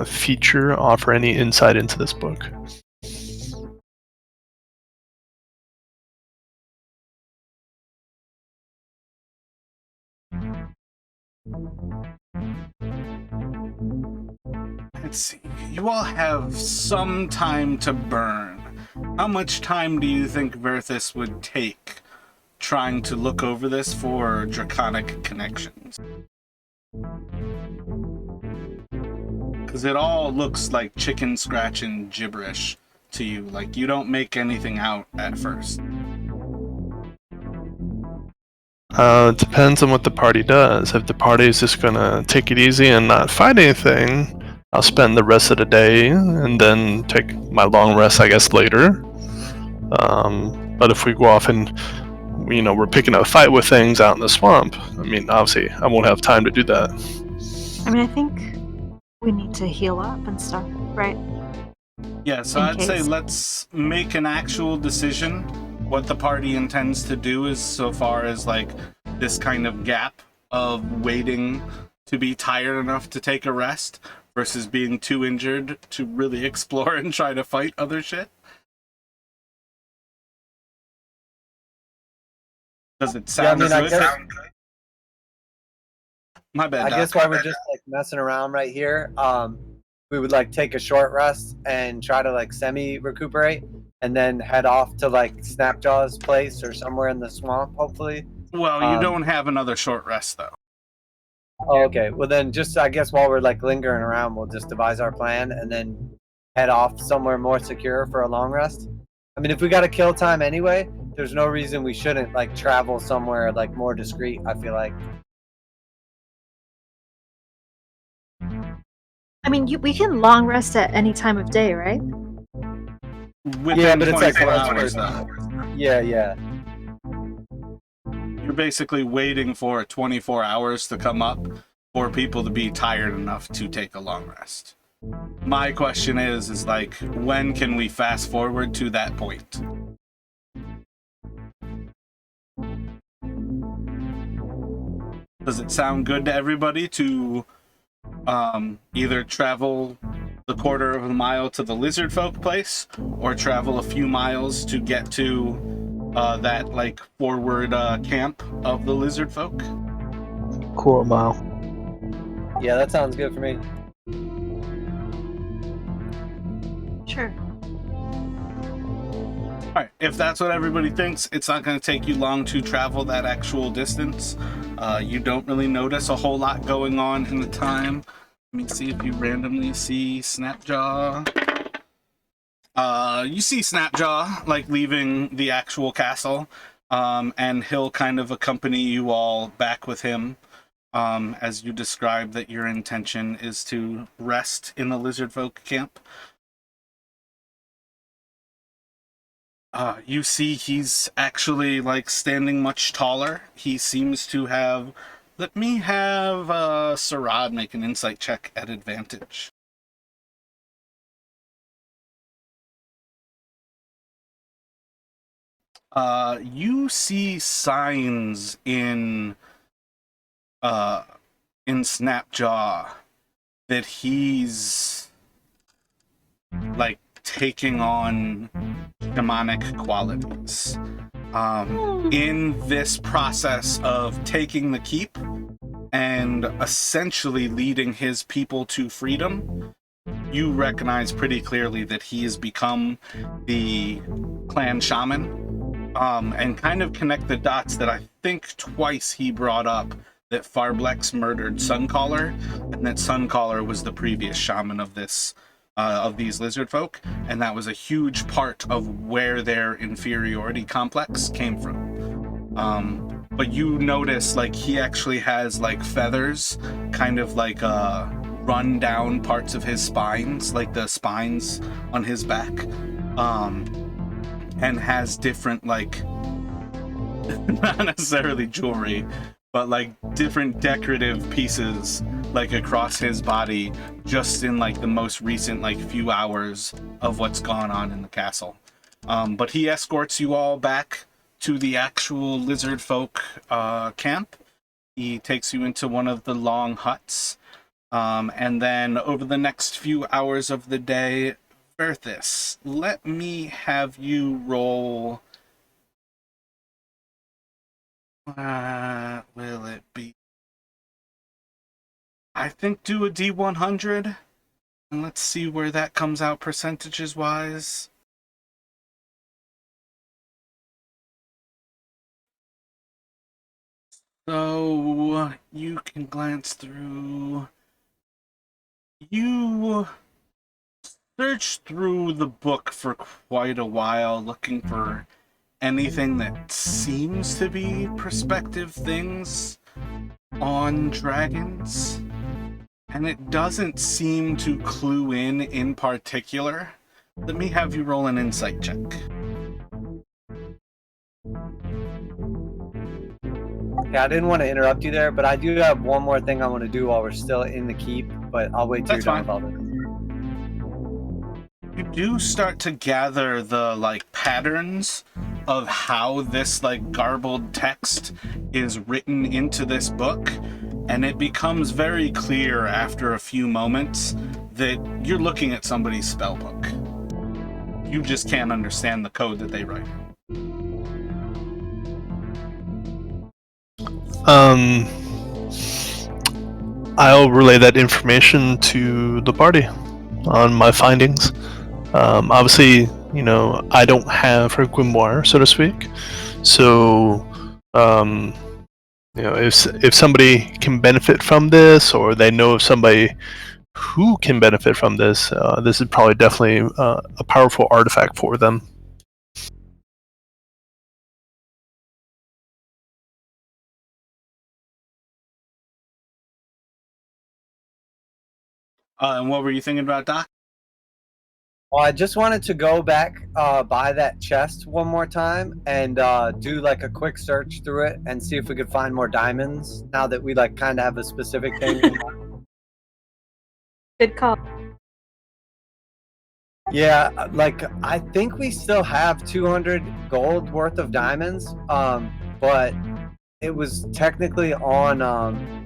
feature offer any insight into this book? Let's see. You all have some time to burn. How much time do you think Verthus would take trying to look over this for draconic connections? Because it all looks like chicken scratch and gibberish to you. Like, you don't make anything out at first. It depends on what the party does. If the party is just gonna take it easy and not fight anything, I'll spend the rest of the day and then take my long rest, I guess, later. But if we go off and we're picking a fight with things out in the swamp, I mean, obviously, I won't have time to do that. I mean, I think we need to heal up and stuff, right? Yeah, so In I'd say case. let's make an actual decision what the party intends to do is so far as like this kind of gap of waiting to be tired enough to take a rest versus being too injured to really explore and try to fight other shit. Does it sound I good? guess, My bad, I Doc. guess while we're just like messing around right here, we would like take a short rest and try to like semi recuperate, and then head off to like Snapjaw's place or somewhere in the swamp, hopefully. Well, you don't have another short rest though. Oh, okay. Well, then just I guess while we're like lingering around, we'll just devise our plan and then head off somewhere more secure for a long rest. I mean, if we got to kill time anyway, there's no reason we shouldn't like travel somewhere like more discreet. I feel like. I mean, we can long rest at any time of day, right? Within but it's like 24 once hours we're- though. Yeah. You're basically waiting for 24 hours to come up for people to be tired enough to take a long rest. My question is like, when can we fast forward to that point? Does it sound good to everybody to either travel the quarter of a mile to the lizard folk place or travel a few miles to get to that like forward camp of the lizard folk? Quarter mile. Yeah, that sounds good for me. Sure. Alright, if that's what everybody thinks, it's not going to take you long to travel that actual distance. You don't really notice a whole lot going on in the time. Let me see if you randomly see Snapjaw. You see Snapjaw, like, leaving the actual castle, and he'll kind of accompany you all back with him, as you describe that your intention is to rest in the lizard folk camp. You see he's actually like standing much taller. He seems to have Let me have Sarad make an insight check at advantage. You see signs in Snapjaw that he's like taking on shamanic qualities. In this process of taking the keep and essentially leading his people to freedom, you recognize pretty clearly that he has become the clan shaman, and kind of connect the dots that I think twice he brought up that Farblex murdered Suncaller, and that Suncaller was the previous shaman of this of these lizard folk, and that was a huge part of where their inferiority complex came from. But you notice like he actually has like feathers kind of like run down parts of his spines, like the spines on his back, and has different like not necessarily jewelry, but like different decorative pieces like across his body, just in like the most recent like few hours of what's gone on in the castle. But he escorts you all back to the actual lizard folk camp. He takes you into one of the long huts, and then over the next few hours of the day, Verthis, let me have you roll. Will it be? I think do a D100, and let's see where that comes out percentages wise. So you can glance through. You search through the book for quite a while, looking for anything that seems to be prospective things on dragons, and it doesn't seem to clue in particular. Let me have you roll an insight check. Yeah, I didn't want to interrupt you there, but I do have one more thing I want to do while we're still in the keep, but I'll wait till you're done about it. You do start to gather the like patterns of how this like garbled text is written into this book, and it becomes very clear after a few moments that you're looking at somebody's spell book. You just can't understand the code that they write. I'll relay that information to the party on my findings. Obviously, I don't have her grimoire, so to speak. So, if somebody can benefit from this, or they know of somebody who can benefit from this, this is probably definitely a powerful artifact for them. And what were you thinking about, Doc? Well, I just wanted to go back by that chest one more time and do like a quick search through it and see if we could find more diamonds now that we like kind of have a specific thing. Good call. Yeah, like I think we still have 200 gold worth of diamonds, but it was technically on.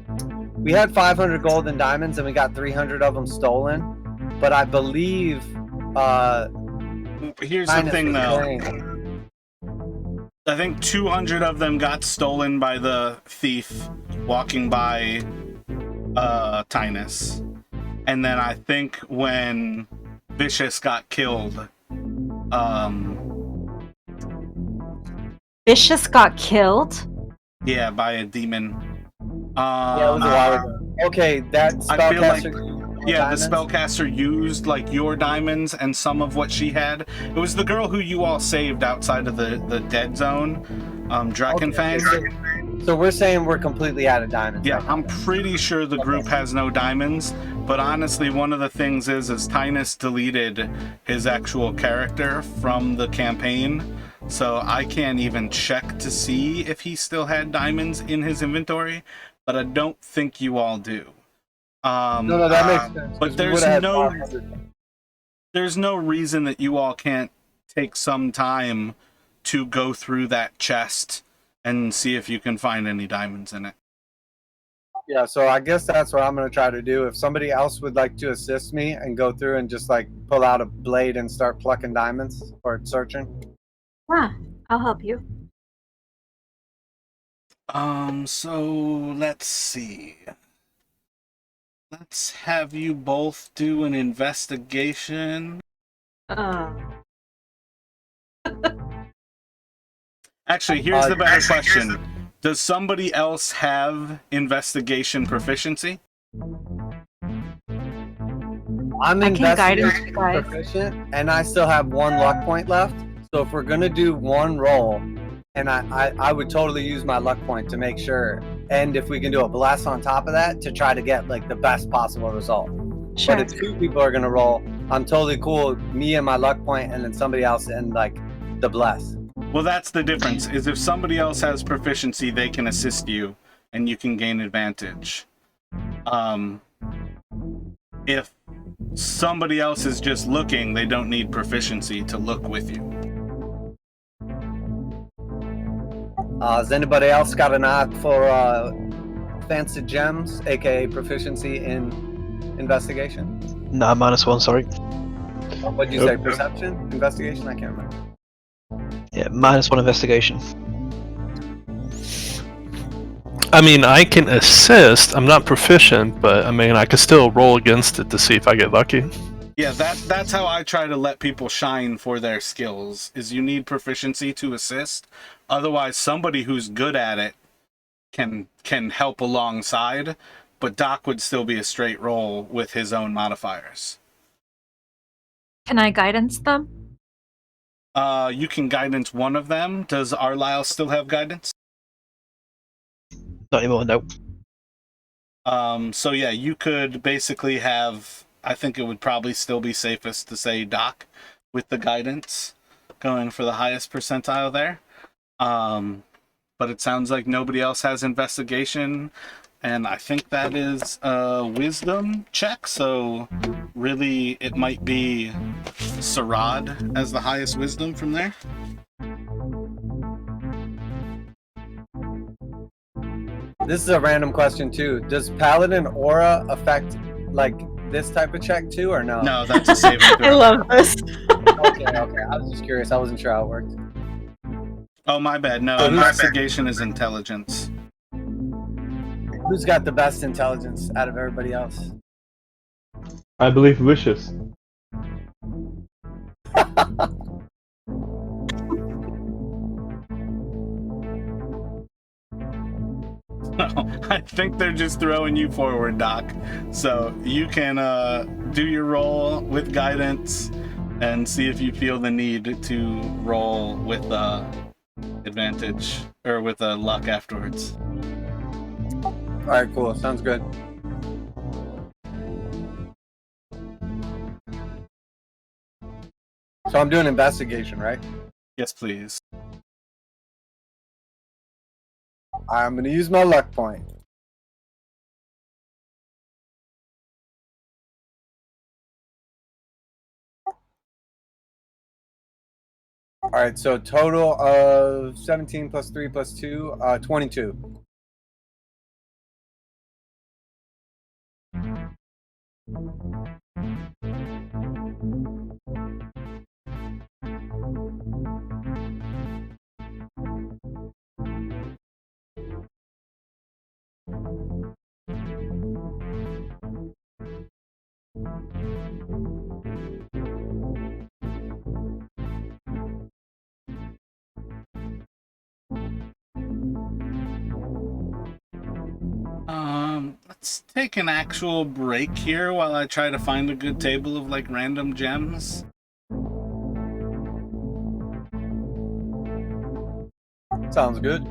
We had 500 gold and diamonds, and we got 300 of them stolen. But I believe. Here's the thing, though. I think 200 of them got stolen by the thief walking by Tynus, and then I think when Vicious got killed. Vicious got killed? Yeah, by a demon. Yeah, it was a while ago. Okay, that spellcaster. Yeah, the spellcaster used like your diamonds and some of what she had. It was the girl who you all saved outside of the dead zone, Drakenfang. Okay, so we're saying we're completely out of diamonds. Yeah, I'm pretty sure the group has no diamonds, but honestly, one of the things is Tynus deleted his actual character from the campaign, so I can't even check to see if he still had diamonds in his inventory. but I don't think you all do. No, that makes sense. But 'cause we would've had 500. there's no reason that you all can't take some time to go through that chest and see if you can find any diamonds in it. Yeah, so I guess that's what I'm gonna try to do. If somebody else would like to assist me and go through and just like pull out a blade and start plucking diamonds or searching. Ah, I'll help you. So let's see. Let's have you both do an investigation. Actually, here's the better question. Does somebody else have investigation proficiency? I'm I can guide investigation you guys. proficient, and I still have 1 luck point left. So if we're gonna do 1 roll, and I would totally use my luck point to make sure. And if we can do a bless on top of that to try to get like the best possible result. Sure. But if 2 people are gonna roll, I'm totally cool with me and my luck point, and then somebody else and like the bless. Well, that's the difference, is if somebody else has proficiency, they can assist you, and you can gain advantage. If somebody else is just looking, they don't need proficiency to look with you. Has anybody else got an eye for fancy gems, aka proficiency in investigation? No, -1, sorry. What'd you say? Perception? Investigation? I can't remember. Yeah, -1 investigation. I mean, I can assist. I'm not proficient, but I mean, I can still roll against it to see if I get lucky. Yeah, that's how I try to let people shine for their skills, is you need proficiency to assist. Otherwise, somebody who's good at it can help alongside, but Doc would still be a straight roll with his own modifiers. Can I guidance them? You can guidance one of them. Does Arlisle still have guidance? Not anymore, no. So yeah, you could basically have, I think it would probably still be safest to say Doc with the guidance, going for the highest percentile there. But it sounds like nobody else has investigation, and I think that is a wisdom check, so really it might be Sarad as the highest wisdom from there. This is a random question too. Does Paladin Aura affect like this type of check too, or no? No, that's a saving throw. I love this. Okay. I was just curious. I wasn't sure how it worked. Oh, my bad. No, investigation is intelligence. Who's got the best intelligence out of everybody else? I believe wishes. I think they're just throwing you forward, Doc. So you can do your roll with guidance and see if you feel the need to roll with advantage or with luck afterwards. All right, cool. Sounds good. So I'm doing investigation, right? Yes, please. I'm going to use my luck point. All right, so total of 17 plus 3 plus 2, 22. Let's take an actual break here while I try to find a good table of like random gems. Sounds good.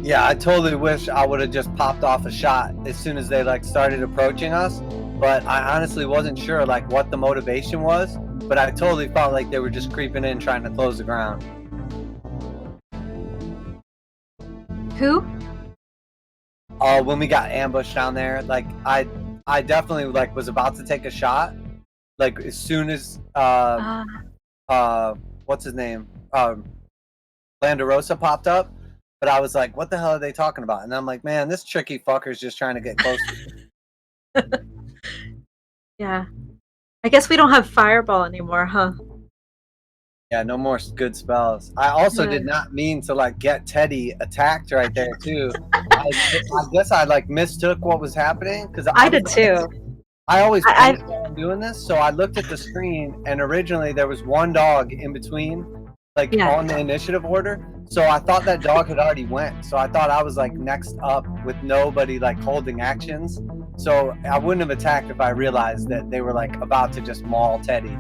Yeah, I totally wish I would have just popped off a shot as soon as they like started approaching us, but I honestly wasn't sure like what the motivation was, but I totally felt like they were just creeping in trying to close the ground. Who? When we got ambushed down there, like I definitely like was about to take a shot, like as soon as what's his name, Langdedrosa popped up, but I was like, what the hell are they talking about? And I'm like, man, this tricky fucker's just trying to get close to me. Yeah. I guess we don't have fireball anymore, huh? Yeah, no more good spells. I also did not mean to like get Teddy attacked right there too. I guess I like mistook what was happening because I did too. I always panic while I'm doing this, so I looked at the screen and originally there was one dog in between, like on the initiative order. So I thought that dog had already went. So I thought I was like next up with nobody like holding actions. So I wouldn't have attacked if I realized that they were like about to just maul Teddy.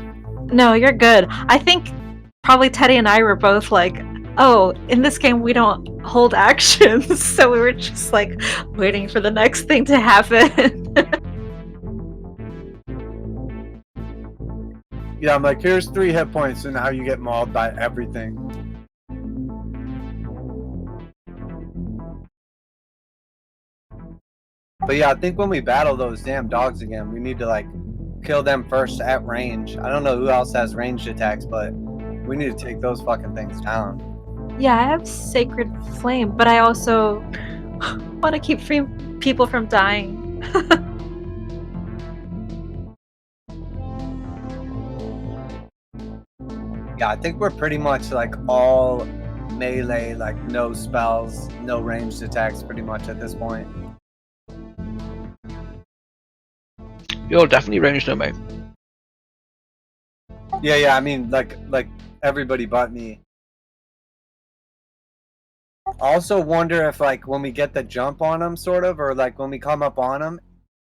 No, you're good. I think probably Teddy and I were both like, oh, in this game we don't hold actions. So we were just like waiting for the next thing to happen. Yeah, I'm like, here's 3 hit points and now you get mauled by everything. But yeah, I think when we battle those damn dogs again, we need to like kill them first at range. I don't know who else has ranged attacks, but we need to take those fucking things down. Yeah, I have Sacred Flame, but I also want to keep people from dying. Yeah, I think we're pretty much like all melee, like no spells, no ranged attacks pretty much at this point. You're definitely ranged, no mate. Yeah, I mean like everybody but me. I also wonder if like when we get the jump on them sort of, or like when we come up on them,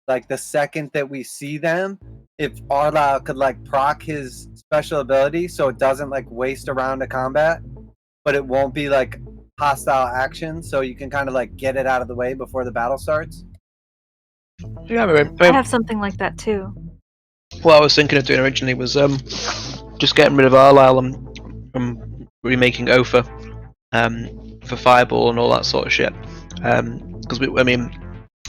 like the second that we see them, if Arlau could like proc his special ability so it doesn't like waste a round of combat, but it won't be like hostile action, so you can kind of like get it out of the way before the battle starts. Yeah, I have something like that too. What I was thinking of doing originally was just getting rid of Arlisle and remaking Ophir for Fireball and all that sort of shit. Because I mean,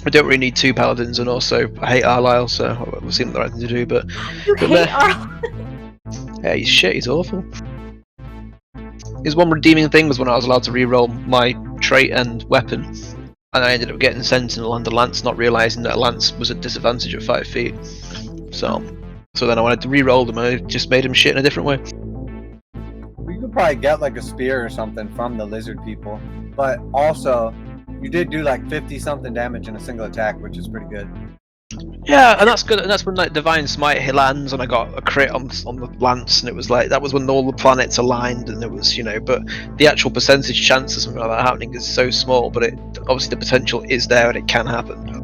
we don't really need 2 paladins, and also I hate Arlisle, so we'll see what the right thing to do. But you hate Arlisle? Yeah, he's shit. He's awful. His one redeeming thing was when I was allowed to reroll my trait and weapon, and I ended up getting Sentinel and a Lance, not realizing that a Lance was at disadvantage at 5 feet. So then I wanted to reroll them, and I just made him shit in a different way. We could probably get like a spear or something from the lizard people, but also you did do like 50 something damage in a single attack, which is pretty good. Yeah, and that's good. And that's when like Divine Smite hit lands, and I got a crit on the Lance, and it was like that was when all the planets aligned, and it was but the actual percentage chance of something like that happening is so small. But obviously the potential is there, and it can happen.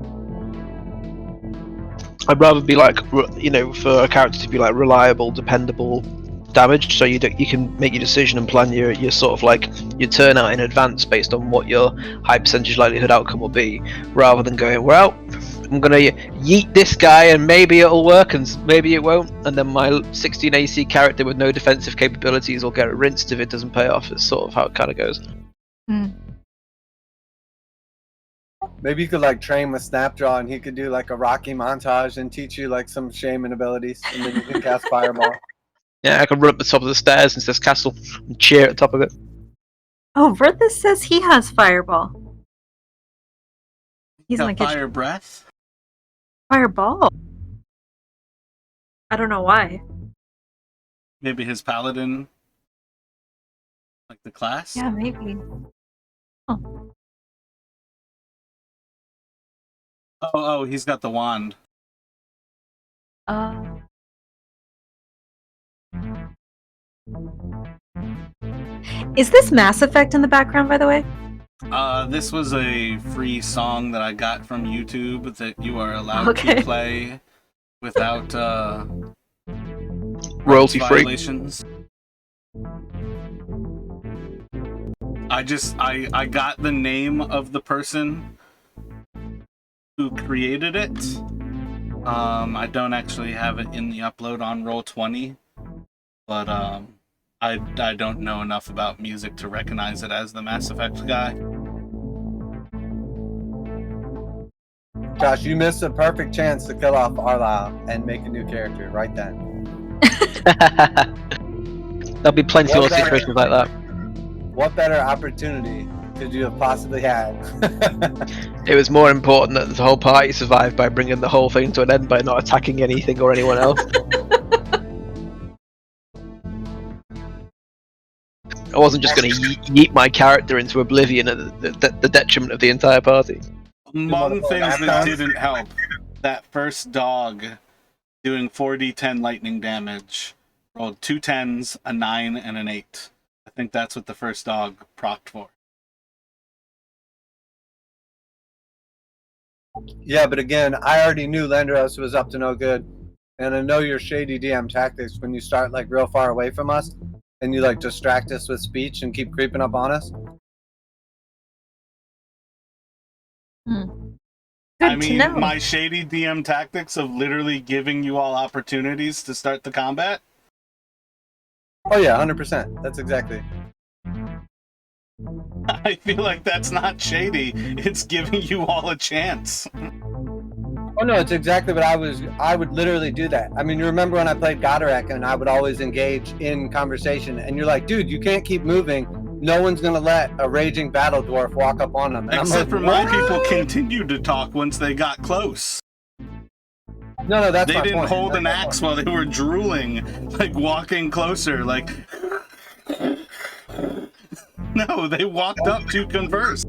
I'd rather be like for a character to be like reliable, dependable damage, so you can make your decision and plan your sort of like your turn out in advance based on what your high percentage likelihood outcome will be, rather than going, well, I'm gonna yeet this guy and maybe it'll work and maybe it won't, and then my 16 AC character with no defensive capabilities will get rinsed if it doesn't pay off. It's sort of how it kind of goes. Maybe you could like train with Snapjaw and he could do like a Rocky montage and teach you like some shaman abilities, and then you can cast Fireball. Yeah, I can run up the top of the stairs and says Castle and cheer at the top of it. Oh, Verthus says he has Fireball. He's got in the kitchen. Fire Breath? Fireball? I don't know why. Maybe his paladin, like the class? Yeah, maybe. Oh, he's got the wand. Is this Mass Effect in the background, by the way? This was a free song that I got from YouTube that you are allowed to play without royalty free violations. I got the name of the person who created it. I don't actually have it in the upload on Roll20, but I don't know enough about music to recognize it as the Mass Effect guy. Josh, you missed a perfect chance to kill off Arlisle and make a new character right then. There'll be plenty What more better- situations like that. What better opportunity could you have possibly had? It was more important that the whole party survived by bringing the whole thing to an end by not attacking anything or anyone else. I wasn't just going to yeet my character into oblivion at the detriment of the entire party. Among things that didn't help, that first dog doing 4d10 lightning damage rolled 2 10s, a 9, and an 8. I think that's what the first dog procced for. Yeah, but again, I already knew Langdedrosa was up to no good. And I know your shady DM tactics when you start like real far away from us and you like distract us with speech and keep creeping up on us. Good I to mean, know. my shady DM tactics of literally giving you all opportunities to start the combat. Oh yeah, 100%. That's exactly. I feel like that's not shady. It's giving you all a chance. Oh no, it's exactly what I would literally do that. I mean, you remember when I played Goderic and I would always engage in conversation and you're like, dude, you can't keep moving. No one's gonna let a raging battle dwarf walk up on them. And Except for I'm my like, people continued to talk once they got close. No, that's They my didn't point. hold That's an my axe point. while they were drooling, like walking closer, like... No, they walked up to converse.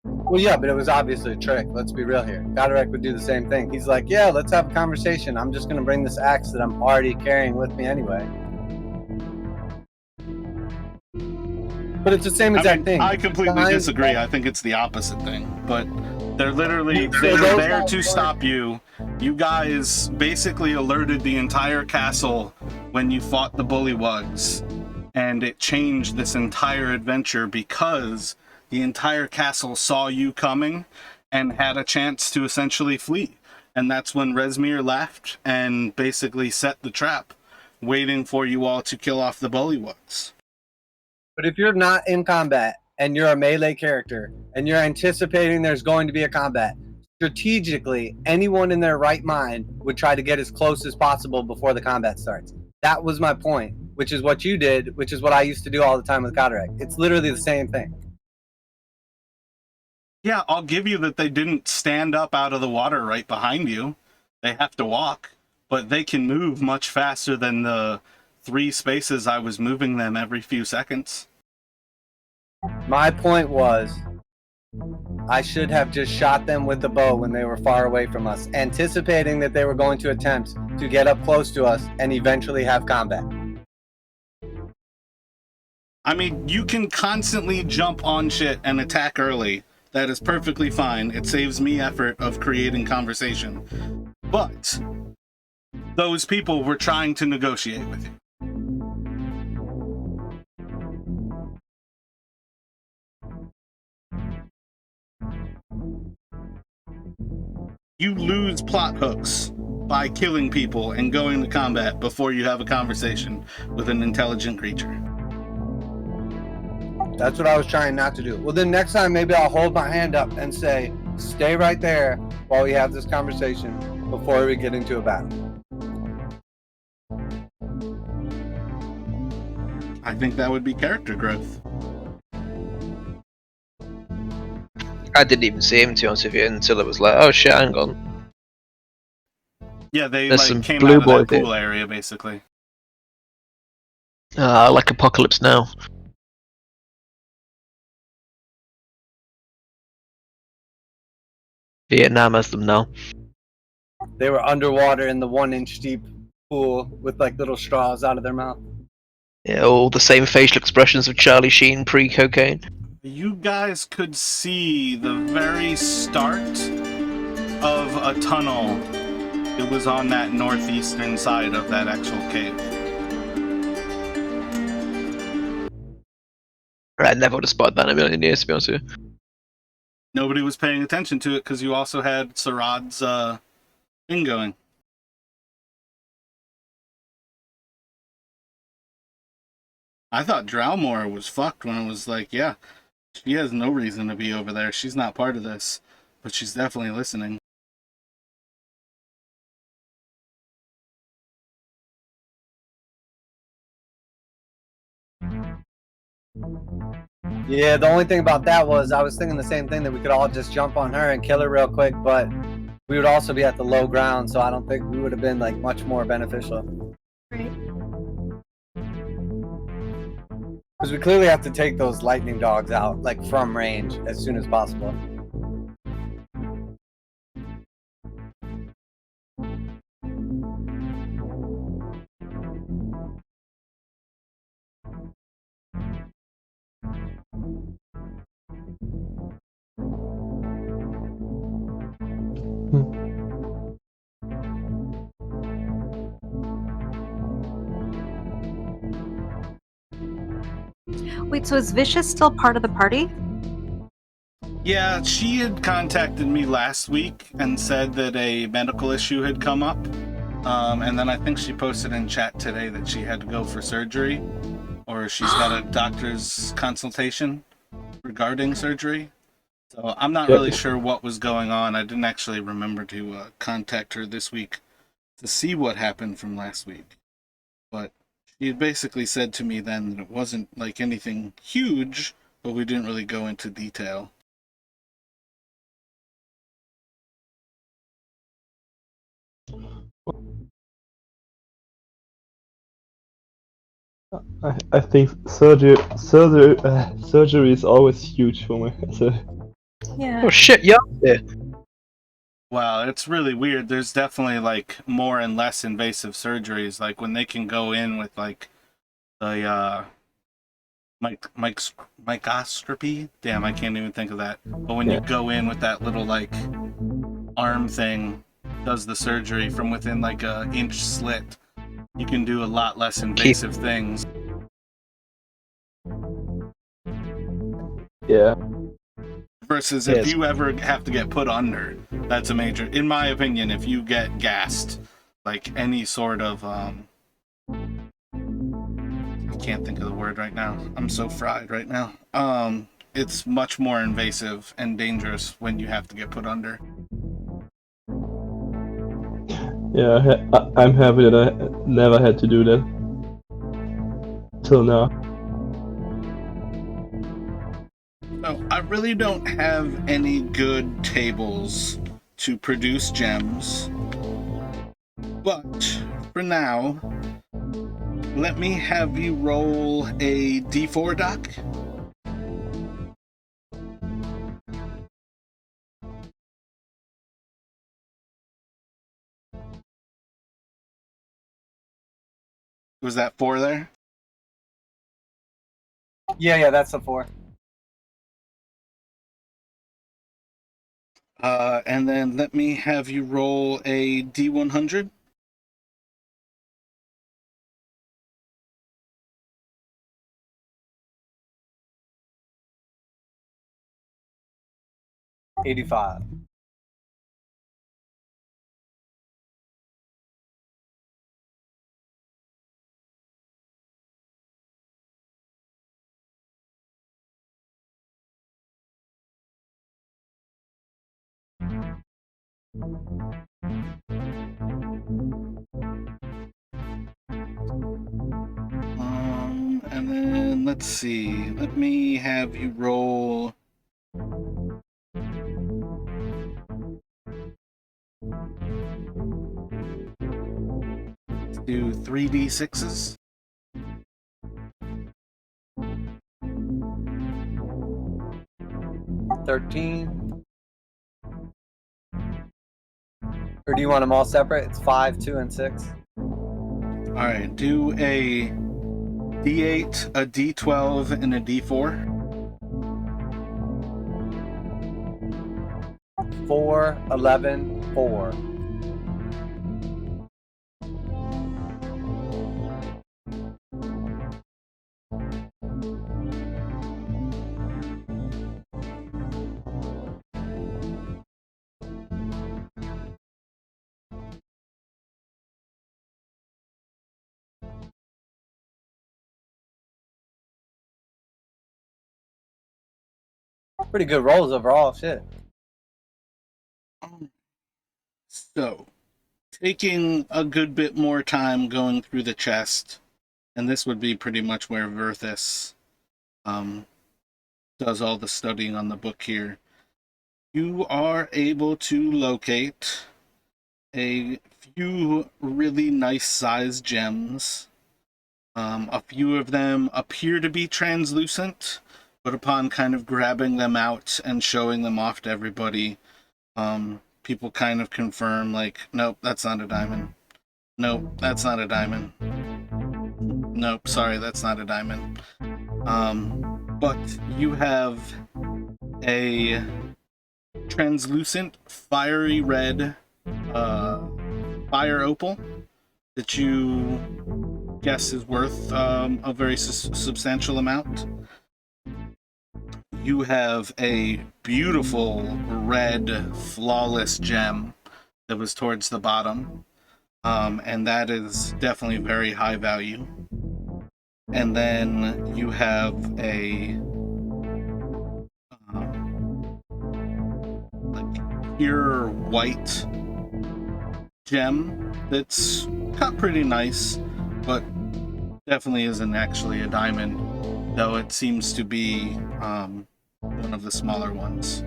Well, yeah, but it was obviously a trick. Let's be real here. Goderic would do the same thing. He's like, yeah, let's have a conversation. I'm just gonna bring this axe that I'm already carrying with me anyway. But it's the same exact thing. I completely disagree. I think it's the opposite thing. But they're literally they were there to stop you. You guys basically alerted the entire castle when you fought the bullywugs, and it changed this entire adventure because the entire castle saw you coming and had a chance to essentially flee. And that's when Rezmir left and basically set the trap, waiting for you all to kill off the bullywugs. But if you're not in combat and you're a melee character and you're anticipating there's going to be a combat, strategically, anyone in their right mind would try to get as close as possible before the combat starts. That was my point, which is what you did, which is what I used to do all the time with Goderic. It's literally the same thing. Yeah, I'll give you that they didn't stand up out of the water right behind you. They have to walk, but they can move much faster than the 3 spaces I was moving them every few seconds. My point was, I should have just shot them with the bow when they were far away from us, anticipating that they were going to attempt to get up close to us and eventually have combat. I mean, you can constantly jump on shit and attack early. That is perfectly fine. It saves me effort of creating conversation. But those people were trying to negotiate with you. You lose plot hooks by killing people and going to combat before you have a conversation with an intelligent creature. That's what I was trying not to do. Well, then next time maybe I'll hold my hand up and say, stay right there while we have this conversation before we get into a battle. I think that would be character growth. I didn't even see him, to be honest with you, until it was like, oh shit, hang on. Yeah, they There's some like came blue out of boy that pool there. area, basically. Like Apocalypse Now. Vietnam has them now. They were underwater in the 1-inch deep pool with like little straws out of their mouth. Yeah, all the same facial expressions of Charlie Sheen pre-cocaine. You guys could see the very start of a tunnel. It was on that northeastern side of that actual cave. I never would have spotted that in a million years, to be honest with you. Nobody was paying attention to it because you also had Sarad's thing going. I thought Drowmore was fucked when it was like, yeah, she has no reason to be over there. She's not part of this. but she's definitely listening. Yeah, the only thing about that was I was thinking the same thing, that we could all just jump on her and kill her real quick, but we would also be at the low ground, so I don't think we would have been like much more beneficial. Right. Because we clearly have to take those lightning dogs out, like from range, as soon as possible. Wait, so is Vicious still part of the party? Yeah, she had contacted me last week and said that a medical issue had come up. And then I think she posted in chat today that she had to go for surgery, or she's got a doctor's consultation regarding surgery. So I'm not really sure what was going on. I didn't actually remember to contact her this week to see what happened from last week. But she had basically said to me then that it wasn't like anything huge, but we didn't really go into detail. I think surgery is always huge for me. So, Yeah. Oh shit, yeah. Well, it's really weird. There's definitely like more and less invasive surgeries. Like when they can go in with like the microscopy. Damn, I can't even think of that. But when you go in with that little like arm thing, does the surgery from within like a inch slit, you can do a lot less invasive things. yeah. Versus if you ever have to get put under, that's a major, in my opinion, if you get gassed, like any sort of, I can't think of the word right now. I'm so fried right now. It's much more invasive and dangerous when you have to get put under. Yeah, I'm happy that I never had to do that till now. So I really don't have any good tables to produce gems, but for now, let me have you roll a d4, Doc. Was that 4 there? Yeah, that's a 4. And then let me have you roll a d100. $85. And then let's see. Let me have you roll. Let's do 3d6s. 13. Or do you want them all separate? It's 5, 2, and 6. All right, do a d8, a d12, and a d4. 4, 11, 4. Pretty good rolls overall, shit. So, taking a good bit more time going through the chest, and this would be pretty much where Verthus does all the studying on the book here. You are able to locate a few really nice sized gems. A few of them appear to be translucent, but upon kind of grabbing them out and showing them off to everybody, people kind of confirm, like, nope, that's not a diamond. Nope, that's not a diamond. Nope, sorry, that's not a diamond. But you have a translucent, fiery red fire opal that you guess is worth a very substantial amount. You have a beautiful red flawless gem that was towards the bottom, and that is definitely very high value. And then you have a like pure white gem that's got pretty nice, but definitely isn't actually a diamond, though it seems to be one of the smaller ones.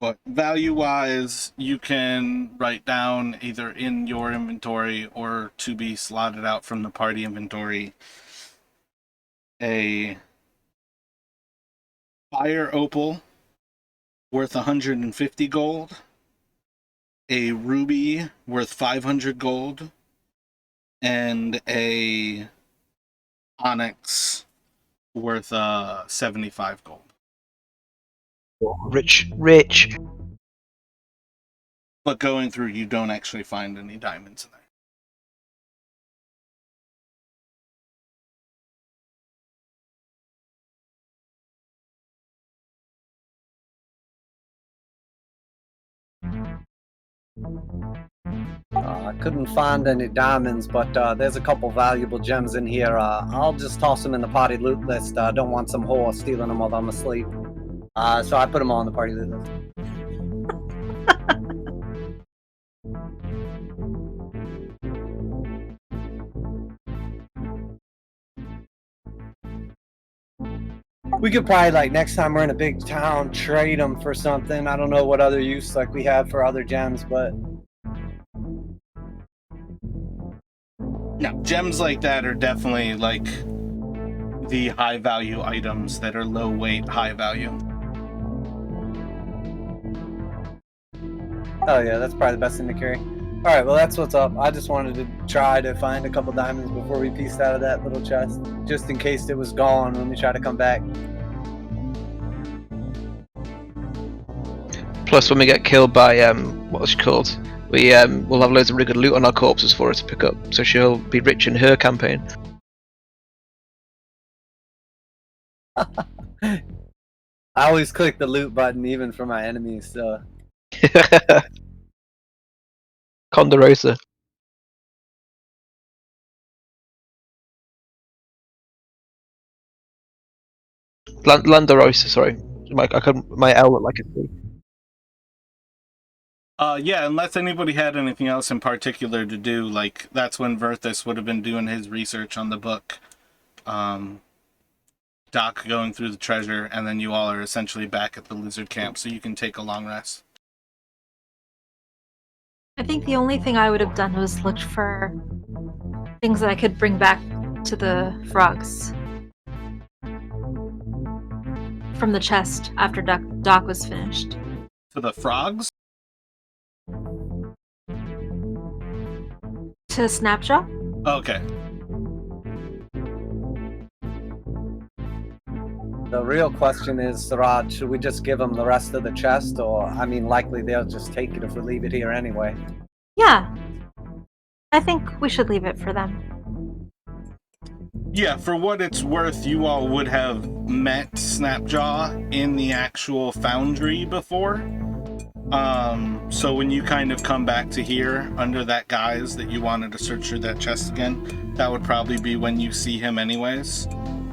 But value-wise, you can write down either in your inventory or to be slotted out from the party inventory a fire opal worth 150 gold, a ruby worth 500 gold, and a onyx worth 75 gold. Rich. But going through, you don't actually find any diamonds in there. I couldn't find any diamonds, but there's a couple valuable gems in here. I'll just toss them in the party loot list. I don't want some whore stealing them while I'm asleep. So I put them all on the party loot list. We could probably, like, next time we're in a big town, trade them for something. I don't know what other use like we have for other gems, but no, gems like that are definitely like the high value items that are low weight, high value. oh yeah, that's probably the best thing to carry. All right, well, that's what's up. I just wanted to try to find a couple diamonds before we pieced out of that little chest, just in case it was gone when we try to come back. Plus, when we get killed by what was she called, we'll have loads of really good loot on our corpses for her to pick up, so she'll be rich in her campaign. I always click the loot button, even for my enemies. So Condorosa. Langdedrosa, sorry. My L looked like a C. Yeah, unless anybody had anything else in particular to do, like that's when Verthus would have been doing his research on the book. Doc going through the treasure, and then you all are essentially back at the lizard camp, so you can take a long rest. I think the only thing I would have done was looked for things that I could bring back to the frogs from the chest after Doc was finished. To the frogs? To Snapjaw? Okay. the real question is, Sarad, should we just give them the rest of the chest, or I mean, likely they'll just take it if we leave it here anyway. Yeah. I think we should leave it for them. Yeah, for what it's worth, you all would have met Snapjaw in the actual foundry before. So when you kind of come back to here under that guise that you wanted to search through that chest again, that would probably be when you see him anyways.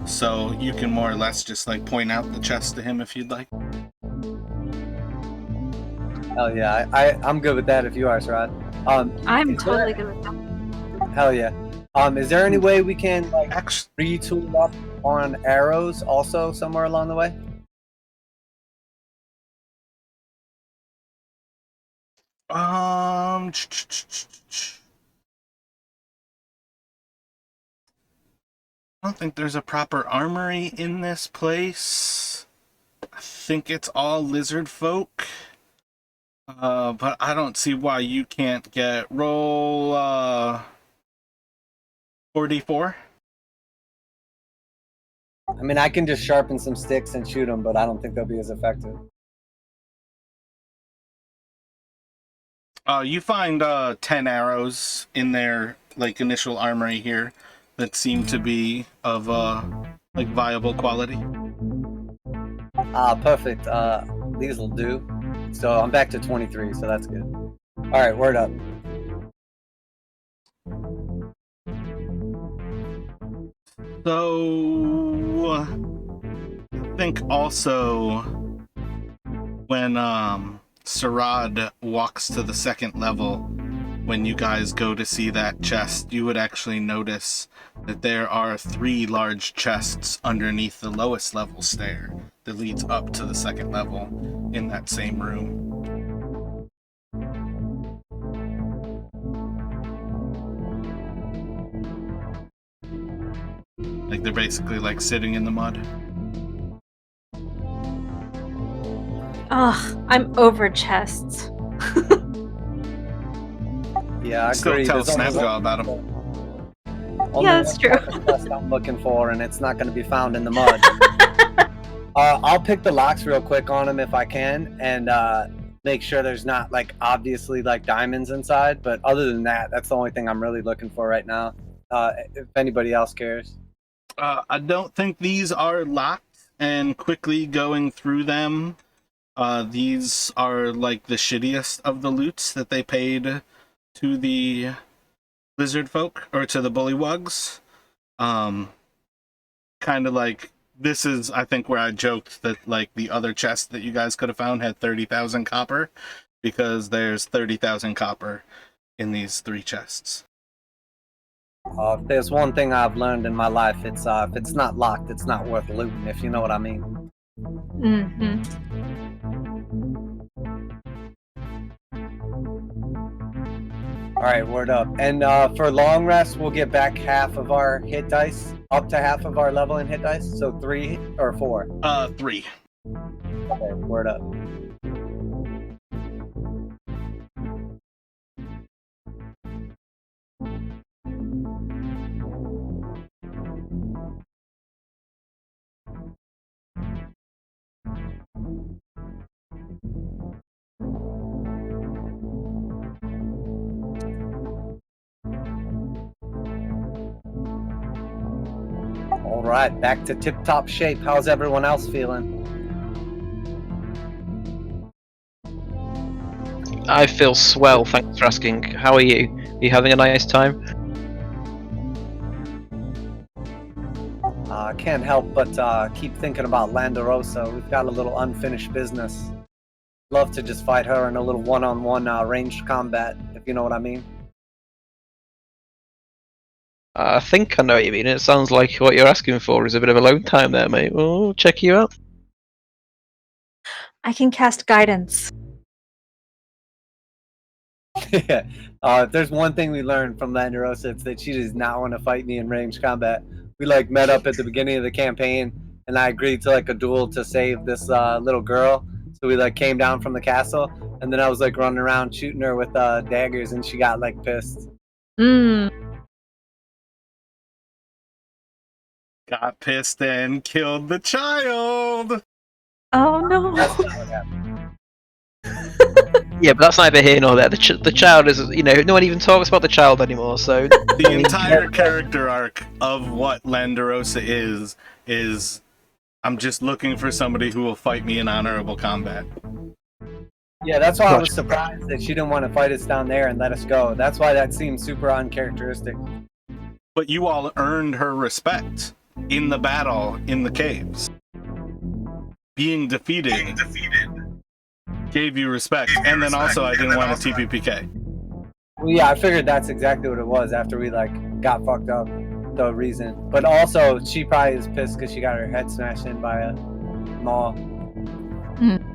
So you can more or less just like point out the chest to him if you'd like. Hell yeah, I'm good with that if you are, Srod. I'm is totally there- good with that. Hell yeah. Is there any way we can like Actually, retool up on arrows also somewhere along the way? I don't think there's a proper armory in this place. I think it's all lizard folk. But I don't see why you can't get roll 4d4. I mean, I can just sharpen some sticks and shoot them, but I don't think they'll be as effective. You find 10 arrows in their like initial armory here that seem to be of like viable quality. Perfect. These will do. So I'm back to 23, so that's good. All right, word up. So I think also when Sarad walks to the second level, when you guys go to see that chest, you would actually notice that there are 3 large chests underneath the lowest level stair that leads up to the second level in that same room. Like they're basically like sitting in the mud. Ugh, I'm over chests. Yeah, I Still agree. tell There's only Snapjaw one- about him. only Yeah, that's one true. type of chest I'm looking for, and it's not going to be found in the mud. I'll pick the locks real quick on them if I can, and make sure there's not like obviously like diamonds inside. But other than that, that's the only thing I'm really looking for right now. If anybody else cares. I don't think these are locked, and quickly going through them, these are like the shittiest of the loots that they paid to the lizard folk, or to the bullywugs. Kind of like, this is, I think, where I joked that like the other chest that you guys could have found had 30,000 copper, because there's 30,000 copper in these 3 chests. If there's one thing I've learned in my life, it's if it's not locked, it's not worth looting. If you know what I mean. Mm-hmm. All right, word up. And for long rest, we'll get back half of our hit dice, up to half of our level in hit dice. So 3 or 4. 3. Okay, word up. All right, back to tip-top shape. How's everyone else feeling? I feel swell, thanks for asking. How are you? Are you having a nice time? I can't help but keep thinking about Langdedrosa. We've got a little unfinished business. Love to just fight her in a little one-on-one ranged combat, if you know what I mean. I think I know what you mean. It sounds like what you're asking for is a bit of alone time there, mate. We'll check you out. I can cast guidance. Yeah. If there's one thing we learned from Langdedrosa, it's that she does not want to fight me in ranged combat. We like met up at the beginning of the campaign, and I agreed to like a duel to save this little girl. So we like came down from the castle, and then I was like running around shooting her with daggers, and she got like pissed. Mm. Got pissed and killed the child. Oh no. That's not what happened. Yeah, but that's neither here nor there. The child is, no one even talks about the child anymore, so... The entire character arc of what Langdedrosa is I'm just looking for somebody who will fight me in honorable combat. Yeah, that's why I was surprised that she didn't want to fight us down there and let us go. That's why that seemed super uncharacteristic. But you all earned her respect. in the battle in the caves. Being defeated gave you respect, and then also I didn't want to TPPK. Well, yeah, I figured that's exactly what it was after we like got fucked up. The reason, but also she probably is pissed because she got her head smashed in by a maw. Mm.